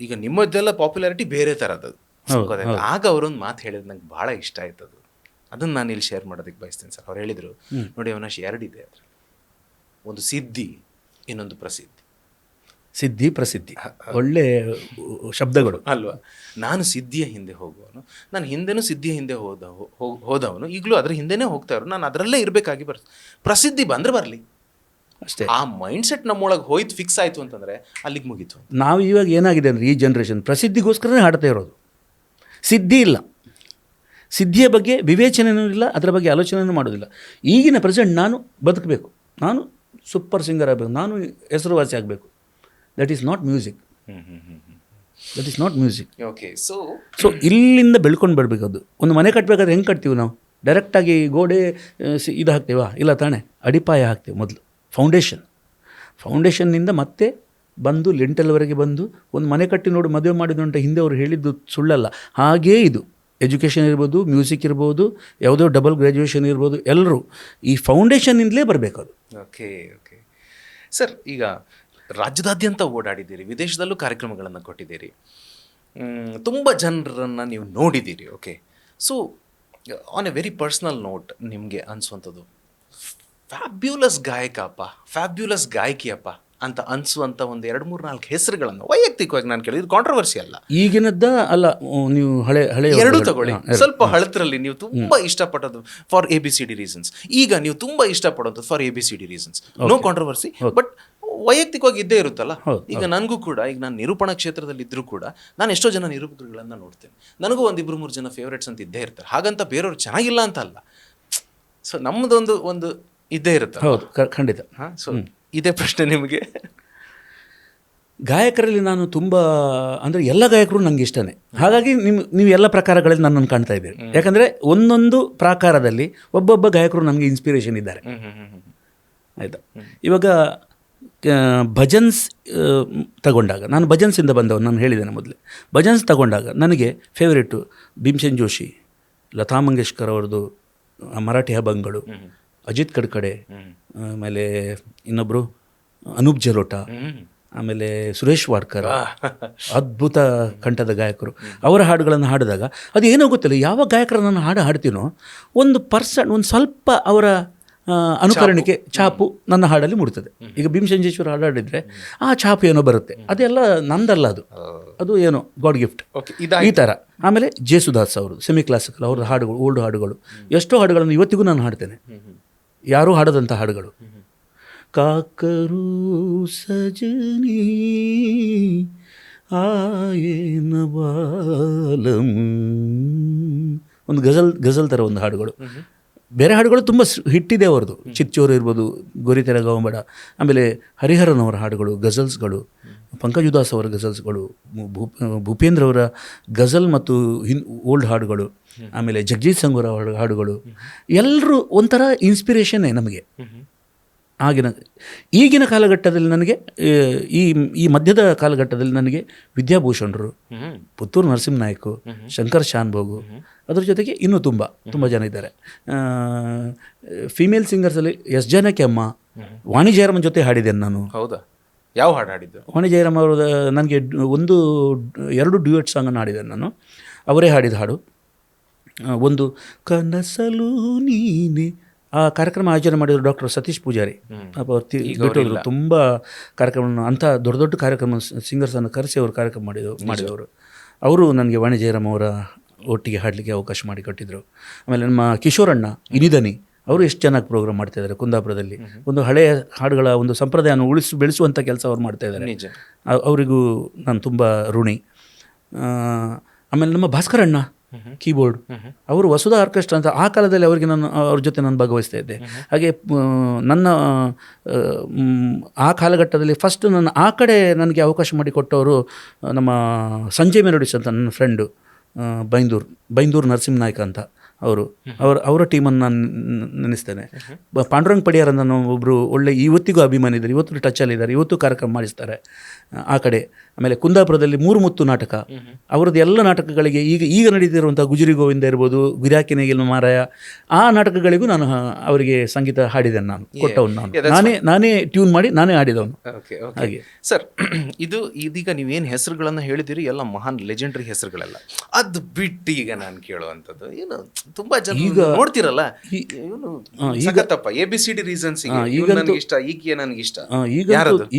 ಈಗ ನಿಮ್ಮದೆಲ್ಲ ಪಾಪ್ಯುಲಾರಿಟಿ ಬೇರೆ ಥರದ್ದು. ಆಗ ಅವರೊಂದು ಮಾತು ಹೇಳಿದ್ ನಂಗೆ ಭಾಳ ಇಷ್ಟ ಆಯ್ತದು, ಅದನ್ನು ನಾನು ಇಲ್ಲಿ ಶೇರ್ ಮಾಡೋದಕ್ಕೆ ಬಯಸ್ತೇನೆ ಸರ್. ಅವ್ರು ಹೇಳಿದರು, ನೋಡಿ ಅವಿನಾಶ್, ಎರಡಿದೆ ಅದರಲ್ಲಿ, ಒಂದು ಸಿದ್ಧಿ, ಇನ್ನೊಂದು ಪ್ರಸಿದ್ಧಿ. ಸಿದ್ಧಿ ಪ್ರಸಿದ್ಧಿ ಒಳ್ಳೆ ಶಬ್ದಗಳು ಅಲ್ವಾ? ನಾನು ಸಿದ್ಧಿಯ ಹಿಂದೆ ಹೋಗುವವನು, ನಾನು ಹಿಂದೆನೂ ಸಿದ್ಧಿಯ ಹಿಂದೆ ಹೋದವನು, ಈಗಲೂ ಅದ್ರ ಹಿಂದೆನೇ ಹೋಗ್ತಾ ಇರೋನು, ನಾನು ಅದರಲ್ಲೇ ಇರಬೇಕಾಗಿ ಪ್ರಸಿದ್ಧಿ ಬಂದರೆ ಬರಲಿ ಅಷ್ಟೇ. ಆ ಮೈಂಡ್ಸೆಟ್ ನಮ್ಮೊಳಗೆ ಹೋಯ್ತು, ಫಿಕ್ಸ್ ಆಯಿತು ಅಂತಂದರೆ ಅಲ್ಲಿಗೆ ಮುಗೀತು. ನಾವು ಇವಾಗ ಏನಾಗಿದೆ ಅಂದರೆ ಈ ಜನ್ರೇಷನ್ ಪ್ರಸಿದ್ಧಿಗೋಸ್ಕರನೇ ಹಾಡ್ತಾ ಇರೋದು, ಸಿದ್ಧಿ ಇಲ್ಲ, ಸಿದ್ಧಿಯ ಬಗ್ಗೆ ವಿವೇಚನೆಯೂ ಇಲ್ಲ, ಅದರ ಬಗ್ಗೆ ಆಲೋಚನೆಯೂ ಮಾಡೋದಿಲ್ಲ. ಈಗಿನ ಪ್ರೆಸೆಂಟ್ ನಾನು ಬದುಕಬೇಕು, ನಾನು ಸೂಪರ್ ಸಿಂಗರ್ ಆಗಬೇಕು, ನಾನು ಹೆಸರುವಾಸಿ ಆಗಬೇಕು. That is not music, that is not music. Okay. So ಇಲ್ಲಿಂದ ಬೆಳ್ಕೊಂಡು ಬರಬೇಕದು. ಒಂದು ಮನೆ ಕಟ್ಟಬೇಕಾದ್ರೆ ಹೆಂಗೆ ಕಟ್ತೀವಿ ನಾವು? ಡೈರೆಕ್ಟಾಗಿ ಗೋಡೆ ಇದು ಹಾಕ್ತೀವಾ? ಇಲ್ಲ ತಾನೇ, ಅಡಿಪಾಯ ಹಾಕ್ತೀವಿ ಮೊದಲು, ಫೌಂಡೇಶನ್ನಿಂದ ಮತ್ತೆ ಬಂದು ಲಿಂಟಲ್ವರೆಗೆ ಬಂದು ಒಂದು ಮನೆ ಕಟ್ಟಿ ನೋಡಿ ಮದುವೆ ಮಾಡಿದ್ದು ಅಂತ ಹಿಂದೆ ಅವರು ಹೇಳಿದ್ದು ಸುಳ್ಳಲ್ಲ. ಹಾಗೇ ಇದು ಎಜುಕೇಷನ್ ಇರ್ಬೋದು, ಮ್ಯೂಸಿಕ್ ಇರ್ಬೋದು, ಯಾವುದೋ ಡಬಲ್ ಗ್ರ್ಯಾಜುಯೇಷನ್ ಇರ್ಬೋದು, ಎಲ್ಲರೂ ಈ ಫೌಂಡೇಶನ್ನಿಂದಲೇ ಬರಬೇಕು ಅದು. ಓಕೆ ಓಕೆ ಸರ್, ಈಗ ರಾಜ್ಯದಾದ್ಯಂತ ಓಡಾಡಿದ್ದೀರಿ, ವಿದೇಶದಲ್ಲೂ ಕಾರ್ಯಕ್ರಮಗಳನ್ನು ಕೊಟ್ಟಿದ್ದೀರಿ, ತುಂಬ ಜನರನ್ನು ನೀವು ನೋಡಿದ್ದೀರಿ. Okay. So on A very personal note ನಿಮಗೆ ಅನಿಸುವಂಥದ್ದು, ಫ್ಯಾಬ್ಯುಲಸ್ ಗಾಯಕಪ್ಪ, ಫ್ಯಾಬ್ಯುಲಸ್ ಗಾಯಕಿಯಪ್ಪ ಅಂತ ಅನಿಸುವಂಥ ಒಂದು 2-3-4 ಹೆಸರುಗಳನ್ನು ವೈಯಕ್ತಿಕವಾಗಿ ನಾನು ಕೇಳಿದ್ದು, ಕಾಂಟ್ರವರ್ಸಿ ಅಲ್ಲ, ಈಗಿನದ್ದ ಅಲ್ಲ, ನೀವು ಹಳೆ ಎರಡೂ ತಗೊಳ್ಳಿ. ಸ್ವಲ್ಪ ಹಳತ್ರಲ್ಲಿ ನೀವು ತುಂಬ ಇಷ್ಟಪಟ್ಟದ್ದು ಫಾರ್ ABCD ರೀಸನ್ಸ್, ಈಗ ನೀವು ತುಂಬ ಇಷ್ಟಪಡೋದು for ABCD reasons, no controversy, but ವೈಯಕ್ತಿಕವಾಗಿ ಇದ್ದೇ ಇರುತ್ತಲ್ಲ. ಈಗ ನನಗೂ ಕೂಡ, ಈಗ ನಾನು ನಿರೂಪಣಾ ಕ್ಷೇತ್ರದಲ್ಲಿ ಇದ್ದರೂ ಕೂಡ ನಾನು ಎಷ್ಟೋ ಜನ ನಿರೂಪಕರುಗಳನ್ನು ನೋಡ್ತೇನೆ, ನನಗೂ 1-2-3 ಜನ ಫೇವ್ರೇಟ್ಸ್ ಅಂತ ಇದ್ದೇ ಇರ್ತಾರೆ. ಹಾಗಂತ ಬೇರೆಯವ್ರು ಚೆನ್ನಾಗಿಲ್ಲ ಅಂತ ಅಲ್ಲ, ಸೊ ನಮ್ಮದೊಂದು ಇದ್ದೇ ಇರುತ್ತೆ. ಹೌದು, ಖಂಡಿತ. ಹಾಂ, ಸೊ ಇದೇ ಪ್ರಶ್ನೆ ನಿಮಗೆ. ಗಾಯಕರಲ್ಲಿ ನಾನು ತುಂಬ ಅಂದರೆ ಎಲ್ಲ ಗಾಯಕರು ನನಗೆ ಇಷ್ಟನೇ, ಹಾಗಾಗಿ ನೀವು ಎಲ್ಲ ಪ್ರಕಾರಗಳಲ್ಲಿ ನನ್ನನ್ನು ಕಾಣ್ತಾ ಇದ್ದೀರಿ. ಯಾಕಂದರೆ ಒಂದೊಂದು ಪ್ರಾಕಾರದಲ್ಲಿ ಒಬ್ಬೊಬ್ಬ ಗಾಯಕರು ನನಗೆ ಇನ್ಸ್ಪಿರೇಷನ್ ಇದ್ದಾರೆ. ಆಯಿತಾ? ಇವಾಗ ಭಜನ್ಸ್ ತಗೊಂಡಾಗ, ನಾನು ಭಜನ್ಸಿಂದ ಬಂದವನು, ನಾನು ಹೇಳಿದ್ದೇನೆ ಮೊದಲೇ. ಭಜನ್ಸ್ ತಗೊಂಡಾಗ ನನಗೆ ಫೇವರೇಟು ಭೀಮ್ಸೇನ್ ಜೋಶಿ, ಲತಾ ಮಂಗೇಶ್ಕರ್ ಅವ್ರದ್ದು ಮರಾಠಿ ಹಬ್ಬಗಳು, ಅಜಿತ್ ಕಡ್ಕಡೆ, ಆಮೇಲೆ ಇನ್ನೊಬ್ಬರು ಅನೂಪ್ ಜಲೋಟ, ಆಮೇಲೆ ಸುರೇಶ್ ವಾಡ್ಕರ್, ಅದ್ಭುತ ಕಂಠದ ಗಾಯಕರು. ಅವರ ಹಾಡುಗಳನ್ನು ಹಾಡಿದಾಗ ಅದು ಏನೋ ಗೊತ್ತಿಲ್ಲ, ಯಾವ ಗಾಯಕರ ನಾನು ಹಾಡ್ತೀನೋ ಒಂದು ಸ್ವಲ್ಪ ಅವರ ಅನುಕರಣೆಗೆ ಛಾಪು ನನ್ನ ಹಾಡಲ್ಲಿ ಮೂಡ್ತದೆ. ಈಗ ಭೀಮಸೇನೇಶ್ವರ ಹಾಡಿದ್ರೆ ಆ ಛಾಪು ಏನೋ ಬರುತ್ತೆ, ಅದೆಲ್ಲ ನಂದಲ್ಲ, ಅದು ಏನೋ ಗಾಡ್ ಗಿಫ್ಟ್ ಈ ಥರ. ಆಮೇಲೆ ಜೇಸುದಾಸ್ ಅವರು ಸೆಮಿ ಕ್ಲಾಸಿಕಲ್, ಅವ್ರ ಹಾಡುಗಳು, ಓಲ್ಡ್ ಹಾಡುಗಳು, ಎಷ್ಟೋ ಹಾಡುಗಳನ್ನು ಇವತ್ತಿಗೂ ನಾನು ಹಾಡ್ತೇನೆ, ಯಾರೂ ಹಾಡದಂಥ ಹಾಡುಗಳು. ಕಾಕರು ಸಜನಿ ಆಯೇನ ಬಾಲಂ, ಒಂದು ಗಜಲ್ ಥರ ಒಂದು ಹಾಡುಗಳು. ಬೇರೆ ಹಾಡುಗಳು ತುಂಬ ಹಿಟ್ಟಿದೆ ಅವ್ರದ್ದು, ಚಿಚ್ಚೋರು ಇರ್ಬೋದು, ಗೋರಿತೆರ ಗಾವಂಬಡ, ಆಮೇಲೆ ಹರಿಹರನವರ ಹಾಡುಗಳು, ಗಜಲ್ಸ್ಗಳು, ಪಂಕಜ್ ಉದಾಸ್ ಅವರ ಗಜಲ್ಸ್ಗಳು, ಭೂಪೇಂದ್ರ ಅವರ ಗಜಲ್ ಮತ್ತು ಓಲ್ಡ್ ಹಾಡುಗಳು, ಆಮೇಲೆ ಜಗಜೀತ್ ಸಿಂಗ್ ಅವರ ಹಾಡುಗಳು, ಎಲ್ಲರೂ ಒಂಥರ ಇನ್ಸ್ಪಿರೇಷನ್ನೇ ನಮಗೆ. ಈಗಿನ ಕಾಲಘಟ್ಟದಲ್ಲಿ ನನಗೆ ಈ ಮಧ್ಯದ ಕಾಲಘಟ್ಟದಲ್ಲಿ ನನಗೆ ವಿದ್ಯಾಭೂಷಣರು, ಪುತ್ತೂರು ನರಸಿಂಹನಾಯ್ಕು, ಶಂಕರ್ ಶಾನ್ಭೋಗು, ಅದ್ರ ಜೊತೆಗೆ ಇನ್ನೂ ತುಂಬ ಜನ ಇದ್ದಾರೆ. ಫೀಮೇಲ್ ಸಿಂಗರ್ಸಲ್ಲಿ ಎಸ್ ಜಾನಕಿ ಅಮ್ಮ, ವಾಣಿ ಜಯರಾಮನ್ ಜೊತೆ ಹಾಡಿದ್ದೇನೆ ನಾನು. ಹೌದಾ? ಯಾವ ಹಾಡು ಹಾಡಿದ್ದು? ವಾಣಿ ಜಯರಾಮ್ ಅವ್ರ ನನಗೆ 1-2 ಡ್ಯೂಯೆಟ್ ಸಾಂಗನ್ನು ಹಾಡಿದ್ದೇನೆ ನಾನು, ಅವರೇ ಹಾಡಿದ ಹಾಡು. ಒಂದು ಕನಸಲು ನೀನೆ, ಆ ಕಾರ್ಯಕ್ರಮ ಆಯೋಜನೆ ಮಾಡಿದ್ರು ಡಾಕ್ಟರ್ ಸತೀಶ್ ಪೂಜಾರಿ, ಬಿಟ್ಟೋದ್ರು. ತುಂಬ ಕಾರ್ಯಕ್ರಮವನ್ನು, ಅಂಥ ದೊಡ್ಡ ಕಾರ್ಯಕ್ರಮ ಸಿಂಗರ್ಸನ್ನು ಕರೆಸಿ ಅವರು ಕಾರ್ಯಕ್ರಮ ಮಾಡಿದವರು. ಅವರು ನನಗೆ ವಾಣಿ ಜಯರಾಮ್ ಅವರ ಒಟ್ಟಿಗೆ ಹಾಡಲಿಕ್ಕೆ ಅವಕಾಶ ಮಾಡಿಕೊಟ್ಟಿದ್ರು. ಆಮೇಲೆ ನಮ್ಮ ಕಿಶೋರಣ್ಣ ಇನಿದನಿ, ಅವರು ಎಷ್ಟು ಚೆನ್ನಾಗಿ ಪ್ರೋಗ್ರಾಮ್ ಮಾಡ್ತಾಯಿದ್ದಾರೆ ಕುಂದಾಪುರದಲ್ಲಿ. ಒಂದು ಹಳೆಯ ಹಾಡುಗಳ ಒಂದು ಸಂಪ್ರದಾಯವನ್ನು ಬೆಳೆಸುವಂಥ ಕೆಲಸ ಅವ್ರು ಮಾಡ್ತಾಯಿದ್ದಾರೆ. ಅವರಿಗೂ ನಾನು ತುಂಬ ಋಣಿ. ಆಮೇಲೆ ನಮ್ಮ ಭಾಸ್ಕರಣ್ಣ ಕೀಬೋರ್ಡ್, ಅವರು ವಸುಧಾ ಆರ್ಕೆಸ್ಟ್ರಾ ಅಂತ, ಆ ಕಾಲದಲ್ಲಿ ಅವರಿಗೆ ಅವ್ರ ಜೊತೆ ನಾನು ಭಾಗವಹಿಸ್ತಾ ಇದ್ದೆ. ಹಾಗೆ ನನ್ನ ಆ ಕಾಲಘಟ್ಟದಲ್ಲಿ ಫಸ್ಟ್ ಆ ಕಡೆ ನನಗೆ ಅವಕಾಶ ಮಾಡಿಕೊಟ್ಟವರು ನಮ್ಮ ಸಂಜಯ್ ಮೆಲೋಡಿಸ್ ಅಂತ ನನ್ನ ಫ್ರೆಂಡು, ಬೈಂದೂರು ನರಸಿಂಹನಾಯ್ಕ ಅಂತ, ಅವರ ಟೀಮನ್ನು ನಾನು ನೆನೆಸ್ತೇನೆ. ಪಾಂಡುರಂಗ್ ಪಡಿಯಾರ್ ಅನ್ನೋ ಒಬ್ಬರು ಒಳ್ಳೆ ಇವತ್ತಿಗೂ ಅಭಿಮಾನಿ ಇದ್ದಾರೆ, ಇವತ್ತು ಟಚಲ್ಲಿದ್ದಾರೆ, ಇವತ್ತು ಕಾರ್ಯಕ್ರಮ ಮಾಡಿಸ್ತಾರೆ ಆ ಕಡೆ. ಆಮೇಲೆ ಕುಂದಾಪುರದಲ್ಲಿ ಮೂರು ಮುತ್ತು ನಾಟಕ, ಅವರದ್ದು ಎಲ್ಲ ನಾಟಕಗಳಿಗೆ ಈಗ ನಡೀತಿರುವಂಥ ಗುಜರಿ ಗೋವಿಂದ ಇರ್ಬೋದು, ಗಿರಾಕಿನೆಗಿಲ್ ಮಾರಾಯ, ಆ ನಾಟಕಗಳಿಗೂ ನಾನು ಅವರಿಗೆ ಸಂಗೀತ ಹಾಡಿದ್ದೇನೆ, ನಾನು ಕೊಟ್ಟವನು, ನಾನೇ ಟ್ಯೂನ್ ಮಾಡಿ ನಾನೇ ಹಾಡಿದವನು. ಹಾಗೆ ಸರ್, ಇದೀಗ ನೀವೇನು ಹೆಸರುಗಳನ್ನು ಹೇಳಿದಿರಿ ಎಲ್ಲ ಮಹಾನ್ ಲೆಜೆಂಡರಿ ಹೆಸರುಗಳೆಲ್ಲ, ಅದು ಬಿಟ್ಟು ಈಗ ನಾನು ಕೇಳುವಂಥದ್ದು ಏನು ತುಂಬಾ ಜನ ಈಗ ನೋಡ್ತಿರಲ್ಲ, ಈಗತ್ತಪ್ಪ ABCD ರೀಸನ್ಸ್ ನನಗೆ ಇಷ್ಟ, ಈಕೆ ನನಗೆ ಇಷ್ಟ,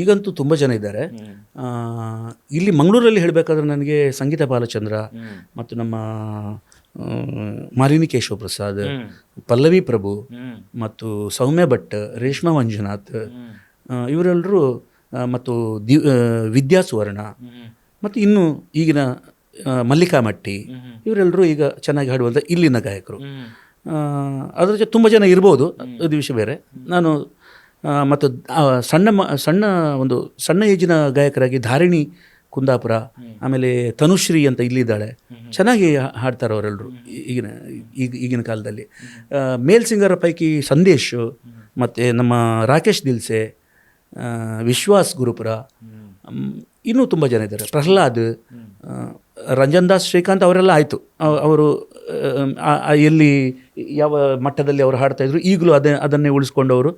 ಈಗಂತೂ ತುಂಬ ಜನ ಇದ್ದಾರೆ. ಇಲ್ಲಿ ಮಂಗಳೂರಲ್ಲಿ ಹೇಳಬೇಕಾದ್ರೆ ನನಗೆ ಸಂಗೀತ ಬಾಲಚಂದ್ರ ಮತ್ತು ನಮ್ಮ ಮಾಲಿನಿ ಕೇಶವ ಪ್ರಸಾದ್, ಪಲ್ಲವಿ ಪ್ರಭು ಮತ್ತು ಸೌಮ್ಯ ಭಟ್, ರೇಷ್ಮಾ ಮಂಜುನಾಥ್, ಇವರೆಲ್ಲರೂ, ಮತ್ತು ವಿದ್ಯಾ ಸುವರ್ಣ, ಮತ್ತು ಇನ್ನು ಈಗಿನ ಮಲ್ಲಿಕಾ ಮಟ್ಟಿ, ಇವರೆಲ್ಲರೂ ಈಗ ಚೆನ್ನಾಗಿ ಹಾಡುವಂಥ ಇಲ್ಲಿನ ಗಾಯಕರು. ಅದರ ಜೊತೆ ತುಂಬ ಜನ ಇರ್ಬೋದು, ಅದು ವಿಷಯ ಬೇರೆ. ನಾನು ಮತ್ತು ಸಣ್ಣ ಏಜಿನ ಗಾಯಕರಾಗಿ ಧಾರಿಣಿ ಕುಂದಾಪುರ, ಆಮೇಲೆ ತನುಶ್ರೀ ಅಂತ ಇಲ್ಲಿದ್ದಾಳೆ, ಚೆನ್ನಾಗಿ ಹಾಡ್ತಾರೆ ಅವರೆಲ್ಲರೂ ಈಗಿನ ಕಾಲದಲ್ಲಿ. ಮೇಲ್ ಸಿಂಗರ್ ಪೈಕಿ ಸಂದೇಶ್, ಮತ್ತು ನಮ್ಮ ರಾಕೇಶ್ ದಿಲ್ಸೆ, ವಿಶ್ವಾಸ್ ಗುರುಪುರ, ಇನ್ನೂ ತುಂಬ ಜನ ಇದ್ದಾರೆ, ಪ್ರಹ್ಲಾದ್, ರಂಜನ್ ದಾಸ್ ಶ್ರೀಕಾಂತ್, ಅವರೆಲ್ಲ ಆಯಿತು. ಅವರು ಎಲ್ಲಿ ಯಾವ ಮಟ್ಟದಲ್ಲಿ ಅವರು ಹಾಡ್ತಾಯಿದ್ರು, ಈಗಲೂ ಅದನ್ನೇ ಉಳಿಸ್ಕೊಂಡು ಅವರು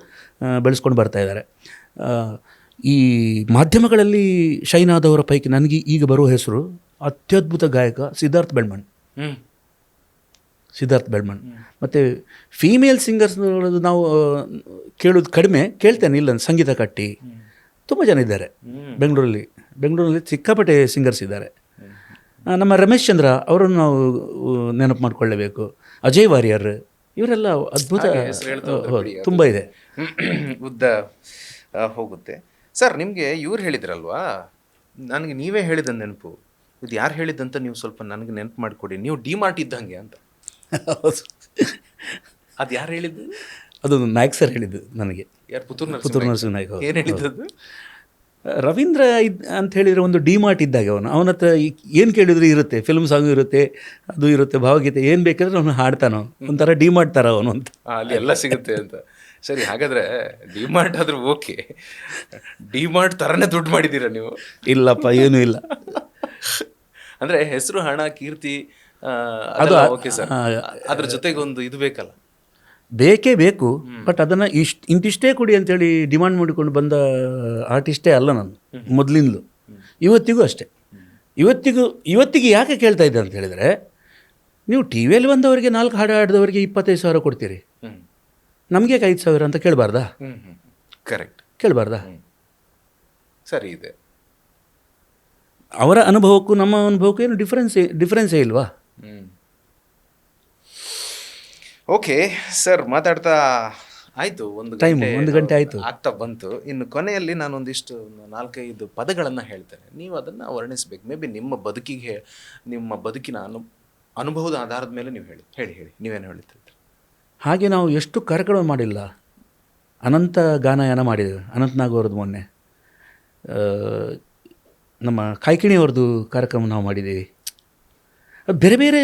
ಬೆಳೆಸ್ಕೊಂಡು ಬರ್ತಾಯಿದ್ದಾರೆ. ಈ ಮಾಧ್ಯಮಗಳಲ್ಲಿ ಶೈನ್ ಆದವರ ಪೈಕಿ ನನಗೆ ಈಗ ಬರುವ ಹೆಸರು ಅತ್ಯದ್ಭುತ ಗಾಯಕ ಸಿದ್ಧಾರ್ಥ್ ಬೆಳ್ಮಣ್. ಮತ್ತು ಫೀಮೇಲ್ ಸಿಂಗರ್ಸ್ ನಾವು ಕೇಳೋದು ಕಡಿಮೆ, ಕೇಳ್ತೇನೆ, ಇಲ್ಲ ಸಂಗೀತ ಕಟ್ಟಿ ತುಂಬ ಜನ ಇದ್ದಾರೆ ಬೆಂಗಳೂರಲ್ಲಿ ಸಿಕ್ಕಾಪಟ್ಟೆ ಸಿಂಗರ್ಸ್ ಇದ್ದಾರೆ. ನಮ್ಮ ರಮೇಶ್ ಚಂದ್ರ ಅವರನ್ನು ನಾವು ನೆನಪು ಮಾಡಿಕೊಳ್ಳಬೇಕು, ಅಜಯ್ ವಾರಿಯರ್, ಇವರೆಲ್ಲ ಅದ್ಭುತ, ತುಂಬ ಇದೆ, ಉದ್ದ ಹೋಗುತ್ತೆ. ಸರ್, ನಿಮಗೆ ಇವ್ರು ಹೇಳಿದ್ರಲ್ವಾ, ನನಗೆ ನೀವೇ ಹೇಳಿದ ನೆನಪು, ಇದು ಯಾರು ಹೇಳಿದ್ದಂತ ನೀವು ಸ್ವಲ್ಪ ನನಗೆ ನೆನಪು ಮಾಡಿಕೊಡಿ, ನೀವು ಡಿಮಾರ್ಟ್ ಇದ್ದಂಗೆ ಅಂತ. ಅದು ಯಾರು ಹೇಳಿದ್ದು? ಅದು ನಾಯಕ್ ಸರ್ ಹೇಳಿದ್ದು ನನಗೆ. ಯಾರು? ಪುತ್ತೂರು ನರಸಿಂಹ ನಾಯ್ಕ. ಏನು ಹೇಳಿದ್ದದು? ರವೀಂದ್ರ ಅಂತ ಹೇಳಿದರೆ ಒಂದು ಡಿಮಾರ್ಟ್ ಇದ್ದಾಗ ಅವನ ಹತ್ರ ಏನು ಕೇಳಿದ್ರು ಇರುತ್ತೆ, ಫಿಲ್ಮ್ ಸಾಂಗು ಇರುತ್ತೆ, ಅದು ಇರುತ್ತೆ, ಭಾವಗೀತೆ, ಏನು ಬೇಕಾದ್ರೆ ಅವನು ಹಾಡ್ತಾನೋ, ಒಂಥರ ಡಿಮಾರ್ಟ್ ಥರ ಅವನು ಅಂತ. ಅಲ್ಲಿ ಎಲ್ಲ ಸಿಗುತ್ತೆ ಅಂತ. ಸರಿ, ಹಾಗಾದರೆ ಡಿಮಾರ್ಟ್ ಆದರೂ ಓಕೆ, ಡಿಮಾರ್ಟ್ ಥರನೇ ದುಡ್ಡು ಮಾಡಿದ್ದೀರಾ ನೀವು? ಇಲ್ಲಪ್ಪ, ಏನೂ ಇಲ್ಲ. ಅಂದರೆ ಹೆಸರು, ಹಣ, ಕೀರ್ತಿ ಅದು ಓಕೆ ಸರ್, ಅದ್ರ ಜೊತೆಗೆ ಒಂದು ಇದು ಬೇಕಲ್ಲ? ಬೇಕೇ ಬೇಕು, ಬಟ್ ಅದನ್ನು ಇಂತಿಷ್ಟೇ ಕೊಡಿ ಅಂತೇಳಿ ಡಿಮಾಂಡ್ ಮಾಡಿಕೊಂಡು ಬಂದ ಆರ್ಟಿಸ್ಟೇ ಅಲ್ಲ ನಾನು ಮೊದಲಿಂದಲೂ, ಇವತ್ತಿಗೂ ಅಷ್ಟೇ. ಇವತ್ತಿಗೆ ಯಾಕೆ ಕೇಳ್ತಾ ಇದ್ದೆ ಅಂತ ಹೇಳಿದರೆ, ನೀವು ಟಿ ವಿಯಲ್ಲಿ ಬಂದವರಿಗೆ 4 ಹಾಡು ಹಾಡಿದವರಿಗೆ 25,000 ಕೊಡ್ತೀರಿ, ನಮಗೆ 5,000 ಅಂತ ಕೇಳಬಾರ್ದಾ? ಕರೆಕ್ಟ್, ಕೇಳಬಾರ್ದಾ? ಸರಿ ಇದೆ. ಅವರ ಅನುಭವಕ್ಕೂ ನಮ್ಮ ಅನುಭವಕ್ಕೂ ಏನು ಡಿಫ್ರೆನ್ಸೇ ಇಲ್ವಾ? ಓಕೆ ಸರ್, ಮಾತಾಡ್ತಾ ಆಯಿತು, ಒಂದು ಗಂಟೆ ಆಯಿತು, ಆಗ್ತಾ ಬಂತು. ಇನ್ನು ಕೊನೆಯಲ್ಲಿ ನಾನು ಒಂದಿಷ್ಟು 4-5 ಪದಗಳನ್ನು ಹೇಳ್ತೇನೆ, ನೀವು ಅದನ್ನು ವರ್ಣಿಸಬೇಕು. ಮೇ ಬಿ ನಿಮ್ಮ ಬದುಕಿನ ಅನುಭವದ ಆಧಾರದ ಮೇಲೆ ನೀವು ಹೇಳಿ ನೀವೇನು ಹೇಳ್ತೀರಿ? ಹಾಗೆ ನಾವು ಎಷ್ಟು ಕಾರ್ಯಕ್ರಮ ಮಾಡಿಲ್ಲ. ಅನಂತ ಗಾನಯಾನ ಮಾಡಿದ್ದೇವೆ, ಅನಂತನಾಗ್ ಅವ್ರದ್ದು ಮೊನ್ನೆ, ನಮ್ಮ ಕಾಯ್ಕಿಣಿಯವ್ರದ್ದು ಕಾರ್ಯಕ್ರಮ ನಾವು ಮಾಡಿದ್ದೀವಿ. ಬೇರೆ ಬೇರೆ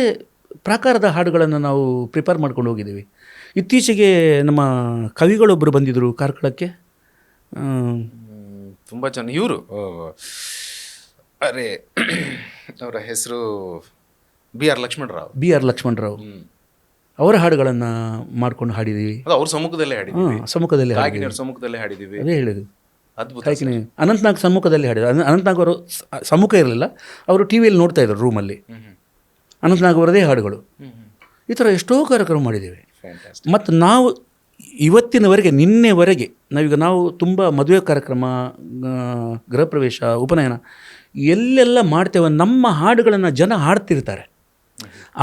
ಪ್ರಕಾರದ ಹಾಡುಗಳನ್ನು ನಾವು ಪ್ರಿಪೇರ್ ಮಾಡ್ಕೊಂಡು ಹೋಗಿದ್ದೀವಿ. ಇತ್ತೀಚೆಗೆ ನಮ್ಮ ಕವಿಗಳೊಬ್ಬರು ಬಂದಿದ್ದರು ಕಾರ್ಕಳಕ್ಕೆ, ತುಂಬ ಜನ. ಇವರು ಅವರ ಹೆಸರು ಬಿ ಆರ್ ಲಕ್ಷ್ಮಣರಾವ್. ಅವರ ಹಾಡುಗಳನ್ನು ಮಾಡ್ಕೊಂಡು ಹಾಡಿದ್ದೀವಿ. ಅವ್ರ ಸಮ್ಮುಖದಲ್ಲೇ ಹಾಡಿದ್ದೀವಿ. ಅದೇ ಹೇಳಿದ್ದು, ಕಾಯ್ಕಿಣಿ ಅನಂತನಾಗ್ ಸಮ್ಮುಖದಲ್ಲಿ ಹಾಡಿದ್ರು. ಅನಂತನಾಗ್ ಅವರು ಸಮ್ಮುಖ ಇರಲಿಲ್ಲ, ಅವರು ಟಿ ವಿಯಲ್ಲಿ ನೋಡ್ತಾ ಇದ್ರು ರೂಮಲ್ಲಿ, ಅನಂತನಾಗ್ ಅವರದೇ ಹಾಡುಗಳು. ಈ ಥರ ಎಷ್ಟೋ ಕಾರ್ಯಕ್ರಮ ಮಾಡಿದ್ದೀವಿ. ಮತ್ತು ನಾವು ಇವತ್ತಿನವರೆಗೆ, ನಿನ್ನೆವರೆಗೆ ನಾವು ತುಂಬ ಮದುವೆ ಕಾರ್ಯಕ್ರಮ, ಗೃಹ ಪ್ರವೇಶ, ಉಪನಯನ ಎಲ್ಲೆಲ್ಲ ಮಾಡ್ತೇವೆ, ನಮ್ಮ ಹಾಡುಗಳನ್ನು ಜನ ಹಾಡ್ತಿರ್ತಾರೆ.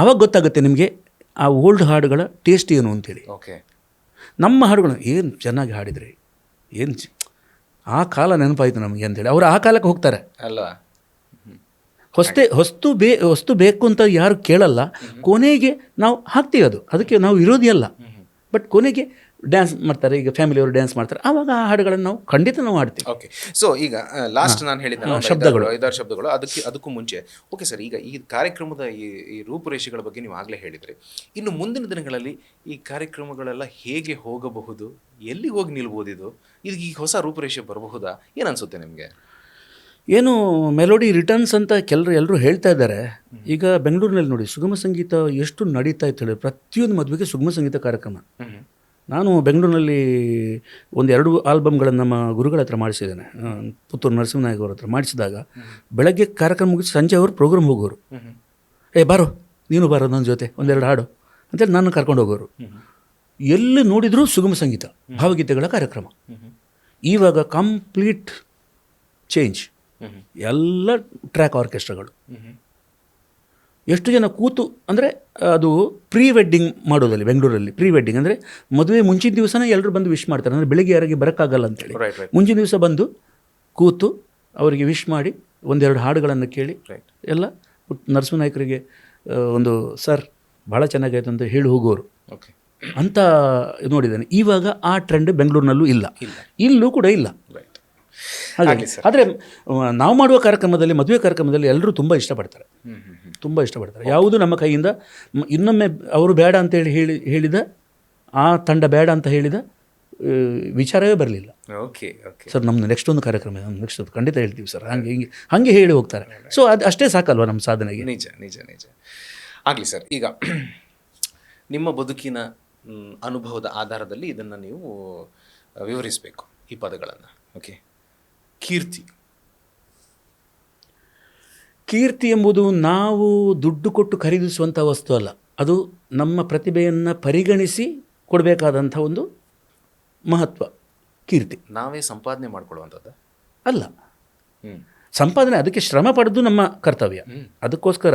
ಆವಾಗ ಗೊತ್ತಾಗುತ್ತೆ ನಿಮಗೆ ಆ ಓಲ್ಡ್ ಹಾಡುಗಳ ಟೇಸ್ಟ್ ಏನು ಅಂತೇಳಿ. ಓಕೆ, ನಮ್ಮ ಹಾಡುಗಳು ಏನು ಚೆನ್ನಾಗಿ ಹಾಡಿದ್ರಿ, ಏನು ಆ ಕಾಲ ನೆನಪಾಯಿತು ನಮಗೆ ಅಂತೇಳಿ ಅವರು ಆ ಕಾಲಕ್ಕೆ ಹೋಗ್ತಾರೆ ಅಲ್ಲ. ಹೊಸ್ತು ಬೇಕು ಅಂತ ಯಾರು ಕೇಳಲ್ಲ. ಕೊನೆಗೆ ನಾವು ಹಾಕ್ತೀವಿ, ಅದಕ್ಕೆ ನಾವು ವಿರೋಧಿ ಅಲ್ಲ. ಬಟ್ ಕೊನೆಗೆ ಡ್ಯಾನ್ಸ್ ಮಾಡ್ತಾರೆ, ಈಗ ಫ್ಯಾಮಿಲಿಯವರು ಡ್ಯಾನ್ಸ್ ಮಾಡ್ತಾರೆ, ಆವಾಗ ಆ ಹಾಡುಗಳನ್ನು ನಾವು ಖಂಡಿತ ನಾವು ಹಾಡ್ತೀವಿ. ಓಕೆ. ಸೊ ಈಗ ಲಾಸ್ಟ್ ನಾನು ಹೇಳಿದ್ದೆ ಶಬ್ದಗಳು. 5-6 ಶಬ್ದಗಳು. ಅದಕ್ಕೂ ಮುಂಚೆ ಓಕೆ ಸರ್, ಈಗ ಈ ಕಾರ್ಯಕ್ರಮದ ಈ ರೂಪುರೇಷೆಗಳ ಬಗ್ಗೆ ನೀವು ಆಗಲೇ ಹೇಳಿದ್ರಿ. ಇನ್ನು ಮುಂದಿನ ದಿನಗಳಲ್ಲಿ ಈ ಕಾರ್ಯಕ್ರಮಗಳೆಲ್ಲ ಹೇಗೆ ಹೋಗಬಹುದು, ಎಲ್ಲಿ ಹೋಗಿ ನಿಲ್ಬೋದು, ಇದು ಈಗ ಹೊಸ ರೂಪುರೇಷೆ ಬರಬಹುದಾ, ಏನು ಅನಿಸುತ್ತೆ ನಿಮಗೆ? ಏನು ಮೆಲೋಡಿ ರಿಟರ್ನ್ಸ್ ಅಂತ ಎಲ್ಲರೂ ಹೇಳ್ತಾ ಇದ್ದಾರೆ. ಈಗ ಬೆಂಗಳೂರಿನಲ್ಲಿ ನೋಡಿ ಸುಗಮ ಸಂಗೀತ ಎಷ್ಟು ನಡೀತಾ ಇತ್ತು ಹೇಳಿ, ಪ್ರತಿಯೊಂದು ಮದುವೆಗೆ ಸುಗಮ ಸಂಗೀತ ಕಾರ್ಯಕ್ರಮ. ನಾನು ಬೆಂಗಳೂರಿನಲ್ಲಿ 1-2 ಆಲ್ಬಮ್ಗಳನ್ನು ನಮ್ಮ ಗುರುಗಳ ಹತ್ರ ಮಾಡಿಸಿದ್ದೇನೆ. ಪುತ್ತೂರು ನರಸಿಂಹನಾಯಕ್ ಅವ್ರ ಹತ್ರ ಮಾಡಿಸಿದಾಗ ಬೆಳಗ್ಗೆ ಕಾರ್ಯಕ್ರಮ ಮುಗಿಸಿ ಸಂಜೆ ಅವರು ಪ್ರೋಗ್ರಾಮ್ ಹೋಗೋರು. ಬಾರೋ ನೀನು ಬಾರೋ ನನ್ನ ಜೊತೆ 1-2 ಹಾಡು ಅಂತೇಳಿ ನಾನು ಕರ್ಕೊಂಡು ಹೋಗೋರು. ಎಲ್ಲಿ ನೋಡಿದರೂ ಸುಗಮ ಸಂಗೀತ, ಭಾವಗೀತೆಗಳ ಕಾರ್ಯಕ್ರಮ. ಇವಾಗ ಕಂಪ್ಲೀಟ್ ಚೇಂಜ್, ಎಲ್ಲ ಟ್ರ್ಯಾಕ್ ಆರ್ಕೆಸ್ಟ್ರಾಗಳು. ಎಷ್ಟು ಜನ ಕೂತು ಅಂದರೆ ಅದು ಪ್ರೀ ವೆಡ್ಡಿಂಗ್ ಮಾಡೋದಲ್ಲಿ ಬೆಂಗಳೂರಲ್ಲಿ. ಪ್ರೀ ವೆಡ್ಡಿಂಗ್ ಅಂದರೆ ಮದುವೆ ಮುಂಚಿನ ದಿವಸನೇ ಎಲ್ಲರೂ ಬಂದು ವಿಶ್ ಮಾಡ್ತಾರೆ. ಅಂದರೆ ಬೆಳಿಗ್ಗೆ ಯಾರಿಗೆ ಬರೋಕ್ಕಾಗಲ್ಲ ಅಂತೇಳಿ ಮುಂಚಿನ ದಿವಸ ಬಂದು ಕೂತು ಅವರಿಗೆ ವಿಶ್ ಮಾಡಿ 1-2 ಹಾಡುಗಳನ್ನು ಕೇಳಿ ಎಲ್ಲ ನರಸಿಂಹನಾಯಕರಿಗೆ ಒಂದು ಸರ್ ಭಾಳ ಚೆನ್ನಾಗಾಯ್ತು ಅಂತ ಹೇಳಿ ಹೋಗೋರು ಅಂತ ನೋಡಿದ್ದಾನೆ. ಇವಾಗ ಆ ಟ್ರೆಂಡ್ ಬೆಂಗಳೂರಿನಲ್ಲೂ ಇಲ್ಲ, ಇಲ್ಲೂ ಕೂಡ ಇಲ್ಲ. ಹಾಗಾಗಿ ಆದರೆ ನಾವು ಮಾಡುವ ಕಾರ್ಯಕ್ರಮದಲ್ಲಿ, ಮದುವೆ ಕಾರ್ಯಕ್ರಮದಲ್ಲಿ ಎಲ್ಲರೂ ತುಂಬ ಇಷ್ಟಪಡ್ತಾರೆ. ಯಾವುದು ನಮ್ಮ ಕೈಯಿಂದ ಇನ್ನೊಮ್ಮೆ ಅವರು ಬೇಡ ಅಂತೇಳಿ ಹೇಳಿದ ಆ ತಂಡ ಬೇಡ ಅಂತ ಹೇಳಿದ ವಿಚಾರವೇ ಬರಲಿಲ್ಲ. ಸರ್ ನಮ್ಮದು ನೆಕ್ಸ್ಟ್ ಒಂದು ಕಾರ್ಯಕ್ರಮ, ನೆಕ್ಸ್ಟ್ ಖಂಡಿತ ಹೇಳ್ತೀವಿ ಸರ್, ಹಾಗೆ ಹೇಳಿ ಹೋಗ್ತಾರೆ. ಸೊ ಅದು ಅಷ್ಟೇ ಸಾಕಲ್ವ ನಮ್ಮ ಸಾಧನೆಗೆ. ನಿಜ ಆಗಲಿ ಸರ್. ಈಗ ನಿಮ್ಮ ಬದುಕಿನ ಅನುಭವದ ಆಧಾರದಲ್ಲಿ ಇದನ್ನು ನೀವು ವಿವರಿಸಬೇಕು ಈ ಪದಗಳನ್ನು. ಓಕೆ. ಕೀರ್ತಿ ಎಂಬುದು ನಾವು ದುಡ್ಡು ಕೊಟ್ಟು ಖರೀದಿಸುವಂಥ ವಸ್ತು ಅಲ್ಲ. ಅದು ನಮ್ಮ ಪ್ರತಿಭೆಯನ್ನು ಪರಿಗಣಿಸಿ ಕೊಡಬೇಕಾದಂಥ ಒಂದು ಮಹತ್ವ ಕೀರ್ತಿ. ನಾವೇ ಸಂಪಾದನೆ ಮಾಡ್ಕೊಳ್ಳುವಂಥದ್ದು ಅಲ್ಲ. ಸಂಪಾದನೆ ಅದಕ್ಕೆ ಶ್ರಮ ಪಡೋದು ನಮ್ಮ ಕರ್ತವ್ಯ. ಅದಕ್ಕೋಸ್ಕರ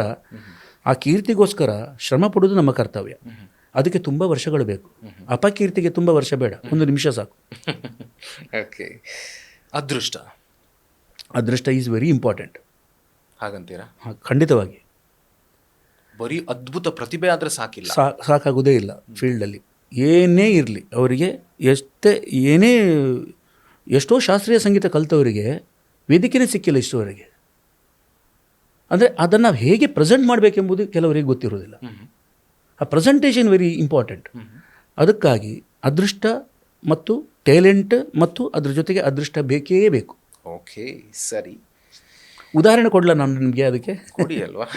ಆ ಕೀರ್ತಿಗೋಸ್ಕರ ಶ್ರಮ ಪಡೋದು ನಮ್ಮ ಕರ್ತವ್ಯ. ಅದಕ್ಕೆ ತುಂಬ ವರ್ಷಗಳು ಬೇಕು. ಅಪಕೀರ್ತಿಗೆ ತುಂಬ ವರ್ಷ ಬೇಡ, 1 ನಿಮಿಷ ಸಾಕು. ಓಕೆ. ಅದೃಷ್ಟ ಈಸ್ ವೆರಿ ಇಂಪಾರ್ಟೆಂಟ್. ಹಾಗಂತೀರಾ? ಖಂಡಿತವಾಗಿ. ಬರೀ ಅದ್ಭುತ ಪ್ರತಿಭೆ ಆದರೆ ಸಾಕಾಗೋದೇ ಇಲ್ಲ ಫೀಲ್ಡಲ್ಲಿ. ಏನೇ ಇರಲಿ ಅವರಿಗೆ, ಎಷ್ಟೋ ಶಾಸ್ತ್ರೀಯ ಸಂಗೀತ ಕಲಿತವರಿಗೆ ವೇದಿಕೆನೇ ಸಿಕ್ಕಿಲ್ಲ ಇಷ್ಟುವರೆಗೆ. ಅಂದರೆ ಅದನ್ನು ಹೇಗೆ ಪ್ರೆಸೆಂಟ್ ಮಾಡಬೇಕೆಂಬುದು ಕೆಲವರಿಗೆ ಗೊತ್ತಿರೋದಿಲ್ಲ. ಆ ಪ್ರೆಸೆಂಟೇಷನ್ ವೆರಿ ಇಂಪಾರ್ಟೆಂಟ್. ಅದಕ್ಕಾಗಿ ಅದೃಷ್ಟ ಮತ್ತು ಟ್ಯಾಲೆಂಟ್ ಮತ್ತು ಅದ್ರ ಜೊತೆಗೆ ಅದೃಷ್ಟ ಬೇಕೇ ಬೇಕು. ಓಕೆ, ಸರಿ. ಉದಾಹರಣೆ ಕೊಡಲ ನಾನು ನಿಮಗೆ? ಅದಕ್ಕೆ ಕೊಡಿ ಅಲ್ವಾ,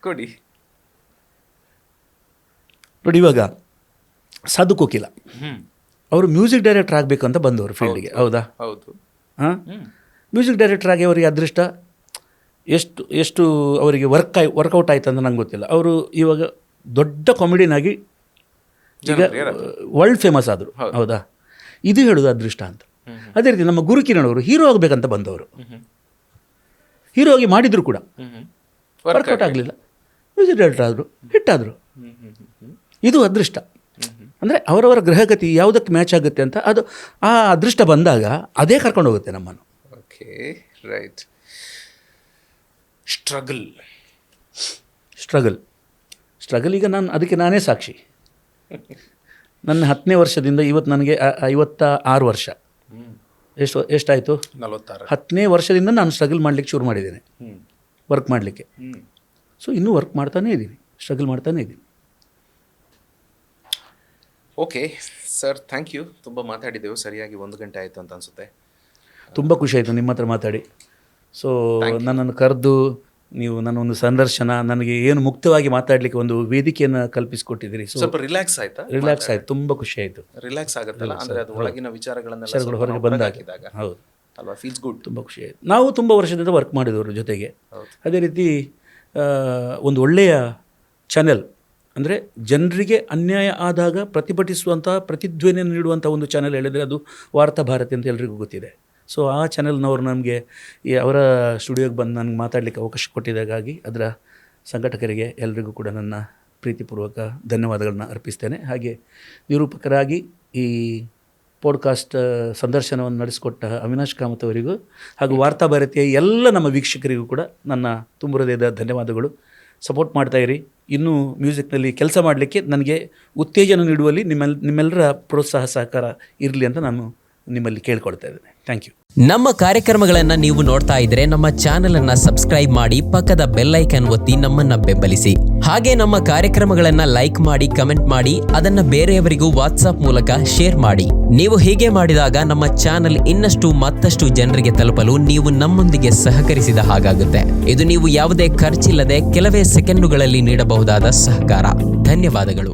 ಕೊಡಿ. ನೋಡಿ, ಇವಾಗ ಸಾಧು ಕೋಕಿಲ ಅವರು ಮ್ಯೂಸಿಕ್ ಡೈರೆಕ್ಟರ್ ಆಗಬೇಕು ಅಂತ ಬಂದವರು ಫೀಲ್ಡಿಗೆ. ಹೌದಾ? ಹೌದು. ಹಾಂ, ಮ್ಯೂಸಿಕ್ ಡೈರೆಕ್ಟರ್ ಆಗಿ ಅವರಿಗೆ ಅದೃಷ್ಟ ಎಷ್ಟು ಅವರಿಗೆ ವರ್ಕೌಟ್ ಆಯ್ತು ಅಂತ ನಂಗೆ ಗೊತ್ತಿಲ್ಲ. ಅವರು ಇವಾಗ ದೊಡ್ಡ ಕಾಮಿಡಿಯನ್ ಆಗಿ ಈಗ ವರ್ಲ್ಡ್ ಫೇಮಸ್ ಆದರು. ಹೌದಾ? ಇದು ಹೇಳೋದು ಅದೃಷ್ಟ ಅಂತ. ಅದೇ ರೀತಿ ನಮ್ಮ ಗುರು ಕಿರಣ್ ಅವರು ಹೀರೋ ಆಗಬೇಕಂತ ಬಂದವರು. ಹೀರೋ ಆಗಿ ಮಾಡಿದ್ರು ಕೂಡ ವರ್ಕೌಟ್ ಆಗಲಿಲ್ಲ, ಮ್ಯೂಸಿಕ್ ಡೈರೆಕ್ಟರ್ ಆದರು, ಹಿಟ್ಟಾದರು. ಇದು ಅದೃಷ್ಟ. ಅಂದರೆ ಅವರವರ ಗ್ರಹಗತಿ ಯಾವುದಕ್ಕೆ ಮ್ಯಾಚ್ ಆಗುತ್ತೆ ಅಂತ ಅದು ಆ ಅದೃಷ್ಟ ಬಂದಾಗ ಅದೇ ಕರ್ಕೊಂಡು ಹೋಗುತ್ತೆ ನಮ್ಮನ್ನು. Okay, right. ಸ್ಟ್ರಗಲ್ ಈಗ ಅದಕ್ಕೆ ನಾನೇ ಸಾಕ್ಷಿ. ನನ್ನ 10ನೇ ವರ್ಷದಿಂದ ಇವತ್ತು ನನಗೆ 56 ವರ್ಷ. ಎಷ್ಟಾಯಿತು? 46. 10ನೇ ವರ್ಷದಿಂದ ನಾನು ಸ್ಟ್ರಗಲ್ ಮಾಡಲಿಕ್ಕೆ ಶುರು ಮಾಡಿದ್ದೇನೆ, ವರ್ಕ್ ಮಾಡಲಿಕ್ಕೆ. ಸೊ ಇನ್ನೂ ವರ್ಕ್ ಮಾಡ್ತಾನೇ ಇದ್ದೀನಿ, ಸ್ಟ್ರಗಲ್ ಮಾಡ್ತಾನೇ ಇದ್ದೀನಿ. Okay sir, thank you. ತುಂಬ ಮಾತಾಡಿದ್ದೆವು, ಸರಿಯಾಗಿ 1 ಗಂಟೆ ಆಯಿತು ಅಂತ ಅನಿಸುತ್ತೆ. ತುಂಬ ಖುಷಿ ಆಯಿತು ನಿಮ್ಮ ಹತ್ರ ಮಾತಾಡಿ. ಸೊ ನನ್ನನ್ನು ಕರೆದು ನೀವು ನನ್ನೊಂದು ಸಂದರ್ಶನ, ನನಗೆ ಏನು ಮುಕ್ತವಾಗಿ ಮಾತಾಡಲಿಕ್ಕೆ ಒಂದು ವೇದಿಕೆಯನ್ನು ಕಲ್ಪಿಸಿಕೊಟ್ಟಿದ್ದೀರಿ. ಸ್ವಲ್ಪ ರಿಲ್ಯಾಕ್ಸ್ ಆಯಿತು, ತುಂಬ ಖುಷಿ ಆಯಿತು. ರಿಲ್ಯಾಕ್ಸ್ ಆಗುತ್ತಲ್ಲ, ಅಂದರೆ ಅದು ಒಳಗಿನ ವಿಚಾರಗಳನ್ನೆಲ್ಲ ಹೊರಗೆ ಬಂದಾಕಿದಾಗ. ಹೌದು ಅಲ್ವಾ, ಫೀಲ್ಸ್ ಗುಡ್. ತುಂಬ ಖುಷಿ ಆಯಿತು. ನಾವು ತುಂಬ ವರ್ಷದಿಂದ ವರ್ಕ್ ಮಾಡಿದವರು ಜೊತೆಗೆ. ಅದೇ ರೀತಿ ಒಂದು ಒಳ್ಳೆಯ ಚಾನೆಲ್, ಅಂದರೆ ಜನರಿಗೆ ಅನ್ಯಾಯ ಆದಾಗ ಪ್ರತಿಭಟಿಸುವಂಥ, ಪ್ರತಿಧ್ವನಿಯನ್ನು ನೀಡುವಂಥ ಒಂದು ಚಾನೆಲ್ ಹೇಳಿದರೆ ಅದು ವಾರ್ತಾ ಭಾರತಿ ಅಂತ ಎಲ್ರಿಗೂ ಗೊತ್ತಿದೆ. ಸೊ ಆ ಚಾನೆಲ್ನವರು ನಮಗೆ ಅವರ ಸ್ಟುಡಿಯೋಗೆ ಬಂದು ನನಗೆ ಮಾತಾಡಲಿಕ್ಕೆ ಅವಕಾಶ ಕೊಟ್ಟಿದ್ದಾಗಾಗಿ ಅದರ ಸಂಘಟಕರಿಗೆ ಎಲ್ಲರಿಗೂ ಕೂಡ ನನ್ನ ಪ್ರೀತಿಪೂರ್ವಕ ಧನ್ಯವಾದಗಳನ್ನ ಅರ್ಪಿಸ್ತೇನೆ. ಹಾಗೆ ನಿರೂಪಕರಾಗಿ ಈ ಪಾಡ್ಕಾಸ್ಟ್ ಸಂದರ್ಶನವನ್ನು ನಡೆಸಿಕೊಟ್ಟ ಅವಿನಾಶ್ ಕಾಮತ್ ಅವರಿಗೂ ಹಾಗೂ ವಾರ್ತಾ ಭಾರತೀಯ ಎಲ್ಲ ನಮ್ಮ ವೀಕ್ಷಕರಿಗೂ ಕೂಡ ನನ್ನ ತುಂಬ ಹೃದಯದ ಧನ್ಯವಾದಗಳು. ಸಪೋರ್ಟ್ ಮಾಡ್ತಾಯಿರಿ, ಇನ್ನೂ ಮ್ಯೂಸಿಕ್ನಲ್ಲಿ ಕೆಲಸ ಮಾಡಲಿಕ್ಕೆ ನನಗೆ ಉತ್ತೇಜನ ನೀಡುವಲ್ಲಿ ನಿಮ್ಮೆಲ್ಲರ ಪ್ರೋತ್ಸಾಹ ಸಹಕಾರ ಇರಲಿ ಅಂತ ನಾನು ನಿಮ್ಮಲ್ಲಿ ಕೇಳ್ಕೊಳ್ತಾ ಇದ್ದೇನೆ. Thank you. ನಮ್ಮ ಕಾರ್ಯಕ್ರಮಗಳನ್ನು ನೀವು ನೋಡ್ತಾ ಇದ್ರೆ ನಮ್ಮ ಚಾನೆಲ್ ಅನ್ನ ಸಬ್ಸ್ಕ್ರೈಬ್ ಮಾಡಿ, ಪಕ್ಕದ ಬೆಲ್ ಐಕನ್ ಒತ್ತಿ ನಮ್ಮನ್ನ ಬೆಂಬಲಿಸಿ. ಹಾಗೆ ನಮ್ಮ ಕಾರ್ಯಕ್ರಮಗಳನ್ನ ಲೈಕ್ ಮಾಡಿ, ಕಮೆಂಟ್ ಮಾಡಿ, ಅದನ್ನ ಬೇರೆಯವರಿಗೂ ವಾಟ್ಸ್ಆಪ್ ಮೂಲಕ ಶೇರ್ ಮಾಡಿ. ನೀವು ಹೀಗೆ ಮಾಡಿದಾಗ ನಮ್ಮ ಚಾನೆಲ್ ಮತ್ತಷ್ಟು ಜನರಿಗೆ ತಲುಪಲು ನೀವು ನಮ್ಮೊಂದಿಗೆ ಸಹಕರಿಸಿದ ಹಾಗಾಗುತ್ತೆ. ಇದು ನೀವು ಯಾವುದೇ ಖರ್ಚಿಲ್ಲದೆ ಕೆಲವೇ ಸೆಕೆಂಡುಗಳಲ್ಲಿ ನೀಡಬಹುದಾದ ಸಹಕಾರ. ಧನ್ಯವಾದಗಳು.